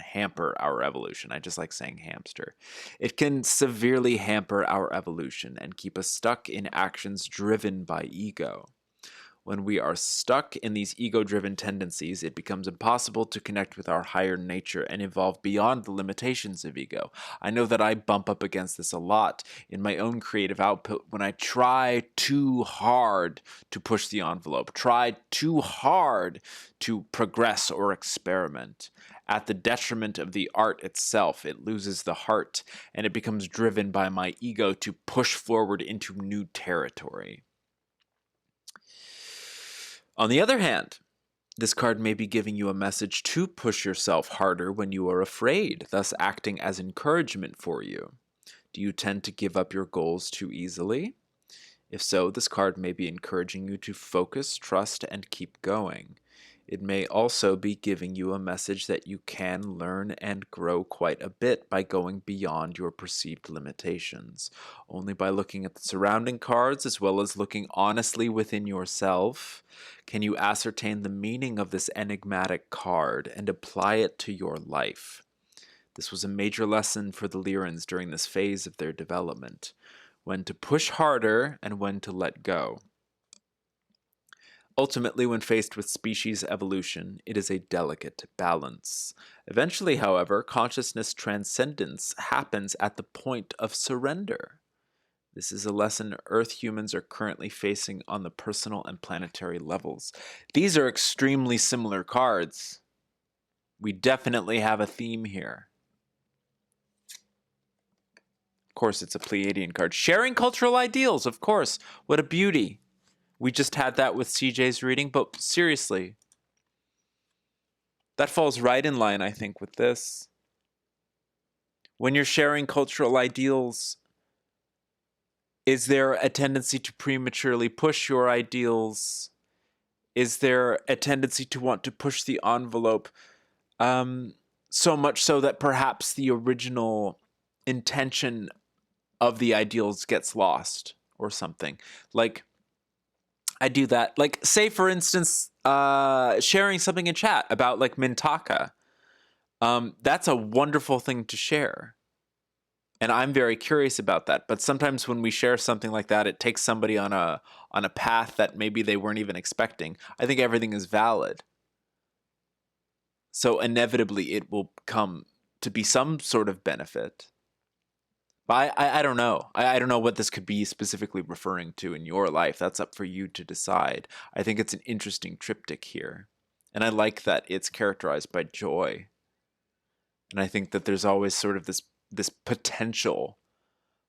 I just like saying hamster. It can severely hamper our evolution and keep us stuck in actions driven by ego. When we are stuck in these ego-driven tendencies, it becomes impossible to connect with our higher nature and evolve beyond the limitations of ego. I know that I bump up against this a lot in my own creative output when I try too hard to push the envelope, try too hard to progress or experiment. At the detriment of the art itself, it loses the heart, and it becomes driven by my ego to push forward into new territory. On the other hand, this card may be giving you a message to push yourself harder when you are afraid, thus acting as encouragement for you. Do you tend to give up your goals too easily? If so, this card may be encouraging you to focus, trust, and keep going. It may also be giving you a message that you can learn and grow quite a bit by going beyond your perceived limitations. Only by looking at the surrounding cards, as well as looking honestly within yourself, can you ascertain the meaning of this enigmatic card and apply it to your life. This was a major lesson for the Lyrans during this phase of their development, when to push harder and when to let go. Ultimately, when faced with species evolution, it is a delicate balance. Eventually, however, consciousness transcendence happens at the point of surrender. This is a lesson Earth humans are currently facing on the personal and planetary levels. These are extremely similar cards. We definitely have a theme here. Of course, it's a Pleiadian card. Sharing cultural ideals, of course. What a beauty. We just had that with CJ's reading, but seriously, that falls right in line, I think, with this. When you're sharing cultural ideals, is there a tendency to prematurely push your ideals? Is there a tendency to want to push the envelope So much so that perhaps the original intention of the ideals gets lost or something. Like, I do that. Like, say, for instance, sharing something in chat about, like, Mintaka. That's a wonderful thing to share. And I'm very curious about that. But sometimes when we share something like that, it takes somebody on a path that maybe they weren't even expecting. I think everything is valid. So inevitably it will come to be some sort of benefit. But I don't know. I don't know what this could be specifically referring to in your life. That's up for you to decide. I think it's an interesting triptych here. And I like that it's characterized by joy. And I think that there's always sort of this potential,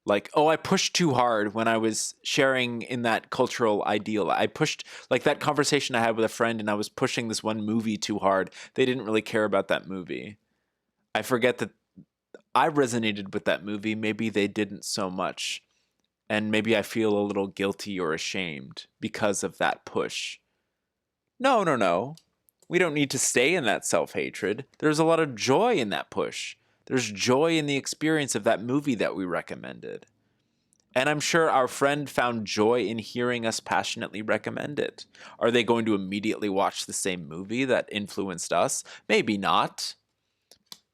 like, oh, I pushed too hard when I was sharing in that cultural ideal. I pushed, like that conversation I had with a friend, and I was pushing this one movie too hard. They didn't really care about that movie. I forget that I resonated with that movie. Maybe they didn't so much. And maybe I feel a little guilty or ashamed because of that push. No. We don't need to stay in that self-hatred. There's a lot of joy in that push. There's joy in the experience of that movie that we recommended. And I'm sure our friend found joy in hearing us passionately recommend it. Are they going to immediately watch the same movie that influenced us? Maybe not.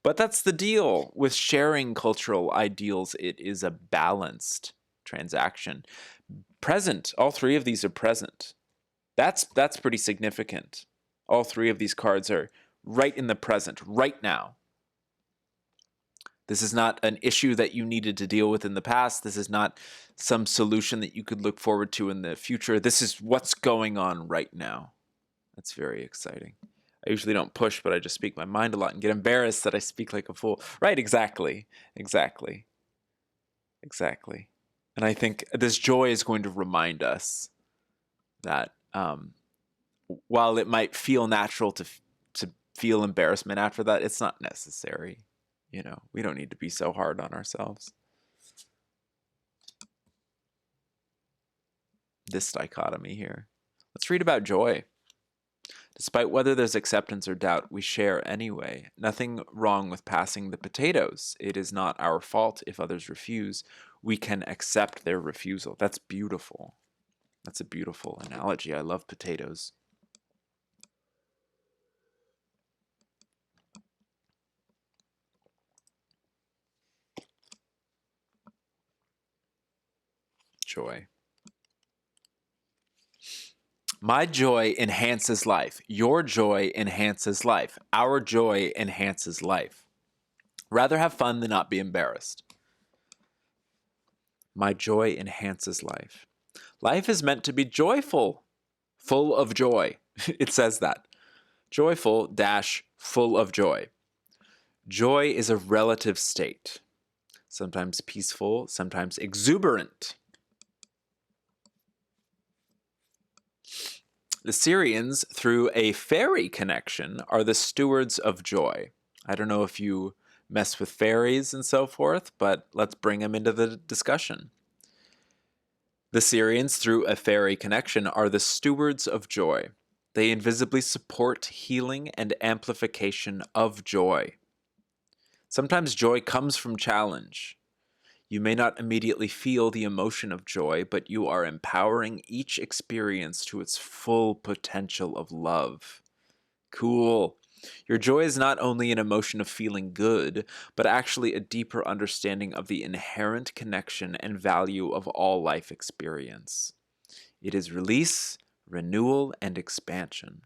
But that's the deal with sharing cultural ideals. It is a balanced transaction. Present. All three of these are present. That's pretty significant. All three of these cards are right in the present, right now. This is not an issue that you needed to deal with in the past. This is not some solution that you could look forward to in the future. This is what's going on right now. That's very exciting. I usually don't push, but I just speak my mind a lot and get embarrassed that I speak like a fool. Right, exactly. And I think this joy is going to remind us that while it might feel natural to feel embarrassment after that, it's not necessary. You know, we don't need to be so hard on ourselves. This dichotomy here. Let's read about joy. Despite whether there's acceptance or doubt, we share anyway. Nothing wrong with passing the potatoes. It is not our fault if others refuse. We can accept their refusal. That's beautiful. That's a beautiful analogy. I love potatoes. Joy. My joy enhances life. Your joy enhances life. Our joy enhances life. Rather have fun than not be embarrassed. My joy enhances life. Life is meant to be joyful, full of joy. It says that. Joyful dash full of joy. Joy is a relative state. Sometimes peaceful, sometimes exuberant. The Syrians, through a fairy connection, are the stewards of joy. I don't know if you mess with fairies and so forth, but let's bring them into the discussion. The Syrians, through a fairy connection, are the stewards of joy. They invisibly support healing and amplification of joy. Sometimes joy comes from challenge. You may not immediately feel the emotion of joy, but you are empowering each experience to its full potential of love. Cool. Your joy is not only an emotion of feeling good, but actually a deeper understanding of the inherent connection and value of all life experience. It is release, renewal, and expansion.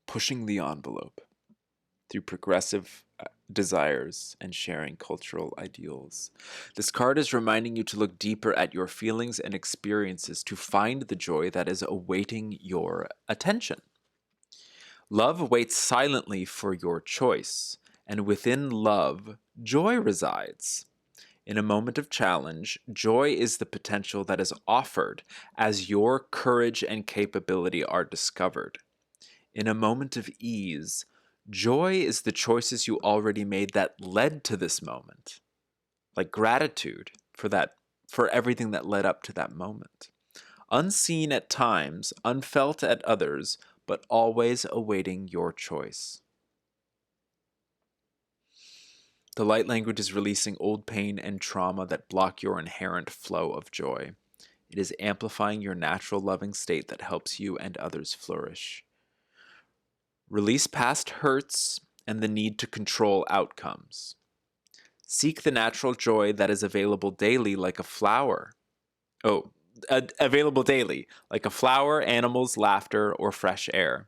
Pushing the envelope through progressive desires and sharing cultural ideals. This card is reminding you to look deeper at your feelings and experiences to find the joy that is awaiting your attention. Love waits silently for your choice, and within love, joy resides. In a moment of challenge, joy is the potential that is offered as your courage and capability are discovered. In a moment of ease, joy is the choices you already made that led to this moment. Like gratitude for everything that led up to that moment. Unseen at times, unfelt at others, but always awaiting your choice. The light language is releasing old pain and trauma that block your inherent flow of joy. It is amplifying your natural loving state that helps you and others flourish. Release past hurts and the need to control outcomes. Seek the natural joy that is available daily like a flower. Available daily, like a flower, animals, laughter, or fresh air.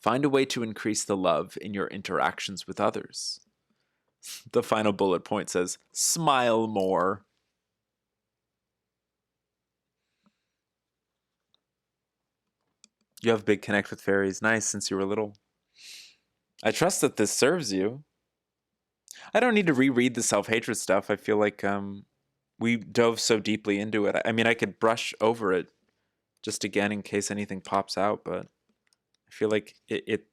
Find a way to increase the love in your interactions with others. The final bullet point says, smile more. You have big connect with fairies. Nice, since you were little. I trust that this serves you. I don't need to reread the self-hatred stuff. I feel like we dove so deeply into it. I mean, I could brush over it just again in case anything pops out, but I feel like it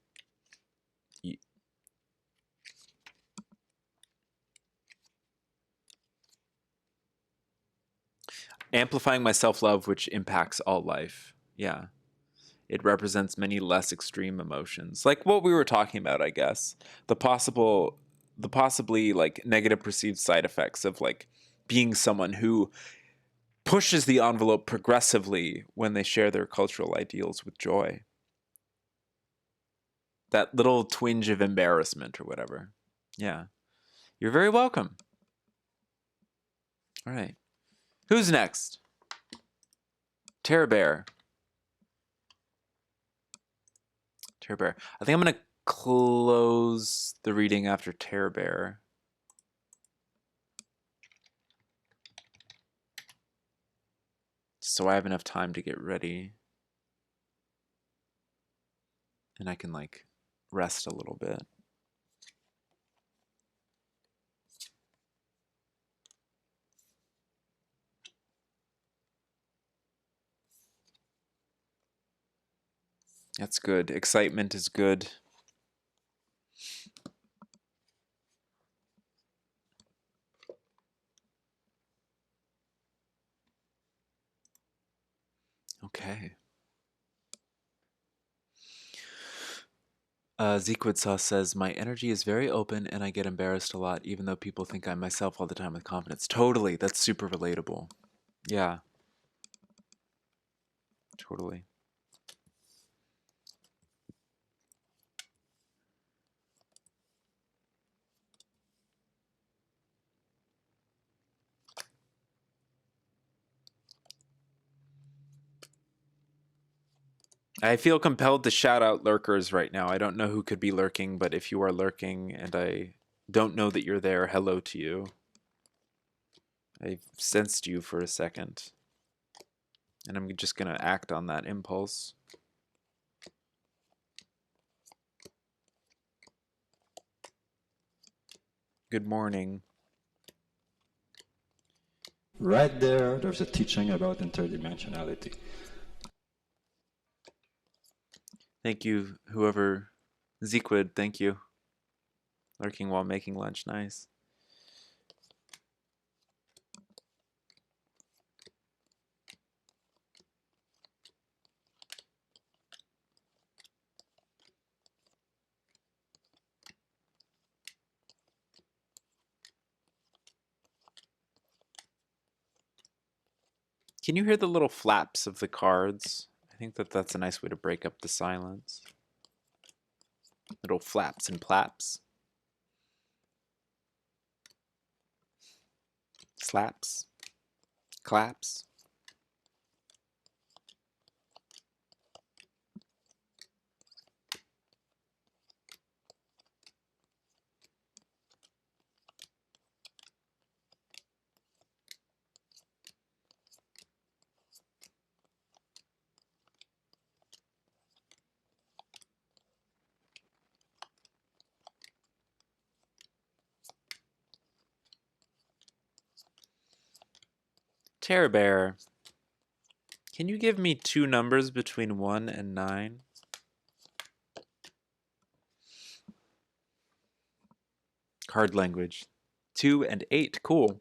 amplifying my self-love, which impacts all life. Yeah. It represents many less extreme emotions. Like what we were talking about, I guess. The possibly like negative perceived side effects of like being someone who pushes the envelope progressively when they share their cultural ideals with joy. That little twinge of embarrassment or whatever. Yeah. You're very welcome. All right. Who's next? Terror Bear. Terror Bear. I think I'm going to close the reading after Terror Bear. So I have enough time to get ready. And I can like rest a little bit. That's good. Excitement is good. Okay. Zequid Sauce says, my energy is very open and I get embarrassed a lot, even though people think I'm myself all the time with confidence. Totally. That's super relatable. Yeah. Totally. I feel compelled to shout out lurkers right now. I don't know who could be lurking, but if you are lurking and I don't know that you're there, hello to you. I sensed you for a second. And I'm just going to act on that impulse. Good morning. Right there's a teaching about interdimensionality. Thank you, whoever. Zequid, thank you. Lurking while making lunch, nice. Can you hear the little flaps of the cards? I think that that's a nice way to break up the silence. Little flaps and plaps. Slaps. Claps. Terror Bear, can you give me two numbers between 1 and 9? Card language. 2 and 8, cool.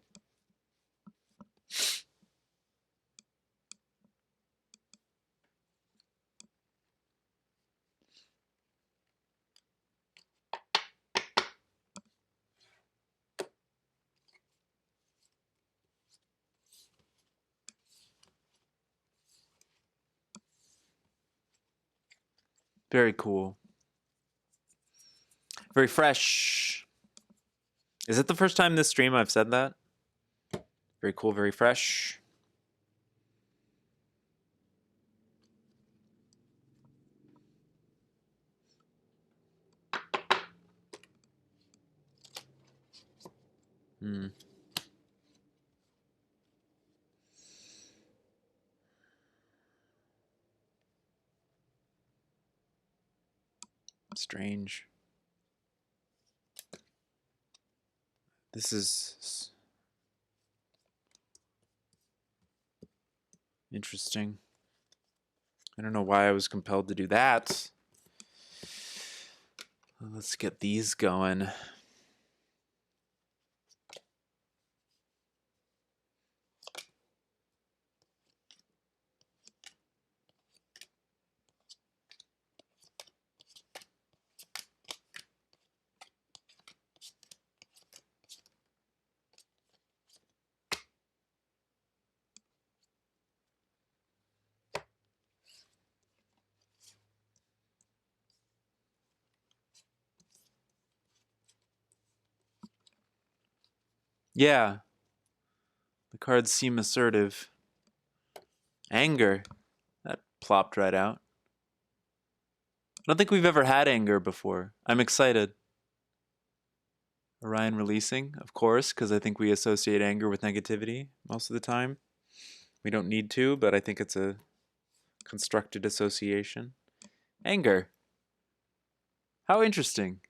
Very cool. Very fresh. Is it the first time this stream I've said that? Very cool, very fresh. Strange. This is interesting. I don't know why I was compelled to do that. Let's get these going. Yeah. The cards seem assertive. Anger. That plopped right out. I don't think we've ever had anger before. I'm excited. Orion releasing, of course, because I think we associate anger with negativity most of the time. We don't need to, but I think it's a constructed association. Anger. How interesting.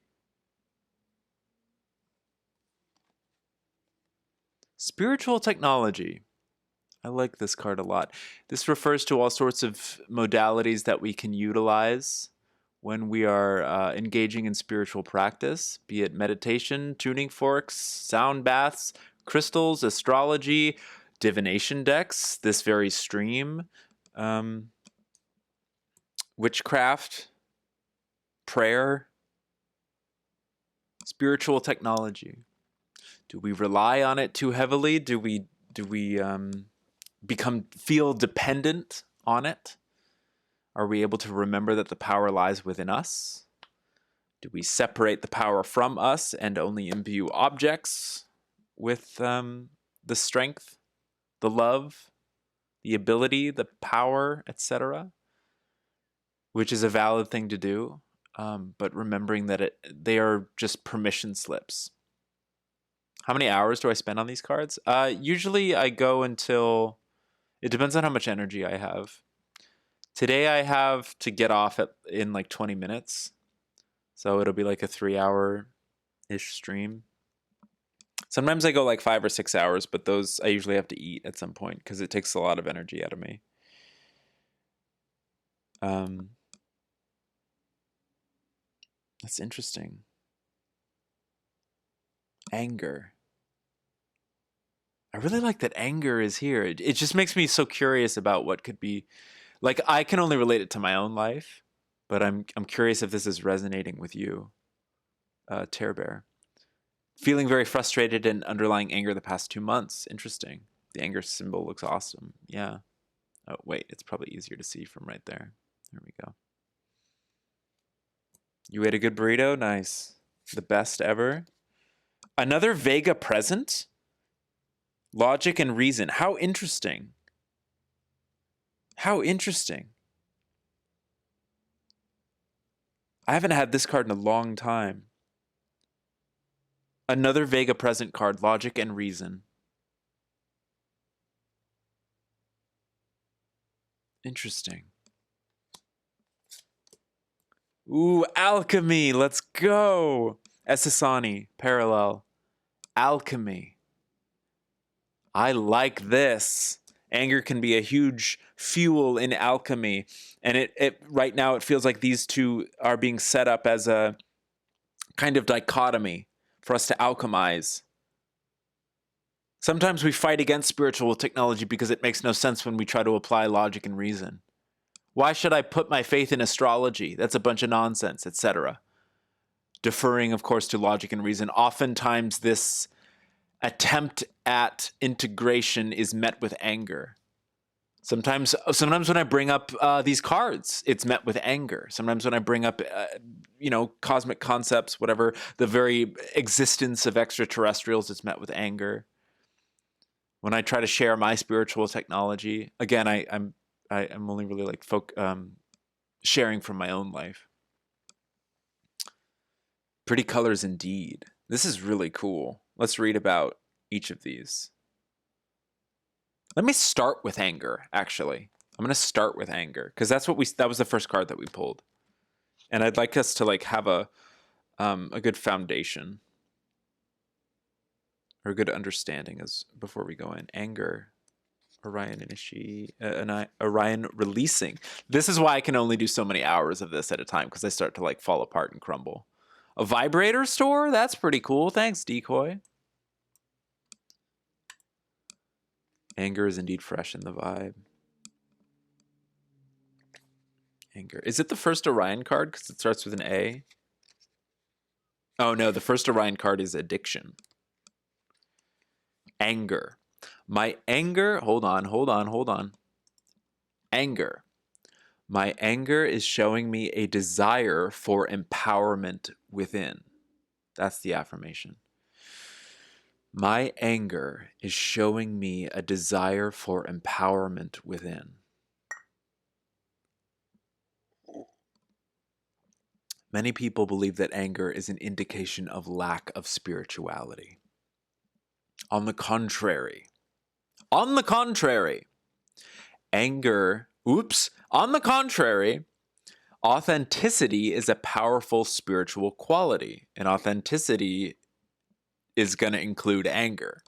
Spiritual technology. I like this card a lot. This refers to all sorts of modalities that we can utilize when we are engaging in spiritual practice, be it meditation, tuning forks, sound baths, crystals, astrology, divination decks, this very stream, witchcraft, prayer, spiritual technology. Do we rely on it too heavily? Do we feel dependent on it? Are we able to remember that the power lies within us? Do we separate the power from us and only imbue objects with the strength, the love, the ability, the power, etc.? Which is a valid thing to do, but remembering that they are just permission slips. How many hours do I spend on these cards? Usually I go until... It depends on how much energy I have. Today I have to get off in like 20 minutes. So it'll be like a 3-hour-ish stream. Sometimes I go like 5 or 6 hours, but those I usually have to eat at some point because it takes a lot of energy out of me. That's interesting. Anger. I really like that anger is here. It just makes me so curious about what could be. Like, I can only relate it to my own life, but I'm curious if this is resonating with you, Tear Bear. Feeling very frustrated and underlying anger the past 2 months. Interesting. The anger symbol looks awesome. Yeah. Oh, wait. It's probably easier to see from right there. There we go. You ate a good burrito? Nice. The best ever. Another Vega present? Logic and reason. How interesting. How interesting. I haven't had this card in a long time. Another Vega present card. Logic and reason. Interesting. Ooh, alchemy. Let's go. Esasani. Parallel. Alchemy. I like this. Anger can be a huge fuel in alchemy. And it right now it feels like these two are being set up as a kind of dichotomy for us to alchemize. Sometimes we fight against spiritual technology because it makes no sense when we try to apply logic and reason. Why should I put my faith in astrology? That's a bunch of nonsense, etc. Deferring, of course, to logic and reason. Oftentimes this attempt at integration is met with anger. Sometimes when I bring up these cards, it's met with anger. Sometimes when I bring up, cosmic concepts, whatever, the very existence of extraterrestrials, it's met with anger. When I try to share my spiritual technology, again, I'm only really like sharing from my own life. Pretty colors indeed. This is really cool. Let's read about each of these. Let me start with anger, actually. I'm going to start with anger because that was the first card that we pulled. And I'd like us to like have a good foundation or a good understanding as before we go in. Anger, Orion Orion releasing. This is why I can only do so many hours of this at a time because I start to like fall apart and crumble. A vibrator store? That's pretty cool. Thanks, Decoy. Anger is indeed fresh in the vibe. Anger. Is it the first Orion card because it starts with an A? Oh no, the first Orion card is addiction. Anger. My anger, hold on. Anger. My anger is showing me a desire for empowerment within. That's the affirmation. My anger is showing me a desire for empowerment within. Many people believe that anger is an indication of lack of spirituality. On the contrary, authenticity is a powerful spiritual quality, and authenticity is going to include anger.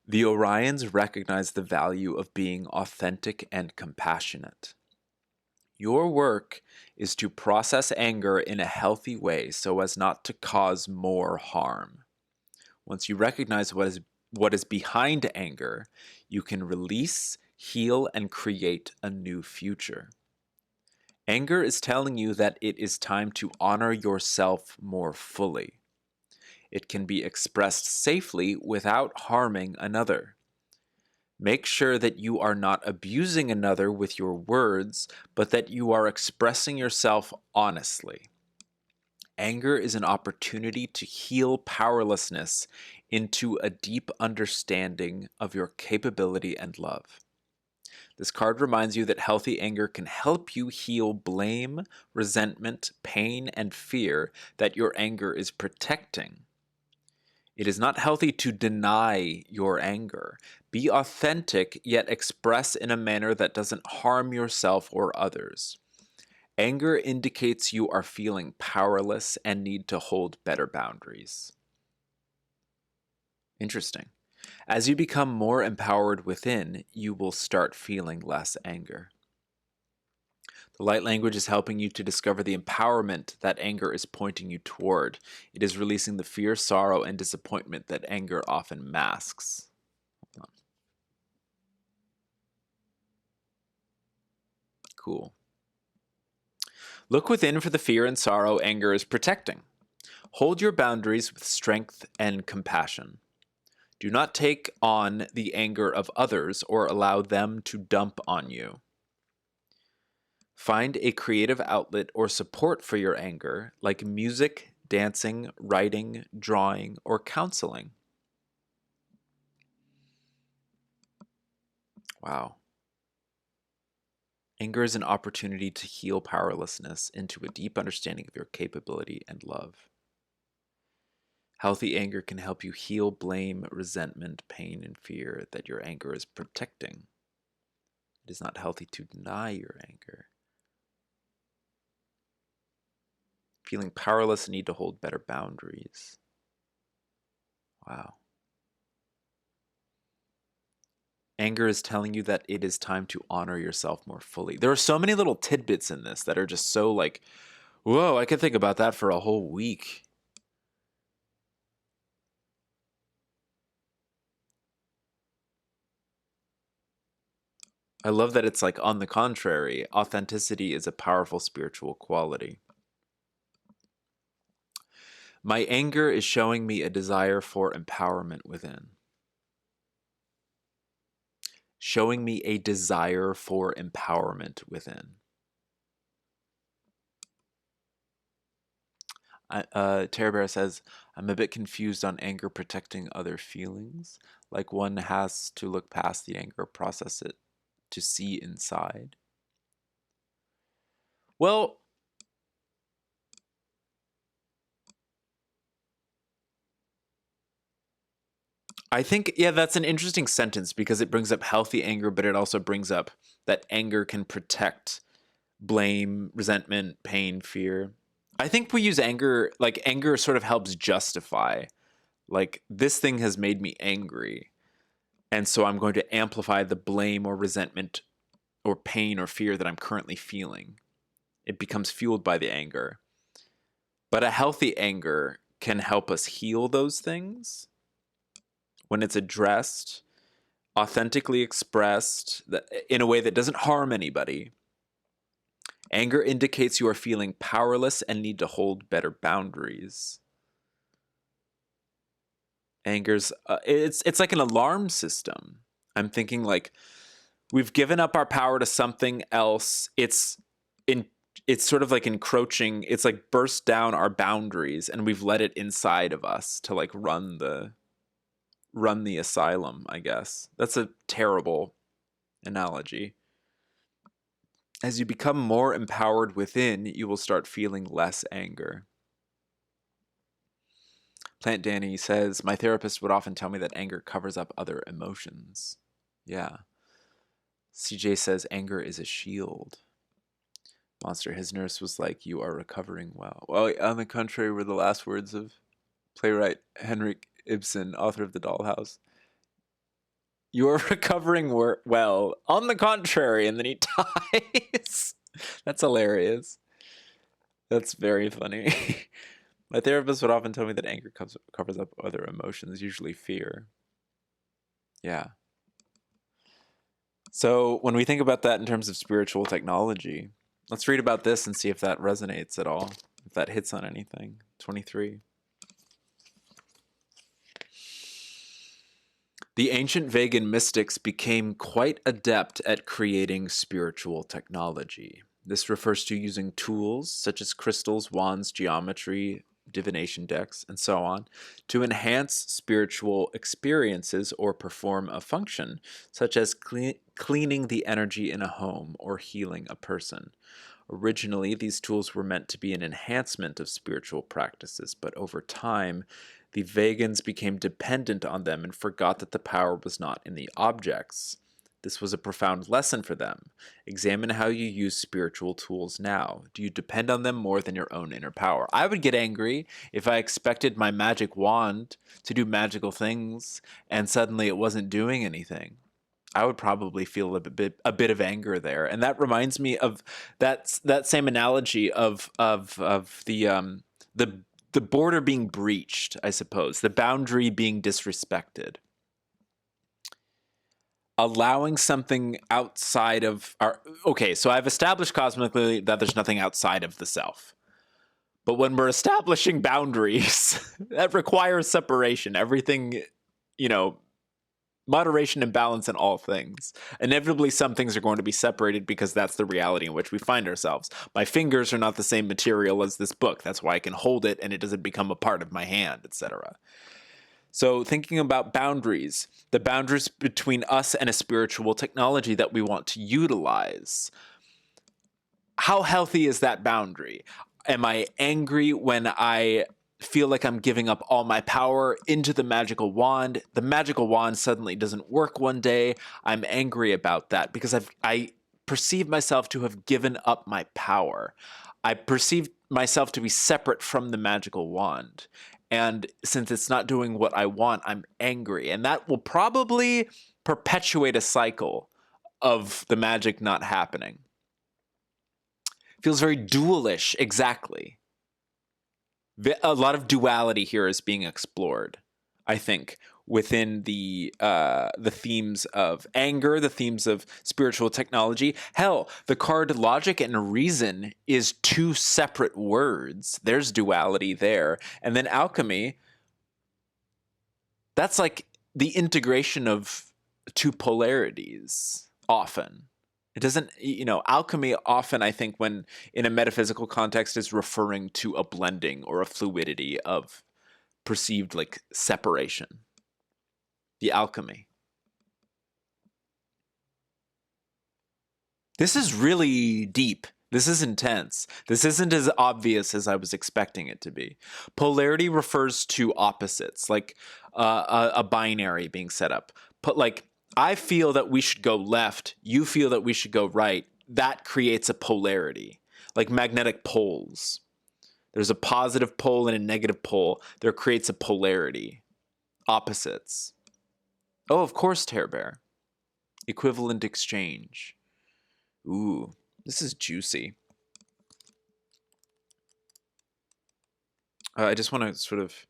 The Orions recognize the value of being authentic and compassionate. Your work is to process anger in a healthy way so as not to cause more harm. Once you recognize what is behind anger, you can release, heal, and create a new future. Anger is telling you that it is time to honor yourself more fully. It can be expressed safely without harming another. Make sure that you are not abusing another with your words, but that you are expressing yourself honestly. Anger is an opportunity to heal powerlessness into a deep understanding of your capability and love. This card reminds you that healthy anger can help you heal blame, resentment, pain, and fear that your anger is protecting. It is not healthy to deny your anger. Be authentic, yet express in a manner that doesn't harm yourself or others. Anger indicates you are feeling powerless and need to hold better boundaries. Interesting. As you become more empowered within, you will start feeling less anger. The light language is helping you to discover the empowerment that anger is pointing you toward. It is releasing the fear, sorrow, and disappointment that anger often masks. Hold on. Cool. Look within for the fear and sorrow anger is protecting. Hold your boundaries with strength and compassion. Do not take on the anger of others or allow them to dump on you. Find a creative outlet or support for your anger, like music, dancing, writing, drawing, or counseling. Wow. Anger is an opportunity to heal powerlessness into a deep understanding of your capability and love. Healthy anger can help you heal blame, resentment, pain, and fear that your anger is protecting. It is not healthy to deny your anger. Feeling powerless and need to hold better boundaries. Wow. Anger is telling you that it is time to honor yourself more fully. There are so many little tidbits in this that are just so like, whoa, I could think about that for a whole week. I love that it's like, on the contrary, authenticity is a powerful spiritual quality. My anger is showing me a desire for empowerment within. showing me a desire for empowerment within. Terra Bear says, I'm a bit confused on anger protecting other feelings. Like one has to look past the anger, process it to see inside. Well, I think, yeah, that's an interesting sentence because it brings up healthy anger, but it also brings up that anger can protect blame, resentment, pain, fear. I think we use anger, like anger sort of helps justify, like this thing has made me angry. And so I'm going to amplify the blame or resentment or pain or fear that I'm currently feeling. It becomes fueled by the anger. But a healthy anger can help us heal those things when it's addressed, authentically expressed, in a way that doesn't harm anybody. Anger indicates you are feeling powerless and need to hold better boundaries. Anger's it's like an alarm system. I'm thinking like we've given up our power to something else. It's sort of like encroaching. It's like burst down our boundaries, and we've let it inside of us to like run the asylum, I guess. That's a terrible analogy. As you become more empowered within, you will start feeling less anger. Plant Danny says, my therapist would often tell me that anger covers up other emotions. Yeah. CJ says, anger is a shield. Monster, his nurse was like, you are recovering well. Well, on the contrary, were the last words of playwright Henrik Ibsen, author of The Dollhouse. You are recovering well. On the contrary, and then he dies. That's hilarious. That's very funny. My therapist would often tell me that anger covers up other emotions, usually fear. Yeah. So when we think about that in terms of spiritual technology, let's read about this and see if that resonates at all, if that hits on anything. 23. The ancient Vegan mystics became quite adept at creating spiritual technology. This refers to using tools such as crystals, wands, geometry, divination decks, and so on, to enhance spiritual experiences or perform a function, such as cleaning the energy in a home or healing a person. Originally, these tools were meant to be an enhancement of spiritual practices, but over time, the Vegans became dependent on them and forgot that the power was not in the objects. This was a profound lesson for them. Examine how you use spiritual tools now. Do you depend on them more than your own inner power? I would get angry if I expected my magic wand to do magical things and suddenly it wasn't doing anything. I would probably feel a bit of anger there. And that reminds me of that same analogy of the border being breached, I suppose, the boundary being disrespected. Allowing something outside of our... Okay, so I've established cosmically that there's nothing outside of the self. But when we're establishing boundaries, that requires separation. Everything, moderation and balance in all things. Inevitably, some things are going to be separated because that's the reality in which we find ourselves. My fingers are not the same material as this book. That's why I can hold it and it doesn't become a part of my hand, etc. So thinking about boundaries, the boundaries between us and a spiritual technology that we want to utilize. How healthy is that boundary? Am I angry when I feel like I'm giving up all my power into the magical wand? The magical wand suddenly doesn't work one day. I'm angry about that because I perceive myself to have given up my power. I perceive myself to be separate from the magical wand. And since it's not doing what I want, I'm angry. And that will probably perpetuate a cycle of the magic not happening. Feels very dualish, exactly. A lot of duality here is being explored, I think, within the themes of anger, the themes of spiritual technology. Hell, the card logic and reason is two separate words. There's duality there. And then alchemy, that's like the integration of to polarities often. It doesn't, alchemy often, I think, when in a metaphysical context, is referring to a blending or a fluidity of perceived like separation. The alchemy. This is really deep. This is intense. This isn't as obvious as I was expecting it to be. Polarity refers to opposites, like a binary being set up. But like, I feel that we should go left, you feel that we should go right. That creates a polarity, like magnetic poles. There's a positive pole and a negative pole. There creates a polarity. Opposites. Oh, of course, Tear Bear. Equivalent exchange. Ooh, this is juicy. I just want to sort of...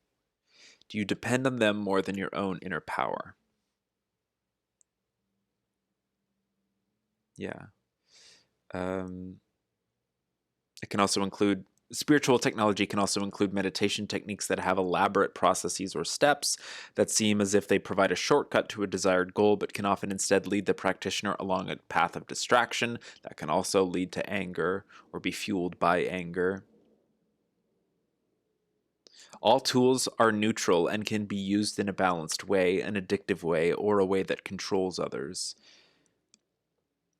Do you depend on them more than your own inner power? Yeah. It can also include... Spiritual technology can also include meditation techniques that have elaborate processes or steps that seem as if they provide a shortcut to a desired goal, but can often instead lead the practitioner along a path of distraction that can also lead to anger or be fueled by anger. All tools are neutral and can be used in a balanced way, an addictive way, or a way that controls others.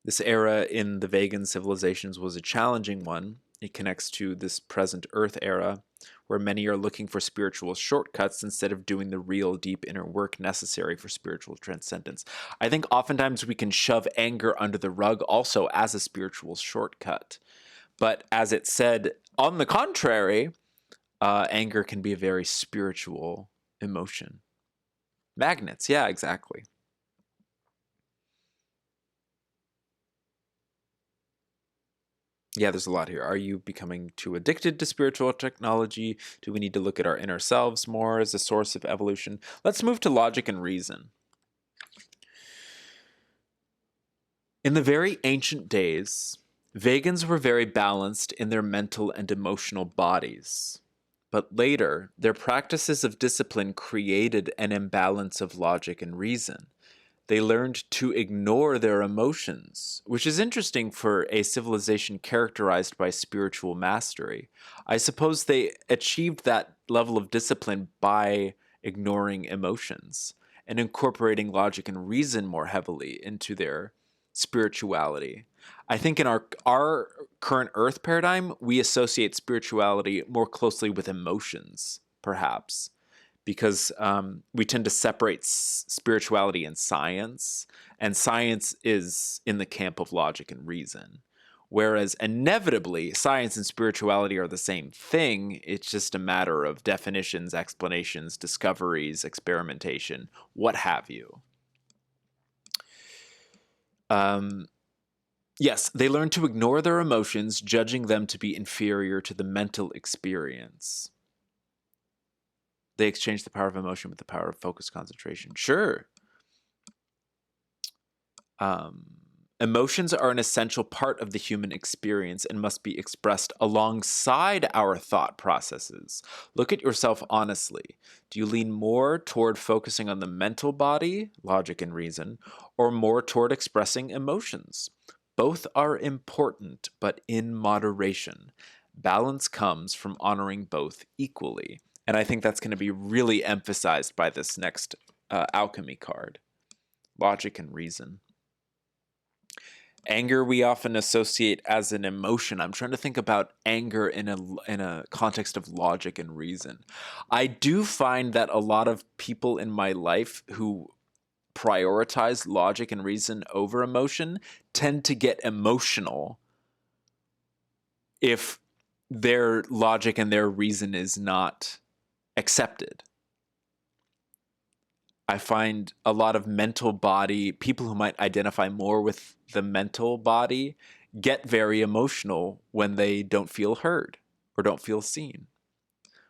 This era in the Vegan civilizations was a challenging one. It connects to this present Earth era, where many are looking for spiritual shortcuts instead of doing the real deep inner work necessary for spiritual transcendence. I think oftentimes we can shove anger under the rug also as a spiritual shortcut. But as it said, on the contrary, anger can be a very spiritual emotion. Magnets, yeah, exactly. Yeah, there's a lot here. Are you becoming too addicted to spiritual technology? Do we need to look at our inner selves more as a source of evolution? Let's move to logic and reason. In the very ancient days, Vegans were very balanced in their mental and emotional bodies. But later, their practices of discipline created an imbalance of logic and reason. They learned to ignore their emotions, which is interesting for a civilization characterized by spiritual mastery. I suppose they achieved that level of discipline by ignoring emotions and incorporating logic and reason more heavily into their spirituality. I think in our current Earth paradigm, we associate spirituality more closely with emotions, perhaps. Because we tend to separate spirituality and science is in the camp of logic and reason. Whereas inevitably, science and spirituality are the same thing. It's just a matter of definitions, explanations, discoveries, experimentation, what have you. Yes, they learn to ignore their emotions, judging them to be inferior to the mental experience. They exchange the power of emotion with the power of focused concentration. Sure. Emotions are an essential part of the human experience and must be expressed alongside our thought processes. Look at yourself honestly. Do you lean more toward focusing on the mental body, logic and reason, or more toward expressing emotions? Both are important, but in moderation. Balance comes from honoring both equally. And I think that's going to be really emphasized by this next alchemy card. Logic and reason. Anger we often associate as an emotion. I'm trying to think about anger in a context of logic and reason. I do find that a lot of people in my life who prioritize logic and reason over emotion tend to get emotional if their logic and their reason is not accepted. I find a lot of mental body, people who might identify more with the mental body, get very emotional when they don't feel heard or don't feel seen.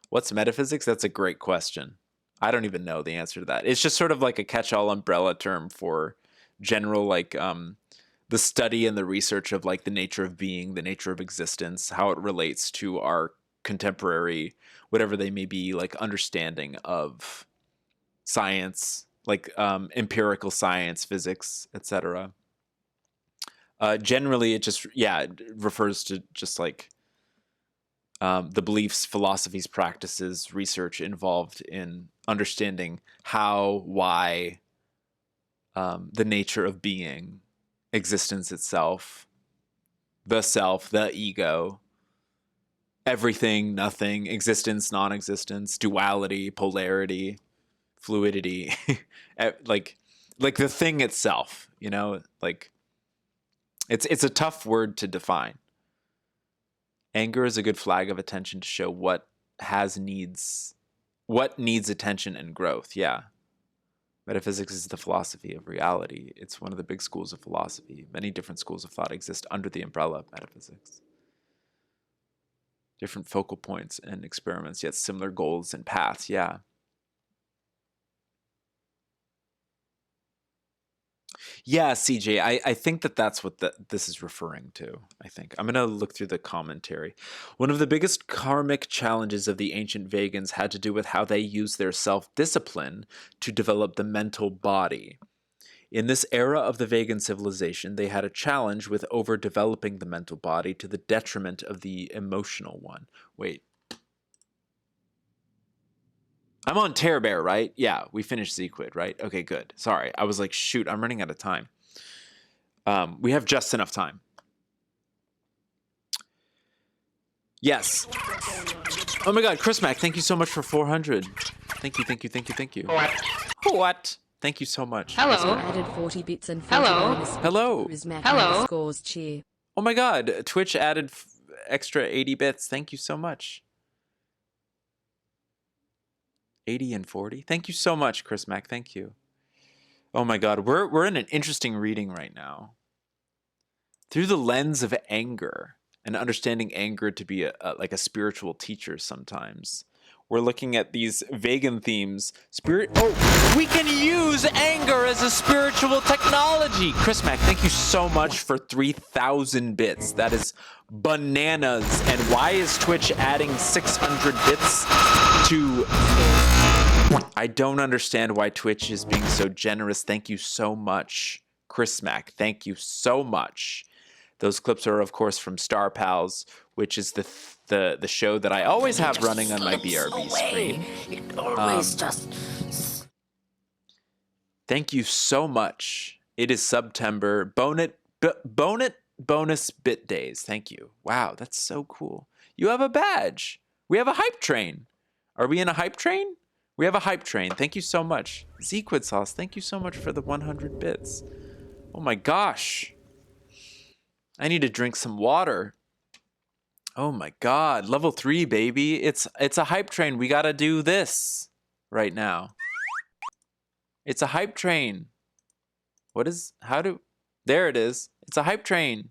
What's metaphysics? That's a great question. I don't even know the answer to that. It's just sort of like a catch-all umbrella term for general, like, the study and the research of like the nature of being, the nature of existence, how it relates to our contemporary, whatever they may be, like understanding of science, like empirical science, physics, etc. Generally, it just it refers to just like the beliefs, philosophies, practices, research involved in understanding how, why, the nature of being, existence itself, the self, the ego, everything, nothing, existence, non-existence, duality, polarity, fluidity, like the thing itself, you know, like it's a tough word to define. Anger is a good flag of attention to show what needs attention and growth. Yeah. Metaphysics is the philosophy of reality. It's one of the big schools of philosophy. Many different schools of thought exist under the umbrella of metaphysics. Different focal points and experiments, yet similar goals and paths. Yeah. Yeah, CJ, I think that's what this is referring to. I think. I'm going to look through the commentary. One of the biggest karmic challenges of the ancient Vegans had to do with how they used their self-discipline to develop the mental body. In this era of the Vegan civilization, they had a challenge with overdeveloping the mental body to the detriment of the emotional one. Wait. I'm on Terror Bear, right? Yeah, we finished Zequid, right? Okay, good. Sorry, I was like, shoot, I'm running out of time. We have just enough time. Yes. Oh my God, Chris Mack, thank you so much for 400. Thank you. What? Thank you so much. Hello. Added 40 bits and 40 Hello. Hello. Scores cheer. Oh my God, Twitch added extra 80 bits. Thank you so much. 80 and 40. Thank you so much, Chris Mack. Thank you. Oh my God, we're in an interesting reading right now. Through the lens of anger and understanding anger to be like a spiritual teacher sometimes. We're looking at these vegan themes. We can use anger as a spiritual technology. Chris Mack, thank you so much for 3,000 bits. That is bananas. And why is Twitch adding 600 bits to... I don't understand why Twitch is being so generous. Thank you so much, Chris Mack. Thank you so much. Those clips are, of course, from Star Pals, which is the show that I always have running on my BRB screen. It always just... Thank you so much. It is September. Bonus bit days. Thank you. Wow, that's so cool. You have a badge. We have a hype train. Are we in a hype train? We have a hype train. Thank you so much. Zequid Sauce, thank you so much for the 100 bits. Oh my gosh. I need to drink some water. Oh my God. Level 3, baby. It's a hype train. We gotta do this right now. It's a hype train. There it is. It's a hype train.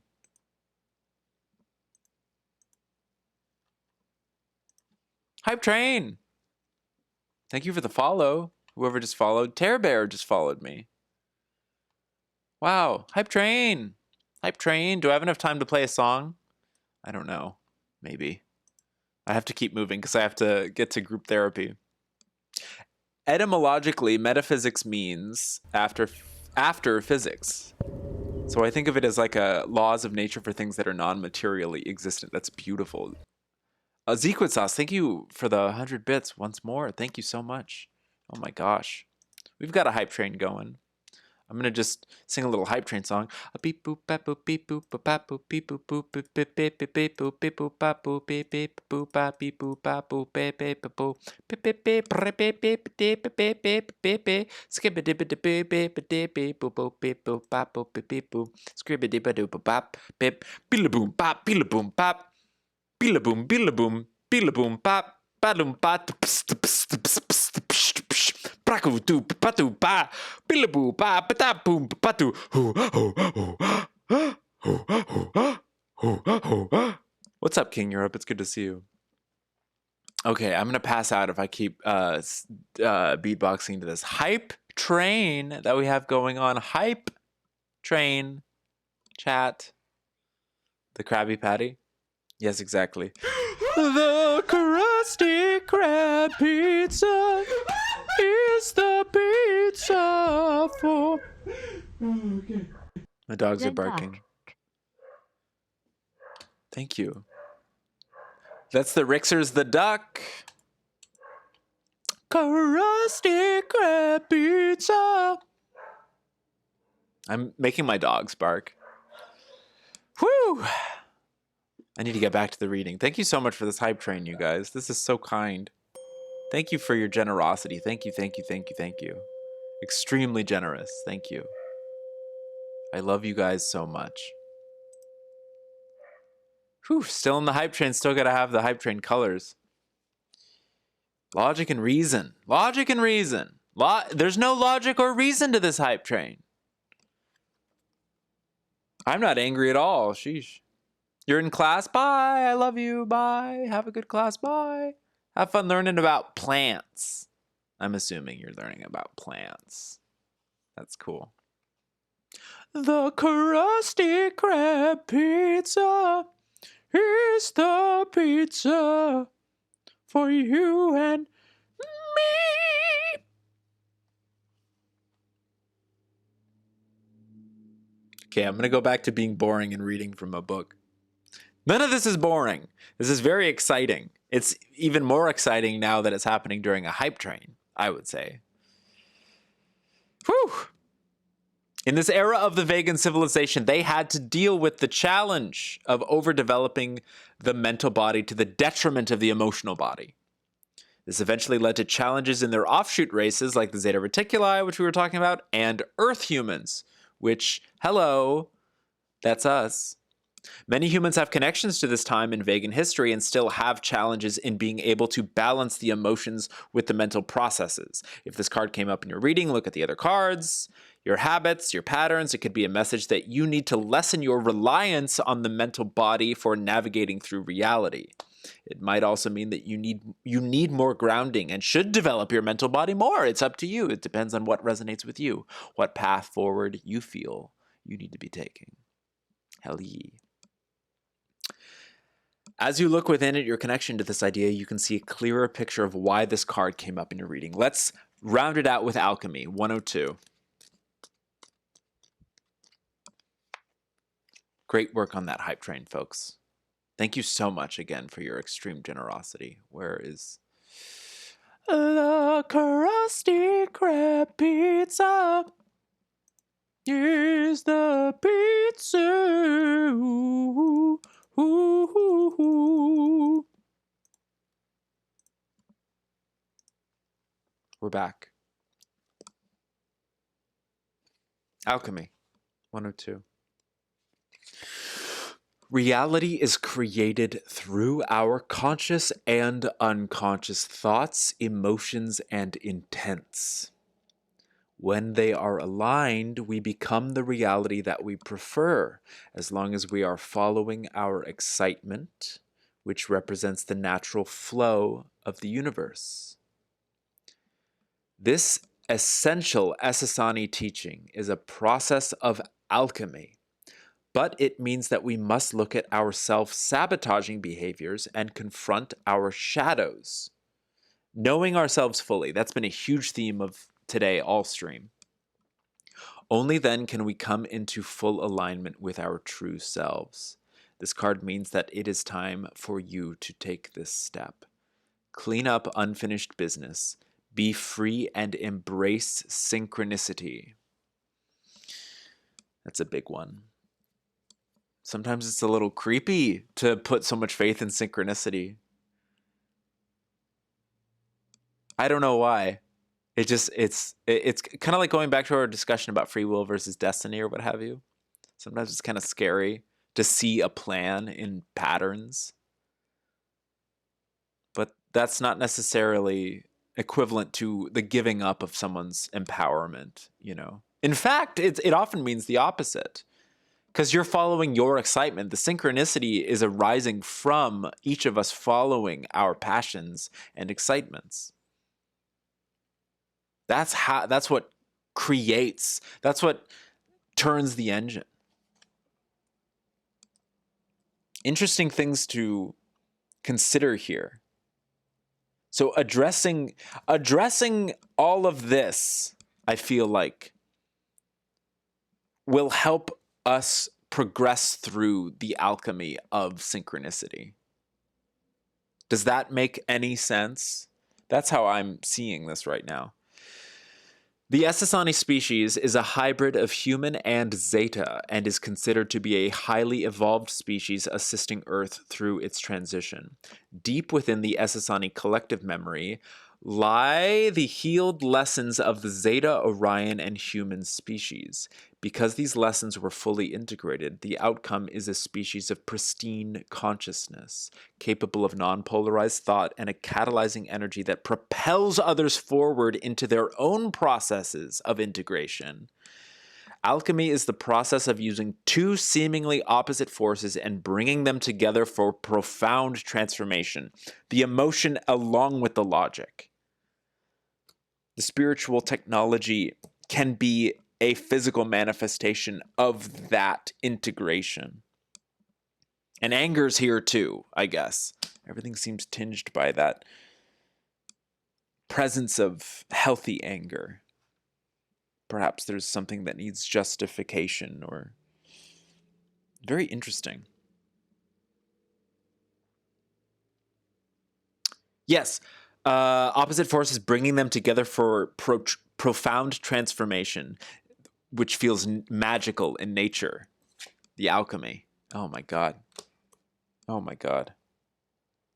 Hype train. Thank you for the follow. Whoever just followed. Terror Bear just followed me. Wow. Hype train. Hype train. Do I have enough time to play a song? I don't know. Maybe. I have to keep moving because I have to get to group therapy. Etymologically, metaphysics means after physics. So I think of it as like a laws of nature for things that are non-materially existent. That's beautiful. Zequid Sauce, thank you for the 100 bits once more. Thank you so much. Oh my gosh. We've got a hype train going. I'm going to just sing a little hype train song. Beep boop bap boop beep boop bap boop beep boop boop beep beep beep beep beep boop beep boop bap boop beep beep boop bap beep boop bap boop beep beep boop beep beep beep beep beep beep beep beep beep beep skip a dip a dip beep beep beep beep boop boop beep boop bap boop beep beep boop scrib a dip a doop bap beep billaboom bap billaboom bap billaboom billaboom billaboom bap badum bat Braku tu patu pa billabu pa pata boom patu What's up, King Europe? It's good to see you. Okay, I'm gonna pass out if I keep beatboxing to this hype train that we have going on. Hype train chat. The Krabby Patty. Yes, exactly. The Krusty Krab pizza is the pizza pizza for... My dogs are The barking. duck. Thank you. That's the Rixers the Duck. Krusty Krab pizza. I'm making my dogs bark. Whew. I need to get back to the reading. Thank you so much for this hype train, you guys. This is so kind. Thank you for your generosity. Thank you, thank you, thank you, thank you. Extremely generous. Thank you. I love you guys so much. Whew, still in the hype train. Still gotta have the hype train colors. Logic and reason. Logic and reason. There's no logic or reason to this hype train. I'm not angry at all. Sheesh. You're in class? Bye. I love you. Bye. Have a good class. Bye. Have fun learning about plants. I'm assuming you're learning about plants. That's cool. The Krusty Krab pizza is the pizza for you and me. Okay, I'm going to go back to being boring and reading from a book. None of this is boring. This is very exciting. It's even more exciting now that it's happening during a hype train, I would say. Whew. In this era of the Vegan civilization, they had to deal with the challenge of overdeveloping the mental body to the detriment of the emotional body. This eventually led to challenges in their offshoot races like the Zeta Reticuli, which we were talking about, and Earth humans, which, hello, that's us. Many humans have connections to this time in vegan history and still have challenges in being able to balance the emotions with the mental processes. If this card came up in your reading, look at the other cards, your habits, your patterns. It could be a message that you need to lessen your reliance on the mental body for navigating through reality. It might also mean that you need more grounding and should develop your mental body more. It's up to you. It depends on what resonates with you, what path forward you feel you need to be taking. Hell yeah. As you look within at your connection to this idea, you can see a clearer picture of why this card came up in your reading. Let's round it out with alchemy, 102. Great work on that hype train, folks. Thank you so much again for your extreme generosity. Where is the Krusty Krab pizza? Here's the pizza. Ooh, ooh, ooh, ooh. We're back. Alchemy, 102. Reality is created through our conscious and unconscious thoughts, emotions, and intents. When they are aligned, we become the reality that we prefer, as long as we are following our excitement, which represents the natural flow of the universe. This essential Essassani teaching is a process of alchemy, but it means that we must look at our self-sabotaging behaviors and confront our shadows. Knowing ourselves fully, that's been a huge theme of today, all stream. Only then can we come into full alignment with our true selves. This card means that it is time for you to take this step. Clean up unfinished business. Be free and embrace synchronicity. That's a big one. Sometimes it's a little creepy to put so much faith in synchronicity. I don't know why. It's kind of like going back to our discussion about free will versus destiny or what have you. Sometimes it's kind of scary to see a plan in patterns. But that's not necessarily equivalent to the giving up of someone's empowerment, you know. In fact, it often means the opposite. Because you're following your excitement. The synchronicity is arising from each of us following our passions and excitements. That's what creates, that's what turns the engine. Interesting things to consider here. So addressing all of this, I feel like will help us progress through the alchemy of synchronicity. Does that make any sense? That's how I'm seeing this right now. The Essassani species is a hybrid of human and Zeta and is considered to be a highly evolved species assisting Earth through its transition. Deep within the Essassani collective memory lie the healed lessons of the Zeta, Orion, and human species. Because these lessons were fully integrated, the outcome is a species of pristine consciousness, capable of non-polarized thought and a catalyzing energy that propels others forward into their own processes of integration. Alchemy is the process of using two seemingly opposite forces and bringing them together for profound transformation, the emotion along with the logic. The spiritual technology can be a physical manifestation of that integration. And anger's here too, I guess. Everything seems tinged by that presence of healthy anger. Perhaps there's something that needs justification or... Very interesting. Yes, opposite forces bringing them together for profound transformation, which feels magical in nature. The alchemy. Oh my god. Oh my god.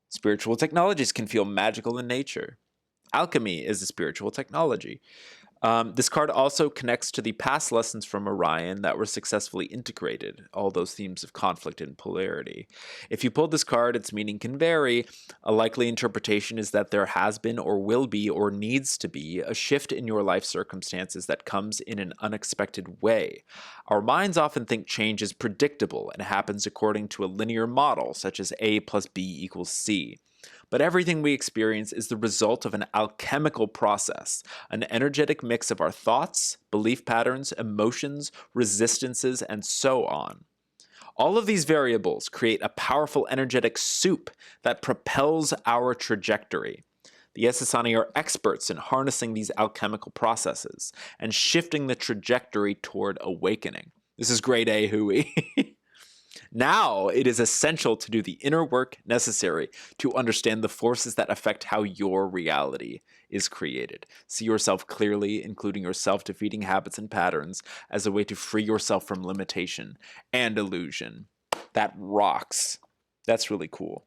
Spiritual technologies can feel magical in nature. Alchemy is a spiritual technology. This card also connects to the past lessons from Orion that were successfully integrated, all those themes of conflict and polarity. If you pulled this card, its meaning can vary. A likely interpretation is that there has been or will be or needs to be a shift in your life circumstances that comes in an unexpected way. Our minds often think change is predictable and happens according to a linear model, such as A plus B equals C. But everything we experience is the result of an alchemical process, an energetic mix of our thoughts, belief patterns, emotions, resistances, and so on. All of these variables create a powerful energetic soup that propels our trajectory. The Essassani are experts in harnessing these alchemical processes and shifting the trajectory toward awakening. This is grade A hooey. Now, it is essential to do the inner work necessary to understand the forces that affect how your reality is created. See yourself clearly, including your self-defeating habits and patterns, as a way to free yourself from limitation and illusion. That rocks. That's really cool.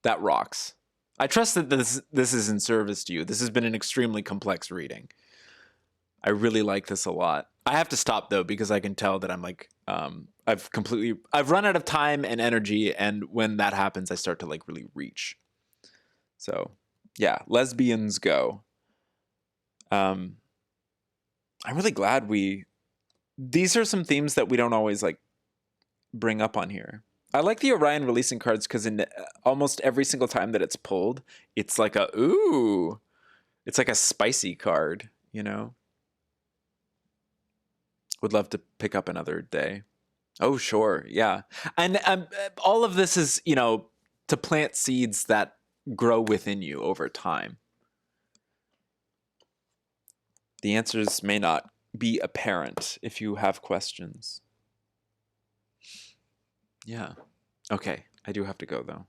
That rocks. I trust that this is in service to you. This has been an extremely complex reading. I really like this a lot. I have to stop though, because I can tell that I'm like, I've run out of time and energy, and when that happens, I start to like really reach. So yeah, lesbians go. I'm really glad these are some themes that we don't always like bring up on here. I like the Orion releasing cards because in almost every single time that it's pulled, it's like it's like a spicy card, you know? Would love to pick up another day. Oh, sure. Yeah. And all of this is, you know, to plant seeds that grow within you over time. The answers may not be apparent if you have questions. Yeah. Okay. I do have to go, though.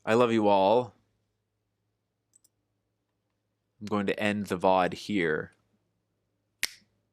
I love you all. I'm going to end the VOD here.